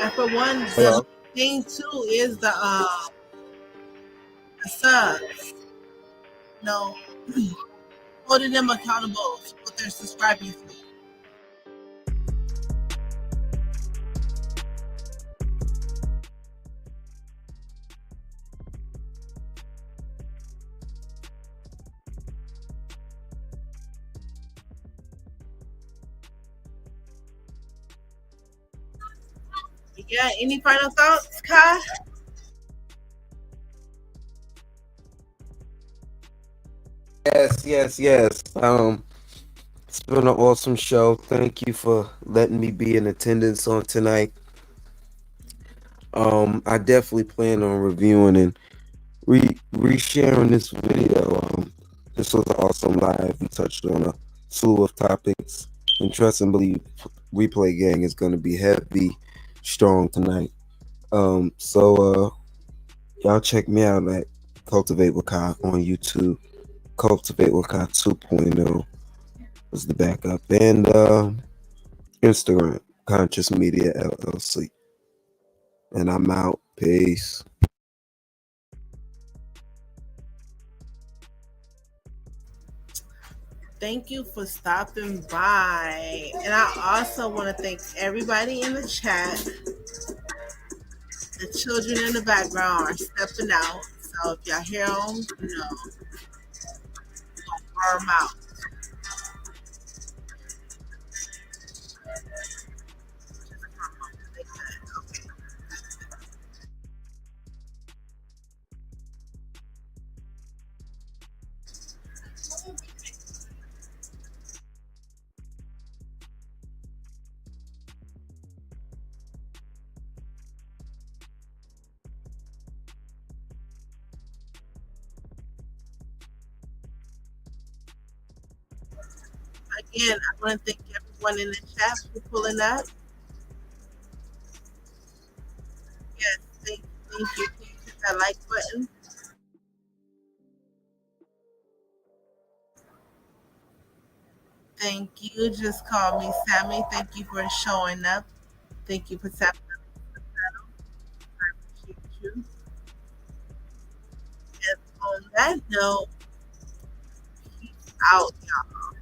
And for one, the Hello. thing too is the subs. No, holding them accountable for what they're subscribing to. Yeah, any final thoughts, Kai? Yes. It's been an awesome show. Thank you for letting me be in attendance on tonight. I definitely plan on reviewing and resharing this video. This was an awesome live. We touched on a slew of topics, and trust and believe, Replay Gang is going to be heavy, strong tonight. So y'all check me out at Cultivate with Kai on YouTube. Cultivate with Kai 2.0 is the backup, and Instagram Conscious Media LLC. And I'm out. Peace. Thank you for stopping by. And I also want to thank everybody in the chat. The children in the background are stepping out. So if y'all hear them, burn them out. Again, I want to thank everyone in the chat for pulling up. Yes, thank you. Please hit that like button. Thank you. Just call me Sammy. Thank you for showing up. Thank you for tapping on the panel. I appreciate you. And on that note, peace out, y'all.